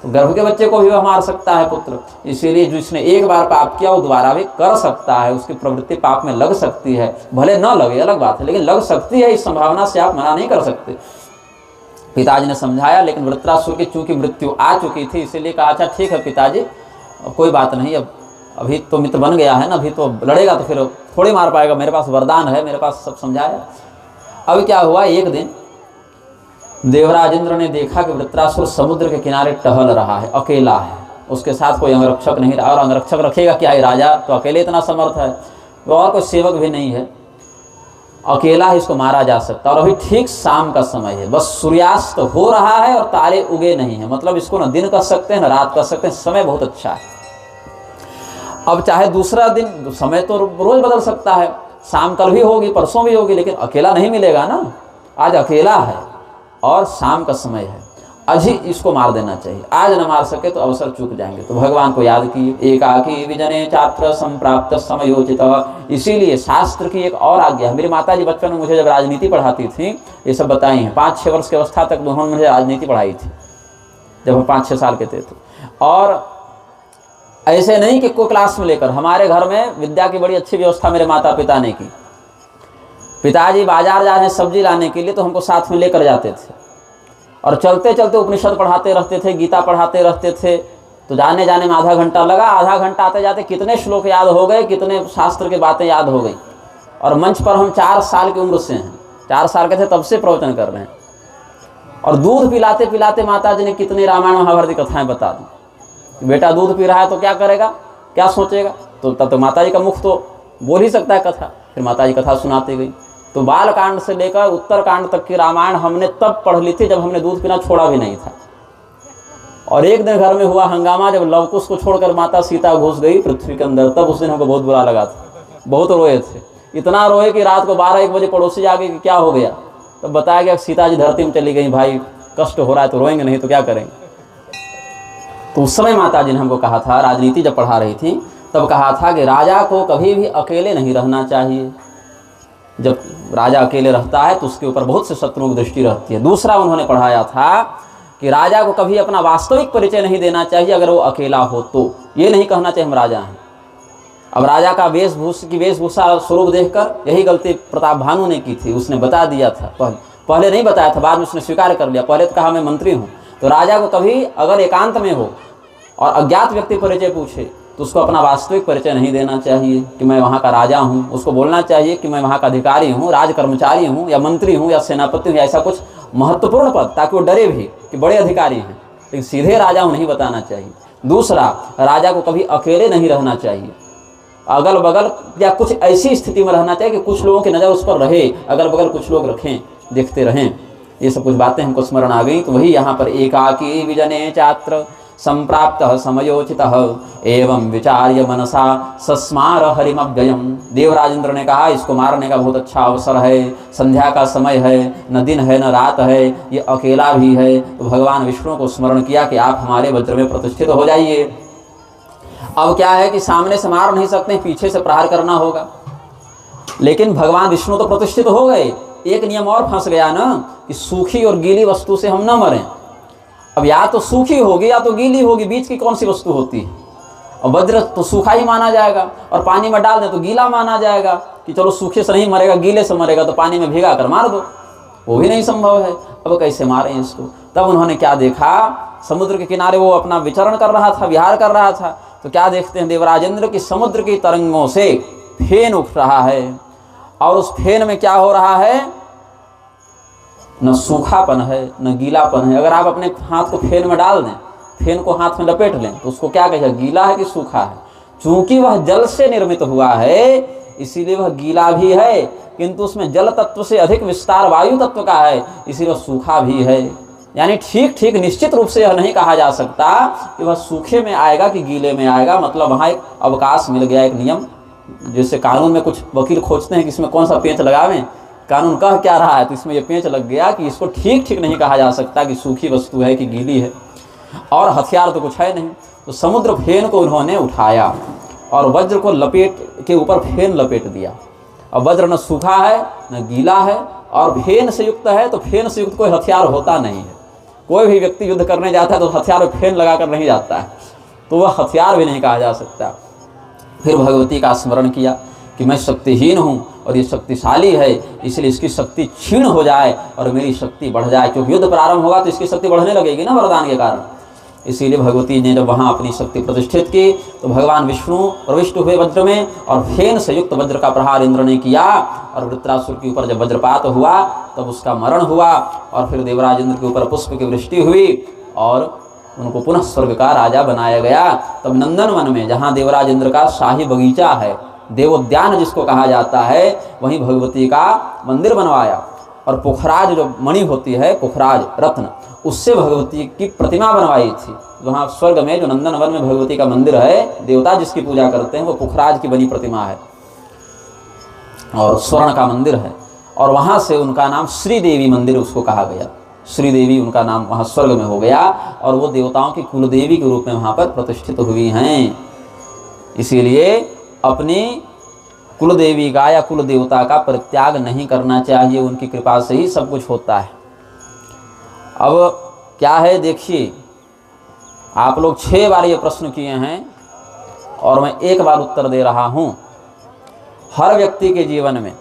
तो गर्भ के बच्चे को भी वह मार सकता है पुत्र। इसीलिए जिसने एक बार पाप किया वो दोबारा भी कर सकता है, उसकी प्रवृत्ति पाप में लग सकती है, भले न लगे अलग बात है, लेकिन लग सकती है, इस संभावना से आप मना नहीं कर सकते। पिताजी ने समझाया, लेकिन वृत्रासुर की चूंकि मृत्यु आ चुकी थी, इसीलिए कहा अच्छा ठीक है पिताजी, कोई बात नहीं, अब अभी तो मित्र बन गया है ना, अभी तो लड़ेगा तो फिर थोड़ी मार पाएगा, मेरे पास वरदान है, मेरे पास सब समझाया। अब क्या हुआ, एक दिन देवराज इंद्र ने देखा कि वृत्रासुर समुद्र के किनारे टहल रहा है, अकेला है, उसके साथ कोई अंगरक्षक नहीं रहा, और अंगरक्षक रखेगा क्या है, राजा तो अकेले इतना समर्थ है, और कोई सेवक भी नहीं है, अकेला ही इसको मारा जा सकता। और अभी ठीक शाम का समय है, बस सूर्यास्त हो रहा है और तारे उगे नहीं है, मतलब इसको न दिन कह सकते हैं न रात कह सकते हैं, समय बहुत अच्छा है। अब चाहे दूसरा दिन, समय तो रोज बदल सकता है, शाम कल भी होगी, परसों भी होगी, लेकिन अकेला नहीं मिलेगा ना, आज अकेला है और शाम का समय है, आज ही इसको मार देना चाहिए, आज न मार सके तो अवसर चूक जाएंगे। तो भगवान को याद किए, एकाकी विजने छात्र संप्राप्त समयोचित। इसीलिए शास्त्र की एक और आज्ञा, मेरी माता जी बचपन में मुझे जब राजनीति पढ़ाती थी, ये सब बताई हैं, 5-6 वर्ष की अवस्था तक उन्होंने मुझे राजनीति पढ़ाई थी, जब हम 5-6 साल के थे। और ऐसे नहीं कि कोई क्लास में लेकर, हमारे घर में विद्या की बड़ी अच्छी व्यवस्था मेरे माता पिता ने की। पिताजी बाजार जा रहे सब्जी लाने के लिए तो हमको साथ में लेकर जाते थे, और चलते चलते उपनिषद पढ़ाते रहते थे, गीता पढ़ाते रहते थे, तो जाने जाने में आधा घंटा लगा, आधा घंटा आते जाते कितने श्लोक याद हो गए, कितने शास्त्र की बातें याद हो गई। और मंच पर हम 4 साल की उम्र से हैं, 4 साल के थे तब से प्रवचन कर रहे हैं, और दूध पिलाते पिलाते माता जी ने कितनी रामायण महाभारत की कथाएं बता दी। बेटा दूध पी रहा है तो क्या करेगा, क्या सोचेगा, तो तब तो माता जी का मुख तो बोल ही सकता है कथा। फिर माता जी कथा सुनाती गई। तो बाल कांड से लेकर उत्तर कांड तक की रामायण हमने तब पढ़ ली थी जब हमने दूध पीना छोड़ा भी नहीं था। और एक दिन घर में हुआ हंगामा, जब लवकुश को छोड़कर माता सीता घुस गई पृथ्वी के अंदर, तब उस दिन हमको बहुत बुरा लगा था, बहुत रोए थे, इतना रोए कि रात को 12-1 बजे पड़ोसी जाके कि क्या हो गया, तब बताया गया सीता जी धरती में चली गई, भाई कष्ट हो रहा है तो रोएंगे नहीं तो क्या करेंगे। तो उस समय माता जी ने हमको कहा था, राजनीति जब पढ़ा रही थी तब कहा था कि राजा को कभी भी अकेले नहीं रहना चाहिए, जब राजा अकेले रहता है तो उसके ऊपर बहुत से शत्रुओं की दृष्टि रहती है। दूसरा उन्होंने पढ़ाया था कि राजा को कभी अपना वास्तविक परिचय नहीं देना चाहिए, अगर वो अकेला हो तो ये नहीं कहना चाहिए हम राजा हैं। अब राजा का वेशभूषा स्वरूप देखकर यही गलती प्रताप भानु ने की थी, उसने बता दिया था, पहले नहीं बताया था, बाद में उसने स्वीकार कर लिया, पहले तो कहा मैं मंत्री हूँ। तो राजा को कभी अगर एकांत में हो और अज्ञात व्यक्ति परिचय पूछे तो उसको अपना वास्तविक परिचय नहीं देना चाहिए कि मैं वहाँ का राजा हूँ, उसको बोलना चाहिए कि मैं वहाँ का अधिकारी हूँ, राज कर्मचारी हूँ, या मंत्री हूँ, या सेनापति हूँ, या ऐसा कुछ महत्वपूर्ण पद, ताकि वो डरे भी कि बड़े अधिकारी हैं, लेकिन सीधे राजा हूँ नहीं बताना चाहिए। दूसरा, राजा को कभी अकेले नहीं रहना चाहिए, अगल बगल या कुछ ऐसी स्थिति में रहना चाहिए कि कुछ लोगों की नज़र उस पर रहे, अगल बगल कुछ लोग रखें, देखते रहें। ये सब कुछ बातें हमको स्मरण आ गई। तो वही यहाँ पर एकाकी विजने चात्र संप्राप्त समयोचित एवं विचार्य मनसा सस्मार हरिमव्ययम। देवराज इंद्र ने कहा इसको मारने का बहुत अच्छा अवसर है, संध्या का समय है, न दिन है न रात है, ये अकेला भी है। तो भगवान विष्णु को स्मरण किया कि आप हमारे वज्र में प्रतिष्ठित हो जाइए। अब क्या है कि सामने से मार नहीं सकते, पीछे से प्रहार करना होगा, लेकिन भगवान विष्णु तो प्रतिष्ठित हो गए। एक नियम और फंस गया ना कि सूखी और गीली वस्तु से हम न मरें। अब या तो सूखी होगी या तो गीली होगी, बीच की कौन सी वस्तु होती है। और वज्र तो सूखा ही माना जाएगा, और पानी में डाल दें तो गीला माना जाएगा कि चलो सूखे से नहीं मरेगा, गीले से मरेगा, तो पानी में भिगा कर मार दो, वो भी नहीं संभव है। अब कैसे मारें इसको। तब उन्होंने क्या देखा, समुद्र के किनारे वो अपना विचरण कर रहा था, विहार कर रहा था। तो क्या देखते हैं देवराज इंद्र की समुद्र की तरंगों से फेन उठ रहा है, और उस फेन में क्या हो रहा है, न सूखापन है न गीलापन है। अगर आप अपने हाथ को फेन में डाल दें, फेन को हाथ में लपेट लें, तो उसको क्या कहेगा, गीला है कि सूखा है। चूंकि वह जल से निर्मित हुआ है, इसीलिए वह गीला भी है, किंतु उसमें जल तत्व से अधिक विस्तार वायु तत्व का है, इसीलिए वह सूखा भी है। यानी ठीक ठीक निश्चित रूप से यह नहीं कहा जा सकता कि वह सूखे में आएगा कि गीले में आएगा। मतलब वहाँ एक अवकाश मिल गया, एक नियम। जैसे कानून में कुछ वकील खोजते हैं कि इसमें कौन सा पेंच लगावें, कानून कह क्या रहा है, तो इसमें यह पेंच लग गया कि इसको ठीक ठीक नहीं कहा जा सकता कि सूखी वस्तु है कि गीली है, और हथियार तो कुछ है नहीं। तो समुद्र फेन को उन्होंने उठाया और वज्र को लपेट के ऊपर फेन लपेट दिया। अब वज्र न सूखा है न गीला है और फेन से युक्त है, तो फेन से युक्त कोई हथियार होता नहीं है। कोई भी व्यक्ति युद्ध करने जाता है तो हथियार में फेन लगाकर नहीं जाता है, तो वह हथियार भी नहीं कहा जा सकता। फिर भगवती का स्मरण किया कि मैं शक्तिहीन हूँ और ये शक्तिशाली है, इसलिए इसकी शक्ति क्षीण हो जाए और मेरी शक्ति बढ़ जाए, क्योंकि युद्ध प्रारंभ होगा तो इसकी शक्ति बढ़ने लगेगी ना वरदान के कारण। इसीलिए भगवती ने जब वहाँ अपनी शक्ति प्रतिष्ठित की तो भगवान विष्णु प्रविष्ट हुए वज्र में और फेन से युक्त वज्र का प्रहार इंद्र ने किया, और वृत्रासुर के ऊपर जब वज्रपात हुआ तब उसका मरण हुआ, और फिर देवराज इंद्र के ऊपर पुष्प की वृष्टि हुई और उनको पुनः स्वर्ग का राजा बनाया गया। तब नंदन वन में, जहाँ देवराज इंद्र का शाही बगीचा है, देवोद्यान जिसको कहा जाता है, वहीं भगवती का मंदिर बनवाया। और पुखराज जो मणि होती है, पुखराज रत्न, उससे भगवती की प्रतिमा बनवाई थी। वहाँ स्वर्ग में जो नंदन वन में भगवती का मंदिर है, देवता जिसकी पूजा करते हैं, वो पुखराज की बनी प्रतिमा है और स्वर्ण का मंदिर है। और वहाँ से उनका नाम श्रीदेवी मंदिर उसको कहा गया। श्रीदेवी उनका नाम वहाँ स्वर्ग में हो गया, और वो देवताओं की कुलदेवी के रूप में वहाँ पर प्रतिष्ठित हुई हैं। इसीलिए अपनी कुलदेवी का या कुल देवता का परित्याग नहीं करना चाहिए, उनकी कृपा से ही सब कुछ होता है। अब क्या है देखिए, आप लोग 6 बार ये प्रश्न किए हैं और मैं 1 बार उत्तर दे रहा हूँ। हर व्यक्ति के जीवन में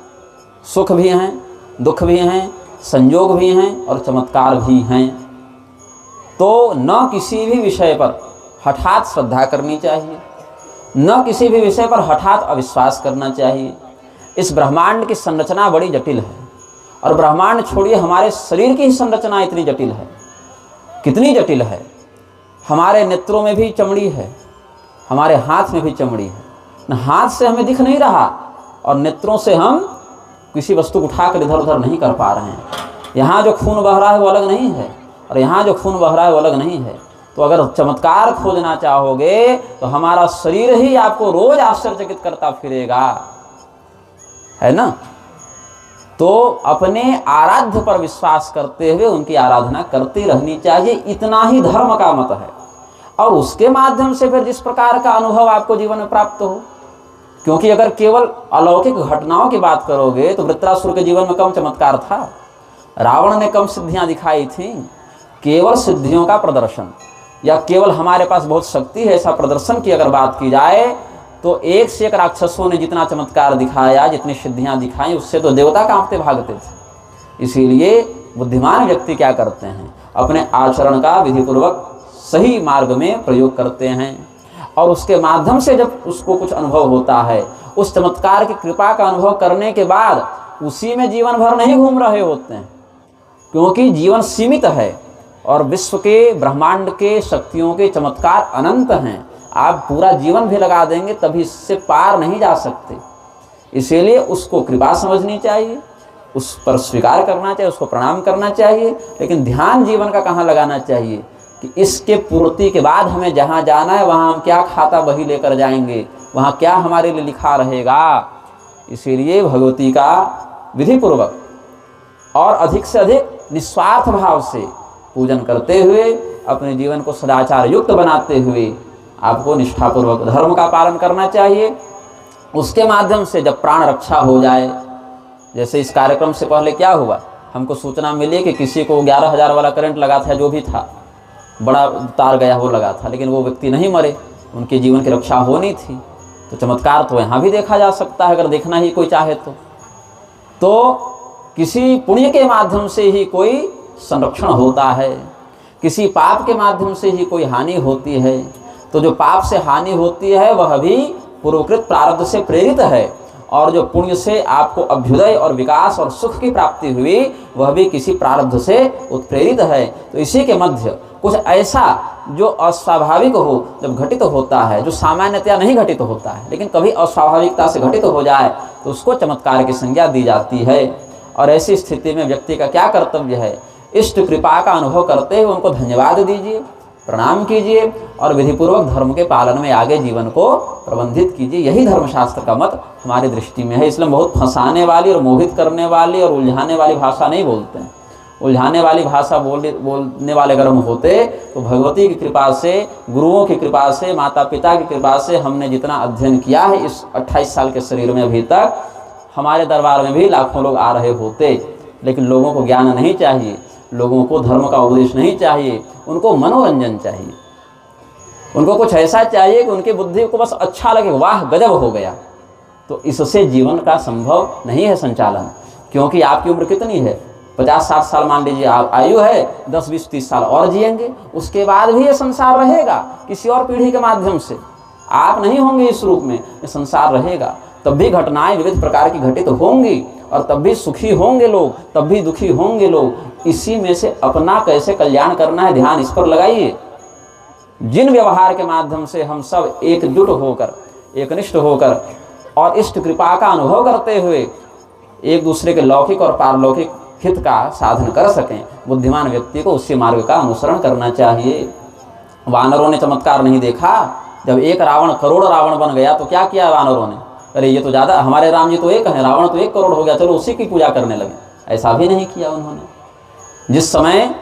सुख भी हैं, दुख भी हैं, संयोग भी हैं और चमत्कार भी हैं। तो न किसी भी विषय पर हठात श्रद्धा करनी चाहिए, न किसी भी विषय पर हठात अविश्वास करना चाहिए। इस ब्रह्मांड की संरचना बड़ी जटिल है, और ब्रह्मांड छोड़िए, हमारे शरीर की ही संरचना इतनी जटिल है। कितनी जटिल है! हमारे नेत्रों में भी चमड़ी है, हमारे हाथ में भी चमड़ी है। न हाथ से हमें दिख नहीं रहा और नेत्रों से हम किसी वस्तु को उठाकर इधर उधर नहीं कर पा रहे हैं। यहाँ जो खून बह रहा है वो अलग नहीं है, और यहाँ जो खून बह रहा है वो अलग नहीं है। तो अगर चमत्कार खोजना चाहोगे तो हमारा शरीर ही आपको रोज आश्चर्यचकित करता फिरेगा, है ना। तो अपने आराध्य पर विश्वास करते हुए उनकी आराधना करती रहनी चाहिए, इतना ही धर्म का मत है। और उसके माध्यम से फिर जिस प्रकार का अनुभव आपको जीवन में प्राप्त हो, क्योंकि अगर केवल अलौकिक घटनाओं की बात करोगे तो वृत्रासुर के जीवन में कम चमत्कार था, रावण ने कम सिद्धियां दिखाई थी। केवल सिद्धियों का प्रदर्शन या केवल हमारे पास बहुत शक्ति है ऐसा प्रदर्शन की अगर बात की जाए तो एक से एक राक्षसों ने जितना चमत्कार दिखाया, जितनी सिद्धियां दिखाई, उससे तो देवता कांपते भागते थे। इसीलिए बुद्धिमान व्यक्ति क्या करते हैं, अपने आचरण का विधिपूर्वक सही मार्ग में प्रयोग करते हैं, और उसके माध्यम से जब उसको कुछ अनुभव होता है, उस चमत्कार की कृपा का अनुभव करने के बाद उसी में जीवन भर नहीं घूम रहे होते हैं, क्योंकि जीवन सीमित है और विश्व के, ब्रह्मांड के शक्तियों के चमत्कार अनंत हैं। आप पूरा जीवन भी लगा देंगे तभी इससे पार नहीं जा सकते। इसीलिए उसको कृपा समझनी चाहिए, उस पर स्वीकार करना चाहिए, उसको प्रणाम करना चाहिए। लेकिन ध्यान जीवन का कहाँ लगाना चाहिए कि इसके पूर्ति के बाद हमें जहाँ जाना है वहाँ हम क्या खाता बही लेकर जाएंगे, वहाँ क्या हमारे लिए लिखा रहेगा। इसीलिए भगवती का विधिपूर्वक और अधिक से अधिक निस्वार्थ भाव से पूजन करते हुए अपने जीवन को सदाचार युक्त बनाते हुए आपको निष्ठापूर्वक धर्म का पालन करना चाहिए। उसके माध्यम से जब प्राण रक्षा हो जाए, जैसे इस कार्यक्रम से पहले क्या हुआ, हमको सूचना मिली कि किसी को 11,000 वाला करंट लगा था, जो भी था बड़ा तार गया वो लगा था, लेकिन वो व्यक्ति नहीं मरे, उनके जीवन की रक्षा होनी थी। तो चमत्कार तो यहाँ भी देखा जा सकता है अगर देखना ही कोई चाहे तो किसी पुण्य के माध्यम से ही कोई संरक्षण होता है, किसी पाप के माध्यम से ही कोई हानि होती है। तो जो पाप से हानि होती है वह भी पूर्वकृत प्रारब्ध से प्रेरित है, और जो पुण्य से आपको अभ्युदय और विकास और सुख की प्राप्ति हुई वह भी किसी प्रारब्ध से उत्प्रेरित है। तो इसी के मध्य कुछ ऐसा जो अस्वाभाविक हो जब घटित होता है, जो सामान्यतया नहीं घटित होता है लेकिन कभी अस्वाभाविकता से घटित हो जाए तो उसको चमत्कार की संज्ञा दी जाती है। और ऐसी स्थिति में व्यक्ति का क्या कर्तव्य है, इष्ट कृपा का अनुभव करते हुए उनको धन्यवाद दीजिए, प्रणाम कीजिए और विधिपूर्वक धर्म के पालन में आगे जीवन को प्रबंधित कीजिए। यही धर्मशास्त्र का मत हमारी दृष्टि में है। इसलिए बहुत फंसाने वाली और मोहित करने वाली और उलझाने वाली भाषा नहीं बोलते हैं। उलझाने वाली भाषा बोलने वाले अगर हम होते तो भगवती की कृपा से, गुरुओं की कृपा से, माता पिता की कृपा से हमने जितना अध्ययन किया है इस 28 साल के शरीर में अभी तक, हमारे दरबार में भी लाखों लोग आ रहे होते। लेकिन लोगों को ज्ञान नहीं चाहिए, लोगों को धर्म का उपदेश नहीं चाहिए, उनको मनोरंजन चाहिए, उनको कुछ ऐसा चाहिए कि उनकी बुद्धि को बस अच्छा लगे, वाह गजब हो गया। तो इससे जीवन का संभव नहीं है संचालन। क्योंकि आपकी उम्र कितनी है, 50-60 साल मान लीजिए आप आयु है, 10-20-30 साल और जिएंगे, उसके बाद भी ये संसार रहेगा किसी और पीढ़ी के माध्यम से। आप नहीं होंगे इस रूप में, ये संसार रहेगा। तब भी घटनाएं विविध प्रकार की घटित होंगी और तब भी सुखी होंगे लोग, तब भी दुखी होंगे लोग। इसी में से अपना कैसे कल्याण करना है, ध्यान इस पर लगाइए। जिन व्यवहार के माध्यम से हम सब एकजुट होकर, एकनिष्ठ होकर और इष्ट कृपा का अनुभव करते हुए एक दूसरे के लौकिक और पारलौकिक हित का साधन कर सकें, बुद्धिमान व्यक्ति को उसी मार्ग का अनुसरण करना चाहिए। वानरों ने चमत्कार नहीं देखा। जब एक रावण करोड़ रावण बन गया तो क्या किया वानरों ने, अरे ये तो ज़्यादा, हमारे राम जी तो एक हैं, रावण तो 1 करोड़ हो गया, चलो उसी की पूजा करने लगे। ऐसा भी नहीं किया उन्होंने। जिस समय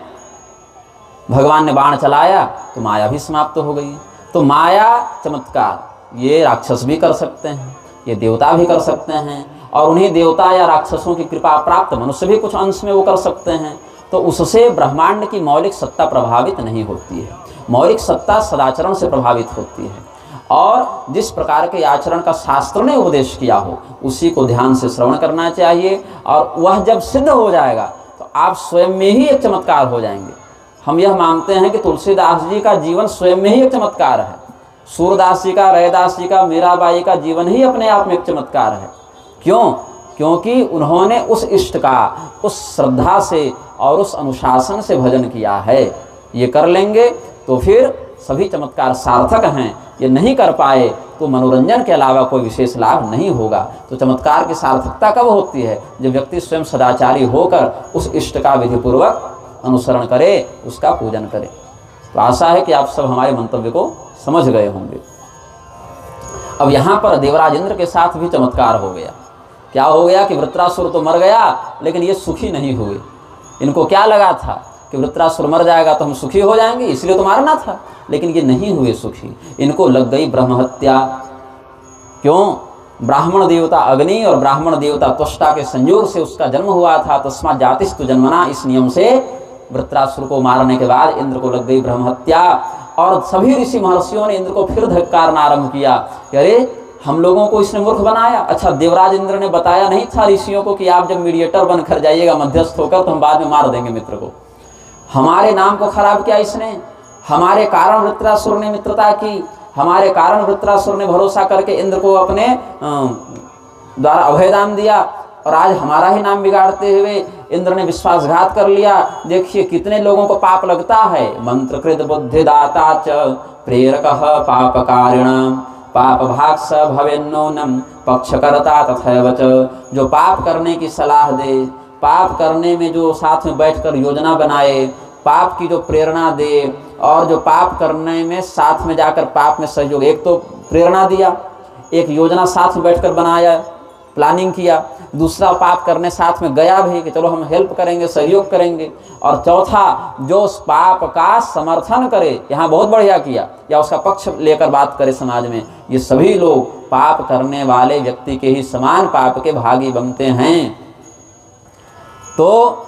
भगवान ने बाण चलाया तो माया भी समाप्त हो गई। तो माया चमत्कार ये राक्षस भी कर सकते हैं, ये देवता भी कर सकते हैं, और उन्हीं देवता या राक्षसों की कृपा प्राप्त मनुष्य भी कुछ अंश में वो कर सकते हैं। तो उससे ब्रह्मांड की मौलिक सत्ता प्रभावित नहीं होती है। मौलिक सत्ता सदाचरण से प्रभावित होती है, और जिस प्रकार के आचरण का शास्त्र ने उपदेश किया हो उसी को ध्यान से श्रवण करना चाहिए। और वह जब सिद्ध हो जाएगा तो आप स्वयं में ही एक चमत्कार हो जाएंगे। हम यह मानते हैं कि तुलसीदास जी का जीवन स्वयं में ही एक चमत्कार है, सूरदास जी का, रैदास जी का, मीराबाई का जीवन ही अपने आप में एक चमत्कार है। क्यों? क्योंकि उन्होंने उस इष्ट का उस श्रद्धा से और उस अनुशासन से भजन किया है। ये कर लेंगे तो फिर सभी चमत्कार सार्थक हैं। ये नहीं कर पाए तो मनोरंजन के अलावा कोई विशेष लाभ नहीं होगा। तो चमत्कार की सार्थकता कब होती है? जब व्यक्ति स्वयं सदाचारी होकर उस इष्ट का विधिपूर्वक अनुसरण करे, उसका पूजन करे। तो आशा है कि आप सब हमारे मंतव्य को समझ गए होंगे। अब यहाँ पर देवराज इंद्र के साथ भी चमत्कार हो गया। क्या हो गया कि वृत्रासुर तो मर गया लेकिन ये सुखी नहीं हुए। इनको क्या लगा था कि वृत्रासुर मर जाएगा तो हम सुखी हो जाएंगे, इसलिए तो मारना था, लेकिन ये नहीं हुए सुखी। इनको लग गई ब्रह्म हत्या। क्यों? ब्राह्मण देवता अग्नि और ब्राह्मण देवता त्वष्टा के संयोग से उसका जन्म हुआ था। तस्मात् जातिस्तु जन्मना, इस नियम से वृत्रासुर को मारने के बाद इंद्र को लग गई ब्रह्म हत्या। और सभी ऋषि महर्षियों ने इंद्र को फिर धिक्कारना आरंभ किया कि अरे हम लोगों को इसने मूर्ख बनाया। अच्छा, देवराज इंद्र ने बताया नहीं था ऋषियों को कि आप जब मीडिएटर बनकर जाइएगा, मध्यस्थ होकर, तो हम बाद में मार देंगे मित्र को। हमारे नाम को खराब किया इसने, हमारे कारण वृत्रासुर ने मित्रता की, हमारे कारण वृत्रासुर ने भरोसा करके इंद्र को अपने द्वारा अभयदान दिया, और आज हमारा ही नाम बिगाड़ते हुए इंद्र ने विश्वासघात कर लिया। देखिए कितने लोगों को पाप लगता है। मंत्रकृत बुद्धिदाता च प्रेरकः पापकारिणां पाप भाग स भवेन्नूनं पक्षकर्ता तथैव च। जो पाप करने की सलाह दे, पाप करने में जो साथ में बैठकर योजना बनाए, पाप की जो प्रेरणा दे, और जो पाप करने में साथ में जाकर पाप में सहयोग, एक तो प्रेरणा दिया, एक योजना साथ में बैठकर बनाया, प्लानिंग किया, दूसरा पाप करने साथ में गया भी कि चलो हम हेल्प करेंगे, सहयोग करेंगे, और चौथा जो उस पाप का समर्थन करे, यहाँ बहुत बढ़िया किया, या उसका पक्ष लेकर बात करे समाज में, ये सभी लोग पाप करने वाले व्यक्ति के ही समान पाप के भागी बनते हैं। तो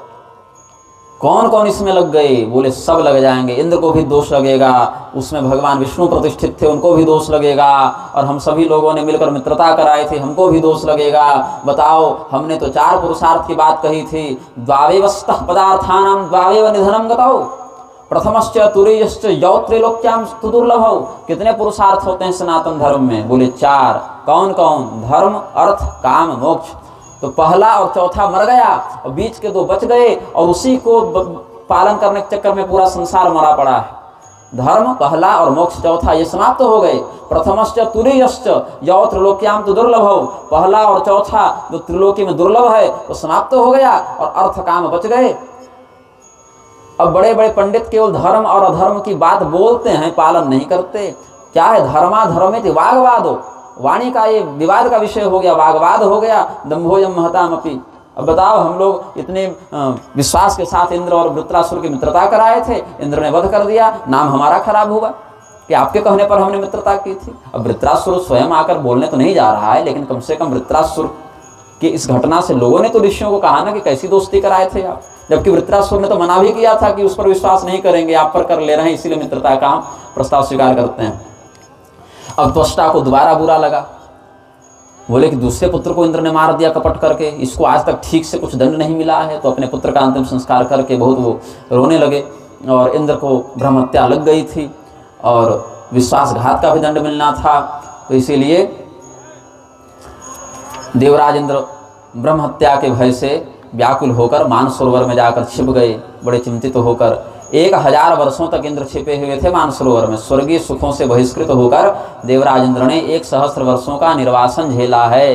कौन कौन इसमें लग गए? बोले सब लग जाएंगे। इंद्र को भी दोष लगेगा, उसमें भगवान विष्णु प्रतिष्ठित थे, उनको भी दोष लगेगा, और हम सभी लोगों ने मिलकर मित्रता कराए थे, हमको भी दोष लगेगा। बताओ, हमने तो 4 पुरुषार्थ की बात कही थी। द्वावेवस्तः पदार्थानां द्वावेव निधनं गतौ। प्रथमश्च तुरीयश्च यौ त्रैलोक्याम तु दुर्लभौ। कितने पुरुषार्थ होते हैं सनातन धर्म में? बोले 4। कौन कौन? धर्म, अर्थ, काम, मोक्ष। तो पहला और चौथा मर गया और बीच के 2 बच गए, और उसी को पालन करने के चक्कर में पूरा संसार मरा पड़ा है। धर्म पहला और मोक्ष चौथा, ये समाप्त हो गए। प्रथमश्च तुरीयश्च यौ त्रिलोक्याम तु दुर्लभौ। पहला और चौथा जो त्रिलोकी में दुर्लभ है वो समाप्त हो गया, और अर्थ काम बच गए। अब बड़े बड़े पंडित केवल धर्म और अधर्म की बात बोलते हैं, पालन नहीं करते। क्या है? धर्माधर्मेति वाग्वादो। वाणी का ये विवाद का विषय हो गया, वाग्वाद हो गया। दंभोजम महतामपि। अब बताओ, हम लोग इतने विश्वास के साथ इंद्र और वृत्रासुर की मित्रता कराए थे, इंद्र ने वध कर दिया, नाम हमारा खराब हुआ कि आपके कहने पर हमने मित्रता की थी। अब वृत्रासुर स्वयं आकर बोलने तो नहीं जा रहा है, लेकिन कम से कम वृत्रासुर की इस घटना से लोगों ने तो ऋषियों को कहा ना कि कैसी दोस्ती कराए थे आप, जबकि वृत्रासुर ने तो मना भी किया था कि उस पर विश्वास नहीं करेंगे, आप पर कर ले रहे हैं, इसीलिए मित्रता का हम प्रस्ताव स्वीकार करते हैं। अब त्वष्टा को दोबारा बुरा लगा, बोले कि दूसरे पुत्र को इंद्र ने मार दिया कपट करके, इसको आज तक ठीक से कुछ दंड नहीं मिला है। तो अपने पुत्र का अंतिम संस्कार करके बहुत वो रोने लगे, और इंद्र को ब्रह्महत्या लग गई थी और विश्वासघात का भी दंड मिलना था। तो इसीलिए देवराज इंद्र ब्रह्महत्या के भय से व्याकुल होकर मानसरोवर में जाकर छिप गए, बड़े चिंतित होकर। 1000 वर्षों तक इंद्र छिपे हुए थे मानसरोवर में, स्वर्गीय सुखों से बहिष्कृत होकर देवराज इंद्र ने 1 सहस्र वर्षों का निर्वासन झेला है।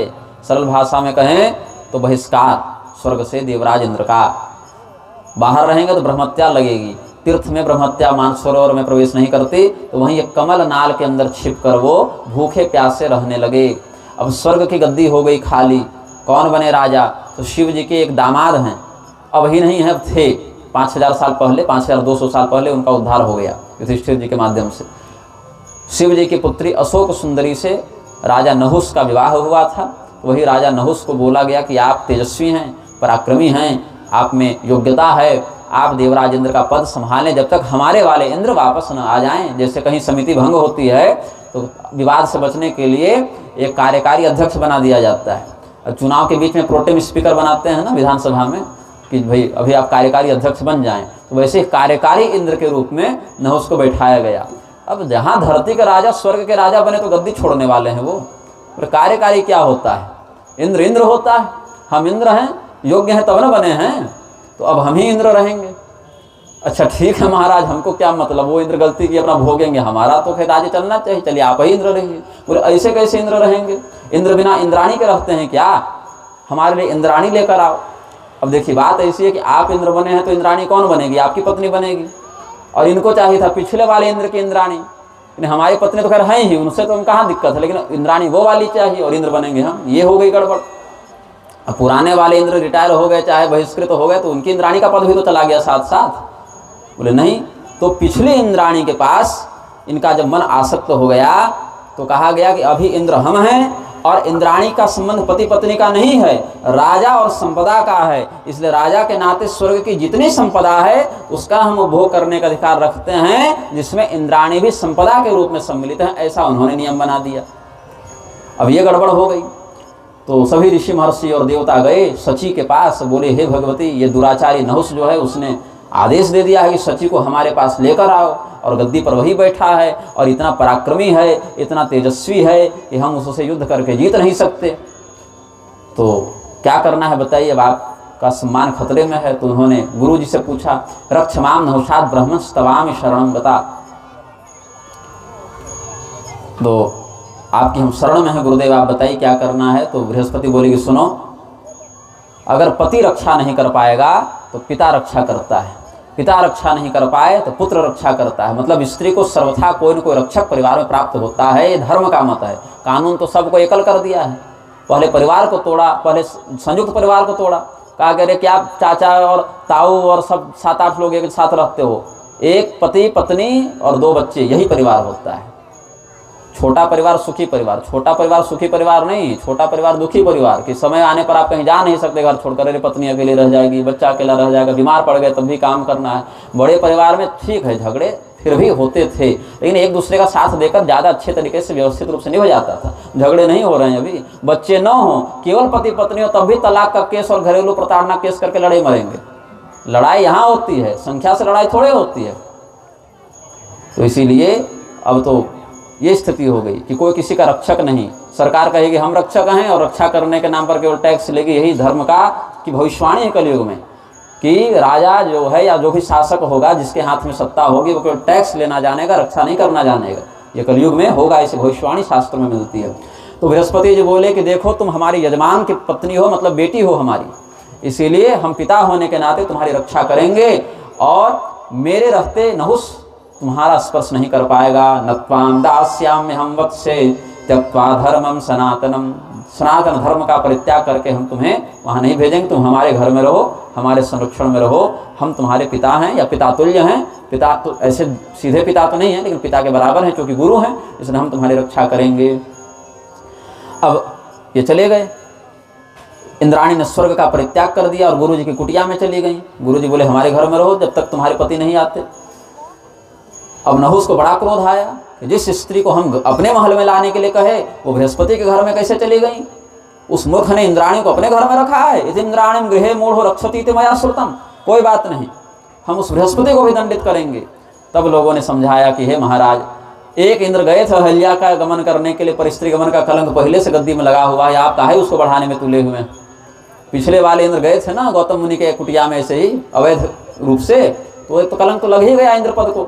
सरल भाषा में कहें तो बहिष्कार स्वर्ग से देवराज इंद्र का। बाहर रहेंगे तो ब्रह्महत्या लगेगी। तीर्थ में ब्रह्महत्या मानसरोवर में प्रवेश नहीं करती, तो वहीं एक कमल नाल के अंदर छिपकर वो भूखे प्यासे रहने लगे। अब स्वर्ग की गद्दी हो गई खाली, कौन बने राजा? तो शिव जी के एक दामाद हैं, अब ही नहीं है, थे 5000 साल पहले, 5200 साल पहले उनका उद्धार हो गया युधिष्ठिर जी के माध्यम से। शिव जी की पुत्री अशोक सुंदरी से राजा नहुस का विवाह हुआ था। वही राजा नहुस को बोला गया कि आप तेजस्वी हैं, पराक्रमी हैं, आप में योग्यता है, आप देवराज इंद्र का पद संभालें जब तक हमारे वाले इंद्र वापस न आ जाएं। जैसे कहीं समिति भंग होती है तो विवाद से बचने के लिए एक कार्यकारी अध्यक्ष बना दिया जाता है। चुनाव के बीच में प्रोटेम स्पीकर बनाते हैं ना विधानसभा में, कि भाई अभी आप कार्यकारी अध्यक्ष बन जाएं, तो वैसे कार्यकारी इंद्र के रूप में नहुस को बैठाया गया। अब जहाँ धरती के राजा स्वर्ग के राजा बने तो गद्दी छोड़ने वाले हैं वो। कार्यकारी क्या होता है? इंद्र इंद्र होता है, हम इंद्र हैं, योग्य हैं तब न बने हैं, तो अब हम ही इंद्र रहेंगे। अच्छा ठीक है महाराज, हमको क्या मतलब, वो इंद्र गलती की अपना भोगेंगे, हमारा तो फिर राज्य चलना चाहिए, चलिए आप ही इंद्र रहिए। बोले ऐसे कैसे इंद्र रहेंगे? इंद्र बिना इंद्राणी के रहते हैं क्या? हमारे लिए इंद्राणी लेकर आओ। अब देखिए बात ऐसी है कि आप इंद्र बने हैं तो इंद्राणी कौन बनेगी? आपकी पत्नी बनेगी। और इनको चाहिए था पिछले वाले इंद्र की इंद्राणी, हमारी पत्नी तो खैर है ही, उनसे तो हम कहाँ दिक्कत है, लेकिन इंद्राणी वो वाली चाहिए और इंद्र बनेंगे हम। ये हो गई गड़बड़। अब पुराने वाले इंद्र रिटायर हो गए, चाहे बहिष्कृत हो गए, तो उनकी इंद्राणी का पद भी तो चला गया साथ साथ। बोले नहीं, तो पिछले इंद्राणी के पास इनका जब मन आसक्त हो गया तो कहा गया कि अभी इंद्र हम हैं, और इंद्राणी का संबंध पति पत्नी का नहीं है, राजा और संपदा का है। इसलिए राजा के नाते स्वर्ग की जितनी संपदा है उसका हम उपभोग करने का अधिकार रखते हैं, जिसमें इंद्राणी भी संपदा के रूप में सम्मिलित है। ऐसा उन्होंने नियम बना दिया। अब ये गड़बड़ हो गई तो सभी ऋषि महर्षि और देवता गए सची के पास, बोले हे भगवती, ये दुराचारी नहुस जो है उसने आदेश दे दिया है कि सची को हमारे पास लेकर आओ, और गद्दी पर वही बैठा है और इतना पराक्रमी है, इतना तेजस्वी है कि हम उससे युद्ध करके जीत नहीं सकते। तो क्या करना है बताइए, अब आपका सम्मान खतरे में है। तो उन्होंने गुरु जी से पूछा, रक्षमाम नहुषाद ब्रह्मस्तवामि शरणं गता। तो आपकी हम शरण में है गुरुदेव, आप बताइए क्या करना है। तो बृहस्पति बोले कि सुनो, अगर पति रक्षा नहीं कर पाएगा तो पिता रक्षा करता है, पिता रक्षा नहीं कर पाए तो पुत्र रक्षा करता है। मतलब स्त्री को सर्वथा कोई न कोई रक्षक परिवार में प्राप्त होता है, ये धर्म का मत है। कानून तो सबको एकल कर दिया है, पहले परिवार को तोड़ा, पहले संयुक्त परिवार को तोड़ा। कहा कह रहे कि आप चाचा और ताऊ और सब 7-8 लोग एक साथ रहते हो, एक पति पत्नी और 2 बच्चे, यही परिवार होता है। छोटा परिवार सुखी परिवार, छोटा परिवार सुखी परिवार नहीं, छोटा परिवार दुखी परिवार। कि समय आने पर आप कहीं जा नहीं सकते घर छोड़कर, अरे पत्नी अकेली रह जाएगी, बच्चा अकेला रह जाएगा, बीमार पड़ गए तब भी काम करना है। बड़े परिवार में ठीक है झगड़े फिर भी होते थे, लेकिन एक दूसरे का साथ देकर ज़्यादा अच्छे तरीके से व्यवस्थित रूप से नहीं हो जाता था। झगड़े नहीं हो रहे हैं अभी, बच्चे न हो, केवल पति पत्नी हो, तब भी तलाक का केस और घरेलू प्रताड़ना केस करके लड़ाई मरेंगे। लड़ाई यहाँ होती है, संख्या से लड़ाई थोड़े होती है। तो इसीलिए अब तो ये स्थिति हो गई कि कोई किसी का रक्षक नहीं। सरकार कहेगी हम रक्षक हैं और रक्षा करने के नाम पर केवल टैक्स लेगी। यही धर्म का की भविष्यवाणी है कलयुग में कि राजा जो है या जो भी शासक होगा, जिसके हाथ में सत्ता होगी, वो केवल टैक्स लेना जानेगा, रक्षा नहीं करना जानेगा। ये कलयुग में होगा, ऐसी भविष्यवाणी शास्त्र में मिलती है। तो बृहस्पति जी बोले कि देखो तुम हमारी यजमान की पत्नी हो, मतलब बेटी हो हमारी, इसीलिए हम पिता होने के नाते तुम्हारी रक्षा करेंगे और मेरे रहते नहुस तुम्हारा स्पर्श नहीं कर पाएगा। नत्वां दास्याम्य हम वत्से त्यक्त्वा धर्मम सनातनम, सनातन धर्म का परित्याग करके हम तुम्हें वहाँ नहीं भेजेंगे। तुम हमारे घर में रहो, हमारे संरक्षण में रहो। हम तुम्हारे पिता हैं या पिता तुल्य हैं। पिता तो ऐसे सीधे पिता तो नहीं है, लेकिन पिता के बराबर हैं क्योंकि गुरु हैं, इसलिए हम तुम्हारी रक्षा करेंगे। अब ये चले गए। इंद्राणी ने स्वर्ग का परित्याग कर दिया और गुरु जी की कुटिया में चली गई। गुरु जी बोले हमारे घर में रहो जब तक तुम्हारे पति नहीं आते। अब नहुस को बड़ा क्रोध आया कि जिस स्त्री को हम अपने महल में लाने के लिए कहे वो बृहस्पति के घर में कैसे चली गई। उस मूर्ख ने इंद्राणी को अपने घर में रखा है। इस इंद्राणी गृहे मूढ़ो रक्षती ते मया श्रुतम, कोई बात नहीं, हम उस बृहस्पति को भी दंडित करेंगे। तब लोगों ने समझाया कि हे महाराज, एक इंद्र गए थे अहल्या का गमन करने के लिए, पर स्त्री गमन का कलंक पहले से गद्दी में लगा हुआ है, आप काहे उसको बढ़ाने में तुले हुए हैं। पिछले वाले इंद्र गए थे ना गौतम मुनि के कुटिया में ऐसे ही अवैध रूप से, तो एक तो कलंक तो लग ही गया इंद्र पद को।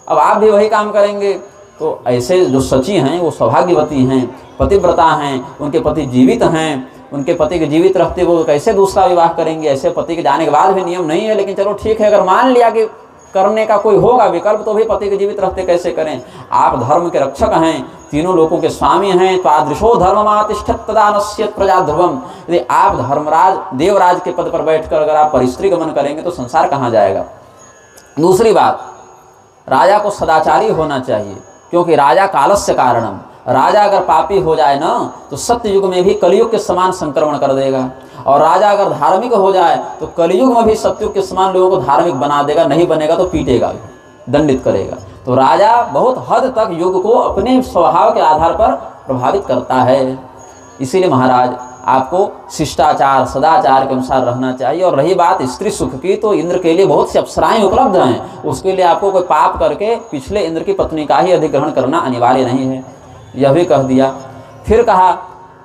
अब आप भी वही काम करेंगे। तो ऐसे जो सची हैं वो सौभाग्यवती हैं, पतिव्रता हैं, उनके पति जीवित हैं, उनके पति के जीवित रहते वो कैसे दूसरा विवाह करेंगे। ऐसे पति के जाने के बाद भी नियम नहीं है, लेकिन चलो ठीक है, अगर मान लिया कि करने का कोई होगा विकल्प तो भी पति के जीवित रहते कैसे करें। आप धर्म के रक्षक हैं, तीनों लोगों के स्वामी हैं। तादृशो धर्ममातिष्ठत् तदा नश्यत् प्रजा ध्रुवम्। यदि आप धर्मराज देवराज के पद पर बैठकर अगर आप परिस्त्री गमन करेंगे तो संसार कहाँ जाएगा। दूसरी बात, राजा को सदाचारी होना चाहिए, क्योंकि राजा कालस्य कारणम। राजा अगर पापी हो जाए ना तो सत्य युग में भी कलयुग के समान संक्रमण कर देगा, और राजा अगर धार्मिक हो जाए तो कलयुग में भी सत्युग के समान लोगों को धार्मिक बना देगा, नहीं बनेगा तो पीटेगा, दंडित करेगा। तो राजा बहुत हद तक युग को अपने स्वभाव के आधार पर प्रभावित करता है। इसीलिए महाराज आपको शिष्टाचार सदाचार के अनुसार रहना चाहिए। और रही बात स्त्री सुख की, तो इंद्र के लिए बहुत सी अप्सराएं उपलब्ध हैं, उसके लिए आपको कोई पाप करके पिछले इंद्र की पत्नी का ही अधिग्रहण करना अनिवार्य नहीं है, यह भी कह दिया। फिर कहा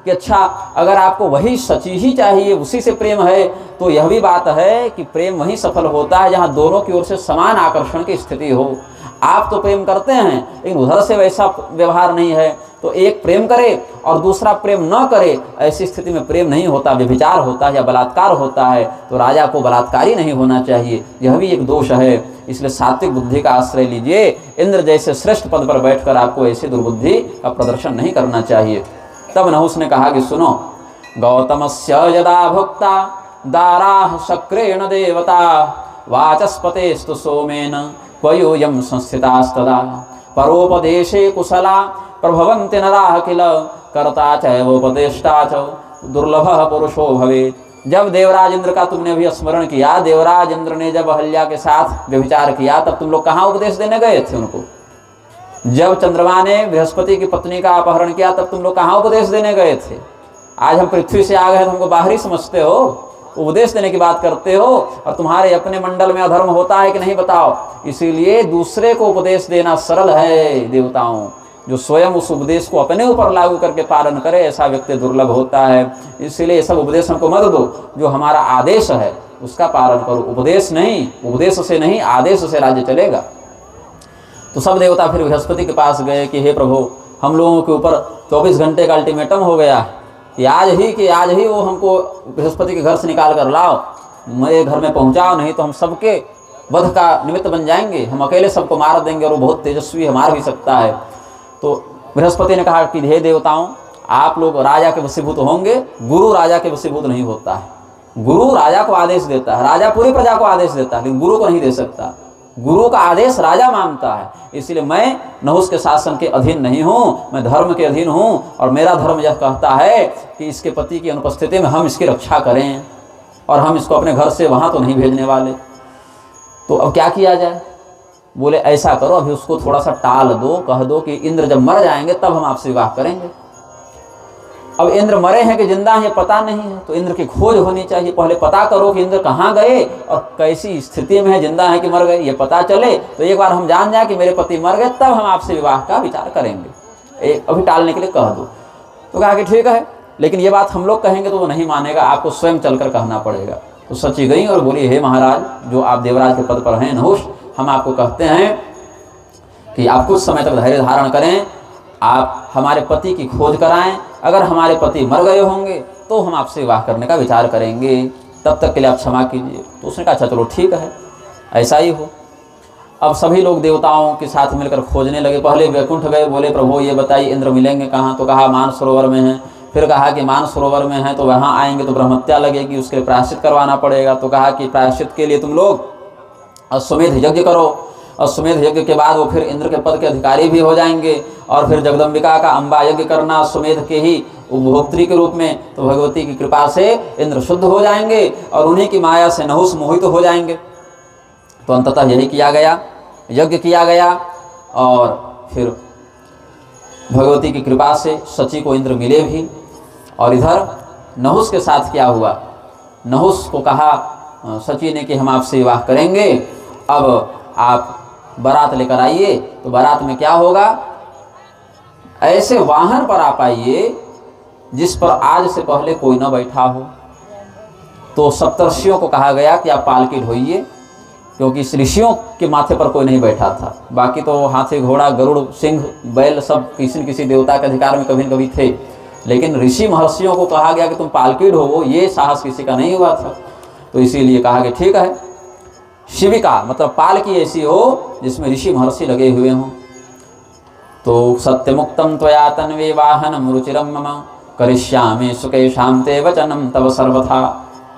कि अच्छा, अगर आपको वही सची ही चाहिए, उसी से प्रेम है, तो यह भी बात है कि प्रेम वहीं सफल होता है जहाँ दोनों की ओर से समान आकर्षण की स्थिति हो। आप तो प्रेम करते हैं लेकिन उधर से वैसा व्यवहार नहीं है, तो एक प्रेम करे और दूसरा प्रेम न करे, ऐसी स्थिति में प्रेम नहीं होता, व्यभिचार होता है या बलात्कार होता है। तो राजा को बलात्कारी नहीं होना चाहिए, यह भी एक दोष है। इसलिए सात्विक बुद्धि का आश्रय लीजिए। इंद्र जैसे श्रेष्ठ पद पर बैठकर आपको ऐसी दुर्बुद्धि का प्रदर्शन नहीं करना चाहिए। तब नहुस ने कहा कि सुनो, गौतमस्य यदा भुक्ता दाराः शक्रेण देवता वाचस्पतेस्तु सोमेन क्वयोऽयं संस्थितास्तदा परोपदेशे कुशला प्रभवन्ति नराः किल कर्ता चैवोपदेष्टा च दुर्लभः पुरुषो भवेत्। जब देवराज इंद्र का तुमने भी स्मरण किया, देवराज इंद्र ने जब अहल्या के साथ व्यभिचार किया, तब तुम लोग कहाँ उपदेश देने गए थे उनको। जब चंद्रमा ने बृहस्पति की पत्नी का अपहरण किया, तब तुम लोग कहाँ उपदेश देने गए थे। आज हम पृथ्वी से आ गए, तुमको बाहरी समझते हो, उपदेश देने की बात करते हो, और तुम्हारे अपने मंडल में अधर्म होता है कि नहीं बताओ। इसीलिए दूसरे को उपदेश देना सरल है देवताओं, जो स्वयं उस उपदेश को अपने ऊपर लागू करके पालन करे, ऐसा व्यक्ति दुर्लभ होता है। इसीलिए ये सब उपदेश हमको मत दो, जो हमारा आदेश है उसका पालन करो। उपदेश नहीं, उपदेश से नहीं आदेश से राज्य चलेगा। तो सब देवता फिर बृहस्पति के पास गए कि हे प्रभु, हम लोगों के ऊपर 24 घंटे का अल्टीमेटम हो गया कि आज ही वो हमको बृहस्पति के घर से निकाल कर लाओ, मेरे घर में पहुंचाओ, नहीं तो हम सबके वध का निमित्त बन जाएंगे, हम अकेले सबको मार देंगे, और वो बहुत तेजस्वी है, मार भी सकता है। तो बृहस्पति ने कहा कि हे देवताओं, आप लोग राजा के वशीभूत होंगे, गुरु राजा के वशीभूत नहीं होता है। गुरु राजा को आदेश देता है, राजा पूरी प्रजा को आदेश देता है, लेकिन गुरु को नहीं दे सकता। गुरु का आदेश राजा मानता है। इसलिए मैं नहुस के शासन के अधीन नहीं हूँ, मैं धर्म के अधीन हूँ, और मेरा धर्म यह कहता है कि इसके पति की अनुपस्थिति में हम इसकी रक्षा करें, और हम इसको अपने घर से वहाँ तो नहीं भेजने वाले। तो अब क्या किया जाए। बोले ऐसा करो, अभी उसको थोड़ा सा टाल दो, कह दो कि इंद्र जब मर जाएंगे तब हम आपसे विवाह करेंगे। अब इंद्र मरे हैं कि जिंदा हैं ये पता नहीं है, तो इंद्र की खोज होनी चाहिए। पहले पता करो कि इंद्र कहाँ गए और कैसी स्थिति में है, जिंदा है कि मर गए, ये पता चले तो एक बार हम जान जाए कि मेरे पति मर गए, तब हम आपसे विवाह का विचार करेंगे। अभी टालने के लिए कह दो। तो कहा कि ठीक है, लेकिन ये बात हम लोग कहेंगे तो वो नहीं मानेगा, आपको स्वयं चलकर कहना पड़ेगा। तो सची गई और बोली, हे महाराज, जो आप देवराज के पद पर हैं नहुष, हम आपको कहते हैं कि आप कुछ समय तक धैर्य धारण करें, आप हमारे पति की खोज कराएं। अगर हमारे पति मर गए होंगे तो हम आपसे विवाह करने का विचार करेंगे, तब तक के लिए आप क्षमा कीजिए। तो उसने कहा अच्छा चलो ठीक है, ऐसा ही हो। अब सभी लोग देवताओं के साथ मिलकर खोजने लगे। पहले वैकुंठ गए, बोले प्रभु ये बताइए इंद्र मिलेंगे कहाँ? तो कहा मानसरोवर में है। फिर कहा कि मानसरोवर में है तो वहाँ आएंगे तो ब्रह्मत्या लगेगी, उसके लिए प्रायश्चित करवाना पड़ेगा। तो कहा कि प्रायश्चित के लिए तुम लोग अश्वमेध यज्ञ करो। अश्वमेध यज्ञ के बाद वो फिर इंद्र के पद के अधिकारी भी हो जाएंगे। और फिर जगदम्बिका का अम्बा यज्ञ करना अश्वमेध के ही उपभोक्त्री के रूप में, तो भगवती की कृपा से इंद्र शुद्ध हो जाएंगे और उन्हीं की माया से नहुष मोहित हो जाएंगे। तो अंततः यही किया गया, यज्ञ किया गया। और फिर भगवती की कृपा से सची को इंद्र मिले भी। और इधर नहुष के साथ क्या हुआ? नहुष को कहा सची ने कि हम आपसे विवाह करेंगे, अब आप बारात लेकर आइए। तो बारात में क्या होगा? ऐसे वाहन पर आप आइए जिस पर आज से पहले कोई न बैठा हो। तो सप्तर्षियों को कहा गया कि आप पालकी ढोइए, क्योंकि इस ऋषियों के माथे पर कोई नहीं बैठा था। बाकी तो हाथी, घोड़ा, गरुड़, सिंह, बैल सब किसी न किसी देवता के अधिकार में कभी न कभी थे, लेकिन ऋषि महर्षियों को कहा गया कि तुम पालकी ढोवो, ये साहस किसी का नहीं हुआ था। तो इसीलिए कहा कि ठीक है, शिविका मतलब पालकी ऐसी हो जिसमें ऋषि महर्षि लगे हुए हों। तो सत्यमुक्तम त्वया तन्वे वाहनम रुचिरम मम करिष्यामि सुकेशाम ते वचनम तव सर्वथा।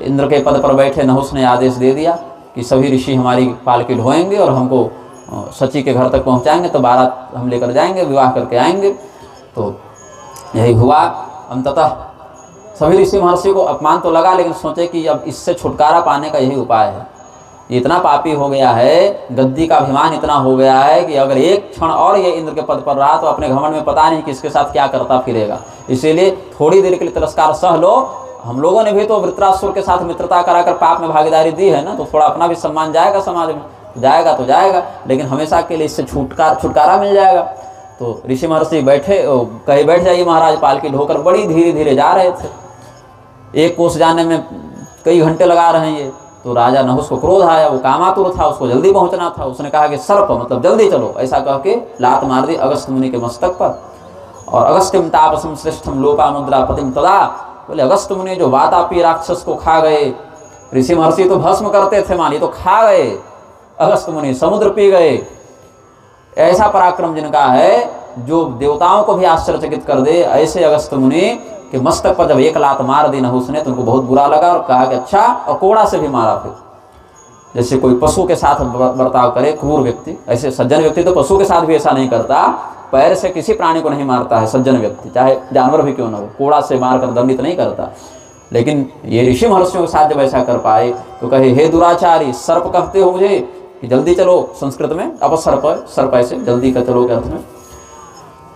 इंद्र के पद पर बैठे नहुष ने आदेश दे दिया कि सभी ऋषि हमारी पालकी ढोएंगे और हमको सची के घर तक पहुंचाएंगे, तो बारात हम लेकर जाएंगे, विवाह करके आएंगे। तो यही हुआ। अंततः सभी ऋषि महर्षि को अपमान तो लगा, लेकिन सोचे कि अब इससे छुटकारा पाने का यही उपाय है। इतना पापी हो गया है, गद्दी का अभिमान इतना हो गया है कि अगर एक क्षण और ये इंद्र के पद पर रहा तो अपने घमंड में पता नहीं किसके साथ क्या करता फिरेगा। इसीलिए थोड़ी देर के लिए तिरस्कार सह लो। हम लोगों ने भी तो वृत्रासुर के साथ मित्रता कराकर पाप में भागीदारी दी है ना, तो थोड़ा अपना भी सम्मान जाएगा समाज में, जाएगा तो जाएगा, लेकिन हमेशा के लिए इससे छुटकारा मिल जाएगा। तो ऋषि महर्षि बैठे, कहीं बैठ जाइए महाराज, पालकी ढोकर बड़ी धीरे धीरे जा रहे थे। एक कोस जाने में कई घंटे लगा रहे हैं ये। तो राजा नहुष को क्रोध आया, वो कामातुर था, उसको जल्दी पहुंचना था। उसने कहा कि सर्प मतलब जल्दी चलो, ऐसा कह के लात मार दी अगस्त मुनि के मस्तक पर। और अगस्त्यम तापसम श्रेष्ठम लोपा मुद्रा पतिम तदा। बोले अगस्त मुनि जो वातापी राक्षस को खा गए, ऋषि महर्षि तो भस्म करते थे मानिए, तो खा गए, अगस्त मुनि समुद्र पी गए। ऐसा पराक्रम जिनका है जो देवताओं को भी आश्चर्यचकित कर दे, ऐसे अगस्त मुनि कि मस्तक पर जब एक लात मार दी नहुष ने तो उनको बहुत बुरा लगा और कहा कि अच्छा, और कोड़ा से भी मारा। फिर जैसे कोई पशु के साथ बर्ताव करे क्रूर व्यक्ति, ऐसे सज्जन व्यक्ति तो पशु के साथ भी ऐसा नहीं करता, पैर से किसी प्राणी को नहीं मारता है सज्जन व्यक्ति, चाहे जानवर भी क्यों ना हो, कोड़ा से मारकर दंडित नहीं करता। लेकिन ये ऋषि महर्षियों के साथ जब ऐसा कर पाए तो कहे हे दुराचारी, सर्प कहते हो मुझे कि जल्दी चलो, संस्कृत में अपसर्प, सर्प ऐसे जल्दी का चलो के अर्थ में।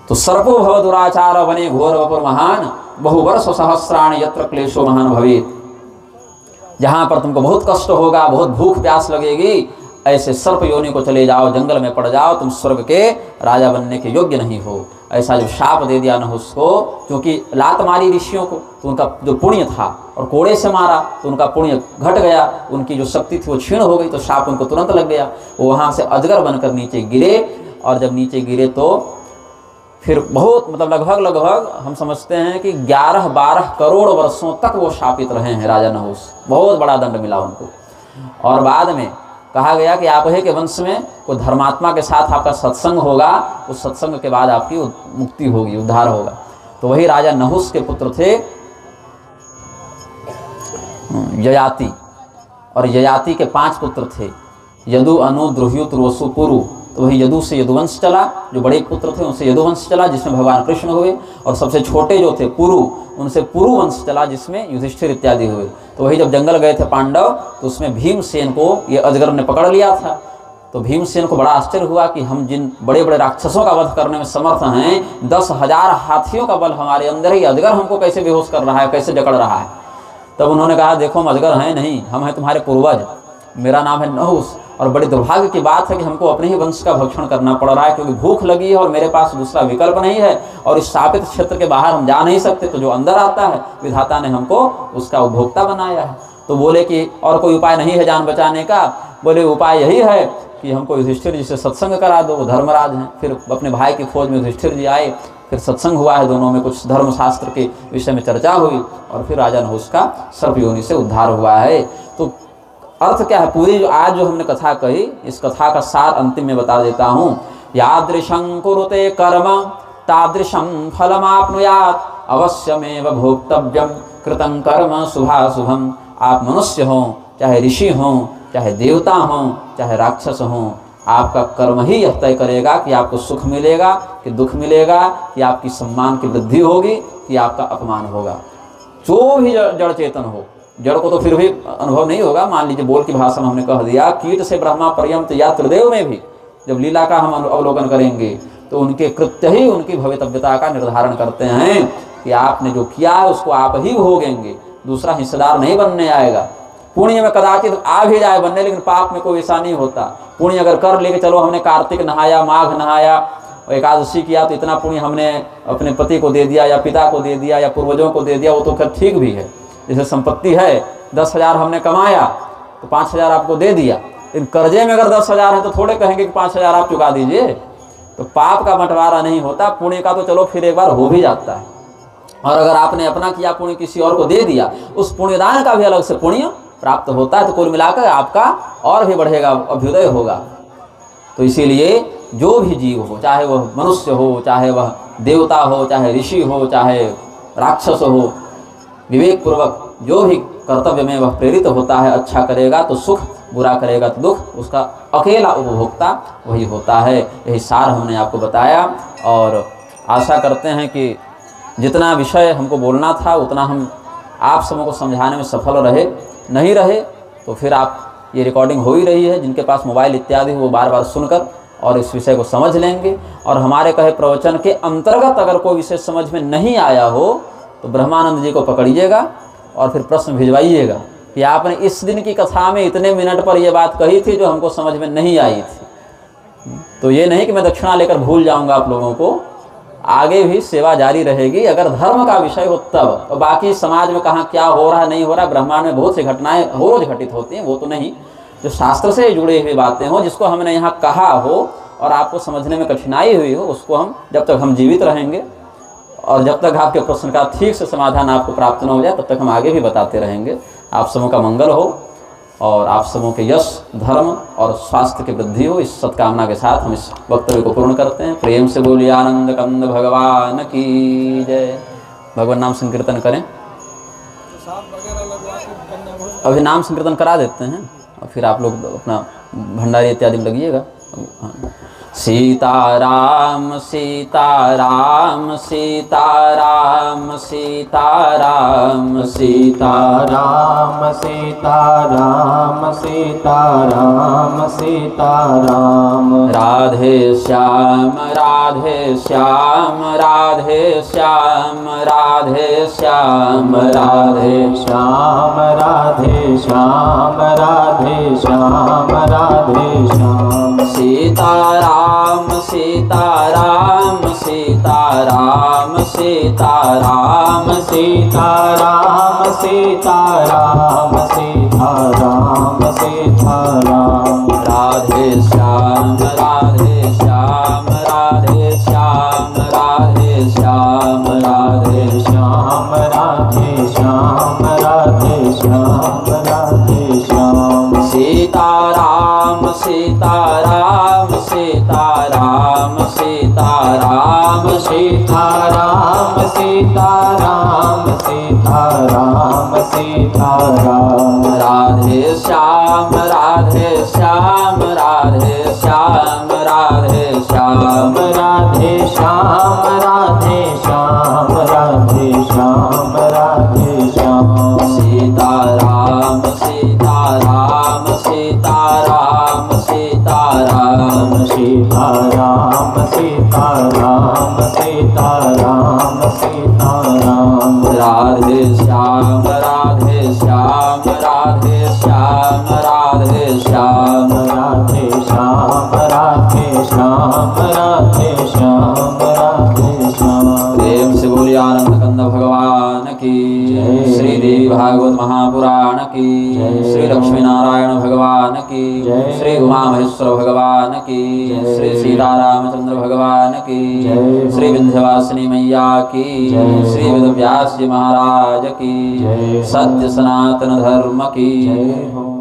तो सर्पो भव दुराचार वने घोर वपुर महान बहुवर्ष सहस्राणि यत्र क्लेशो महान भवेत्। जहाँ पर तुमको बहुत कष्ट होगा, बहुत भूख प्यास लगेगी, ऐसे सर्प योनि को चले जाओ, जंगल में पड़ जाओ, तुम स्वर्ग के राजा बनने के योग्य नहीं हो। ऐसा जो शाप दे दिया नहुष को, क्योंकि लात मारी ऋषियों को तो उनका जो पुण्य था, और कोड़े से मारा तो उनका पुण्य घट गया, उनकी जो शक्ति थी वो क्षीण हो गई, तो शाप उनको तुरंत लग गया। वो वहाँ से अजगर बनकर नीचे गिरे, और जब नीचे गिरे तो फिर बहुत मतलब लगभग हम समझते हैं कि 11-12 करोड़ वर्षों तक वो शापित रहे हैं राजा नहुष। बहुत बड़ा दंड मिला उनको। और बाद में कहा गया कि आप ही के वंश में कोई धर्मात्मा के साथ आपका सत्संग होगा, उस सत्संग के बाद आपकी मुक्ति होगी, उद्धार होगा। तो वही राजा नहुष के पुत्र थे ययाति, और ययाति के 5 पुत्र थे, यदु, अनु, द्रुह्युत, रोसु, पुरु। तो वही यदु से यदुवंश चला, जो बड़े पुत्र थे उनसे यदुवंश चला, जिसमें भगवान कृष्ण हुए, और सबसे छोटे जो थे पुरु, उनसे पुरुवंश चला, जिसमें युधिष्ठिर इत्यादि हुए। तो वही जब जंगल गए थे पांडव, तो उसमें भीमसेन को ये अजगर ने पकड़ लिया था। तो भीमसेन को बड़ा आश्चर्य हुआ कि हम जिन बड़े बड़े राक्षसों का वध करने में समर्थ हैं, 10,000 हाथियों का बल हमारे अंदर ही, अजगर हमको कैसे बेहोश कर रहा है, कैसे जकड़ रहा है। तब उन्होंने कहा, देखो हम अजगर हैं नहीं, हम हैं तुम्हारे पूर्वज, मेरा नाम है नहुस, और बड़ी दुर्भाग्य की बात है कि हमको अपने ही वंश का भक्षण करना पड़ रहा है, क्योंकि भूख लगी है और मेरे पास दूसरा विकल्प नहीं है, और इस शापित क्षेत्र के बाहर हम जा नहीं सकते, तो जो अंदर आता है विधाता ने हमको उसका उपभोक्ता बनाया है। तो बोले कि और कोई उपाय नहीं है जान बचाने का? बोले उपाय यही है कि हमको युधिष्ठिर जी से सत्संग करा दो, वो धर्मराज हैं। फिर अपने भाई की खोज में युधिष्ठिर जी आए, फिर सत्संग हुआ है, दोनों में कुछ धर्मशास्त्र के विषय में चर्चा हुई, और फिर राजा नहुस का सर्प योनि से उद्धार हुआ है। तो अर्थ क्या है, पूरी आज जो हमने कथा कही, इस कथा का सार अंतिम में बता देता हूँ। यादृशं कुरुते कर्म तादृशं फलमाप्नुयात्, अवश्यमेव भोक्तव्यं कृतं कर्म शुभाशुभम्। आप मनुष्य हों, चाहे ऋषि हों, चाहे देवता हों, चाहे राक्षस हों, आपका कर्म ही यह तय करेगा कि आपको सुख मिलेगा कि दुख मिलेगा, कि आपकी सम्मान की वृद्धि होगी कि आपका अपमान होगा। जो भी जड़ चेतन हो, जड़ को तो फिर भी अनुभव नहीं होगा। मान लीजिए बोल की भाषा में हमने कह दिया, कीट से ब्रह्मा पर्यंत या त्रिदेव में भी जब लीला का हम अवलोकन करेंगे तो उनके कृत्य ही उनकी भवितव्यता का निर्धारण करते हैं कि आपने जो किया है उसको आप ही भोगेंगे, दूसरा हिस्सेदार नहीं बनने आएगा। पुण्य में कदाचित आ भी जाए बनने, लेकिन पाप में कोई ऐसा नहीं होता। पुण्य अगर कर लेके चलो, हमने कार्तिक नहाया, माघ नहाया, एकादशी किया, तो इतना पुण्य हमने अपने पति को दे दिया या पिता को दे दिया या पूर्वजों को दे दिया, वो तो खैर ठीक भी है। जैसे संपत्ति है, 10,000 हमने कमाया तो 5,000 आपको दे दिया, लेकिन कर्जे में अगर 10,000 है तो थोड़े कहेंगे कि 5,000 आप चुका दीजिए। तो पाप का बंटवारा नहीं होता, पुण्य का तो चलो फिर एक बार हो भी जाता है। और अगर आपने अपना किया पुण्य किसी और को दे दिया, उस पुण्यदान का भी अलग से पुण्य प्राप्त होता है। तो कुल मिलाकर आपका और भी बढ़ेगा, अभ्युदय होगा। तो इसीलिए जो भी जीव हो, चाहे वह मनुष्य हो, चाहे वह देवता हो, चाहे ऋषि हो, चाहे राक्षस हो, विवेक पूर्वक जो भी कर्तव्य में वह प्रेरित होता है, अच्छा करेगा तो सुख, बुरा करेगा तो दुख, उसका अकेला उपभोक्ता वही होता है। यही सार हमने आपको बताया, और आशा करते हैं कि जितना विषय हमको बोलना था उतना हम आप सबों को समझाने में सफल रहे। नहीं रहे तो फिर आप, ये रिकॉर्डिंग हो ही रही है, जिनके पास मोबाइल इत्यादि वो बार बार सुनकर और इस विषय को समझ लेंगे। और हमारे कहे प्रवचन के अंतर्गत अगर कोई विषय समझ में नहीं आया हो तो ब्रह्मानंद जी को पकड़िएगा और फिर प्रश्न भिजवाइएगा कि आपने इस दिन की कथा में इतने मिनट पर यह बात कही थी जो हमको समझ में नहीं आई थी। तो ये नहीं कि मैं दक्षिणा लेकर भूल जाऊंगा आप लोगों को, आगे भी सेवा जारी रहेगी अगर धर्म का विषय हो तब। तो बाकी समाज में कहाँ क्या हो रहा है नहीं हो रहा, ब्रह्मांड में बहुत सी घटनाएं रोज घटित होती हैं, वो तो नहीं, जो शास्त्र से जुड़ी हुई बातें हो, जिसको हमने यहाँ कहा हो और आपको समझने में कठिनाई हुई हो, उसको हम जब तक हम जीवित रहेंगे और जब तक आपके प्रश्न का ठीक से समाधान आपको प्राप्त न हो जाए तब तक हम आगे भी बताते रहेंगे। आप सबों का मंगल हो और आप सबों के यश, धर्म और स्वास्थ्य की वृद्धि हो, इस सत्कामना के साथ हम इस वक्तव्य को पूर्ण करते हैं। प्रेम से बोलिए आनंद कंद भगवान की जय। भगवान नाम संकीर्तन करें, अभी नाम संकीर्तन करा देते हैं और फिर आप लोग अपना भंडारी इत्यादि में लगिएगा। सीताराम सीताराम सीताराम सीताराम सीताराम सीताराम सीताराम सीताराम राधे श्याम राधे श्याम राधे श्याम राधे श्याम राधे श्याम राधे श्याम राधे श्याम राधे श्याम सीताराम सीताराम सीताराम सीताराम सीताराम सीताराम सीताराम सीताराम राधे श्याम राधे श्याम राधे श्याम राधे श्याम राधे श्याम राधे श्याम राधे श्याम राधे श्याम सीताराम सीताराम सीताराम सीताराम सीताराम सीताराम सीताराम सीताराम राधे श्याम राधे श्याम राधे श्याम राधे श्याम राधे श्याम राधे श्याम राधे श्याम राधे श्याम सीताराम सीताराम सीताराम सीताराम सीताराम सीताराम सीताराम। राधे श्याम राधे श्याम राधे श्याम राधे श्याम राधे श्याम राधे श्याम राधे श्याम राधे श्याम। प्रेम से बोलिए आनंद कंद भगवान की, श्री देवी भागवत महापुराण की, श्री लक्ष्मी नारायण भगवान की, श्री उमा महेश्वर भगवान की, श्री सीतारामचंद्र भगवान की, श्री विंध्यवासिनी मैया की, श्री वेदव्यास जी महाराज की, सत्य सनातन धर्म की।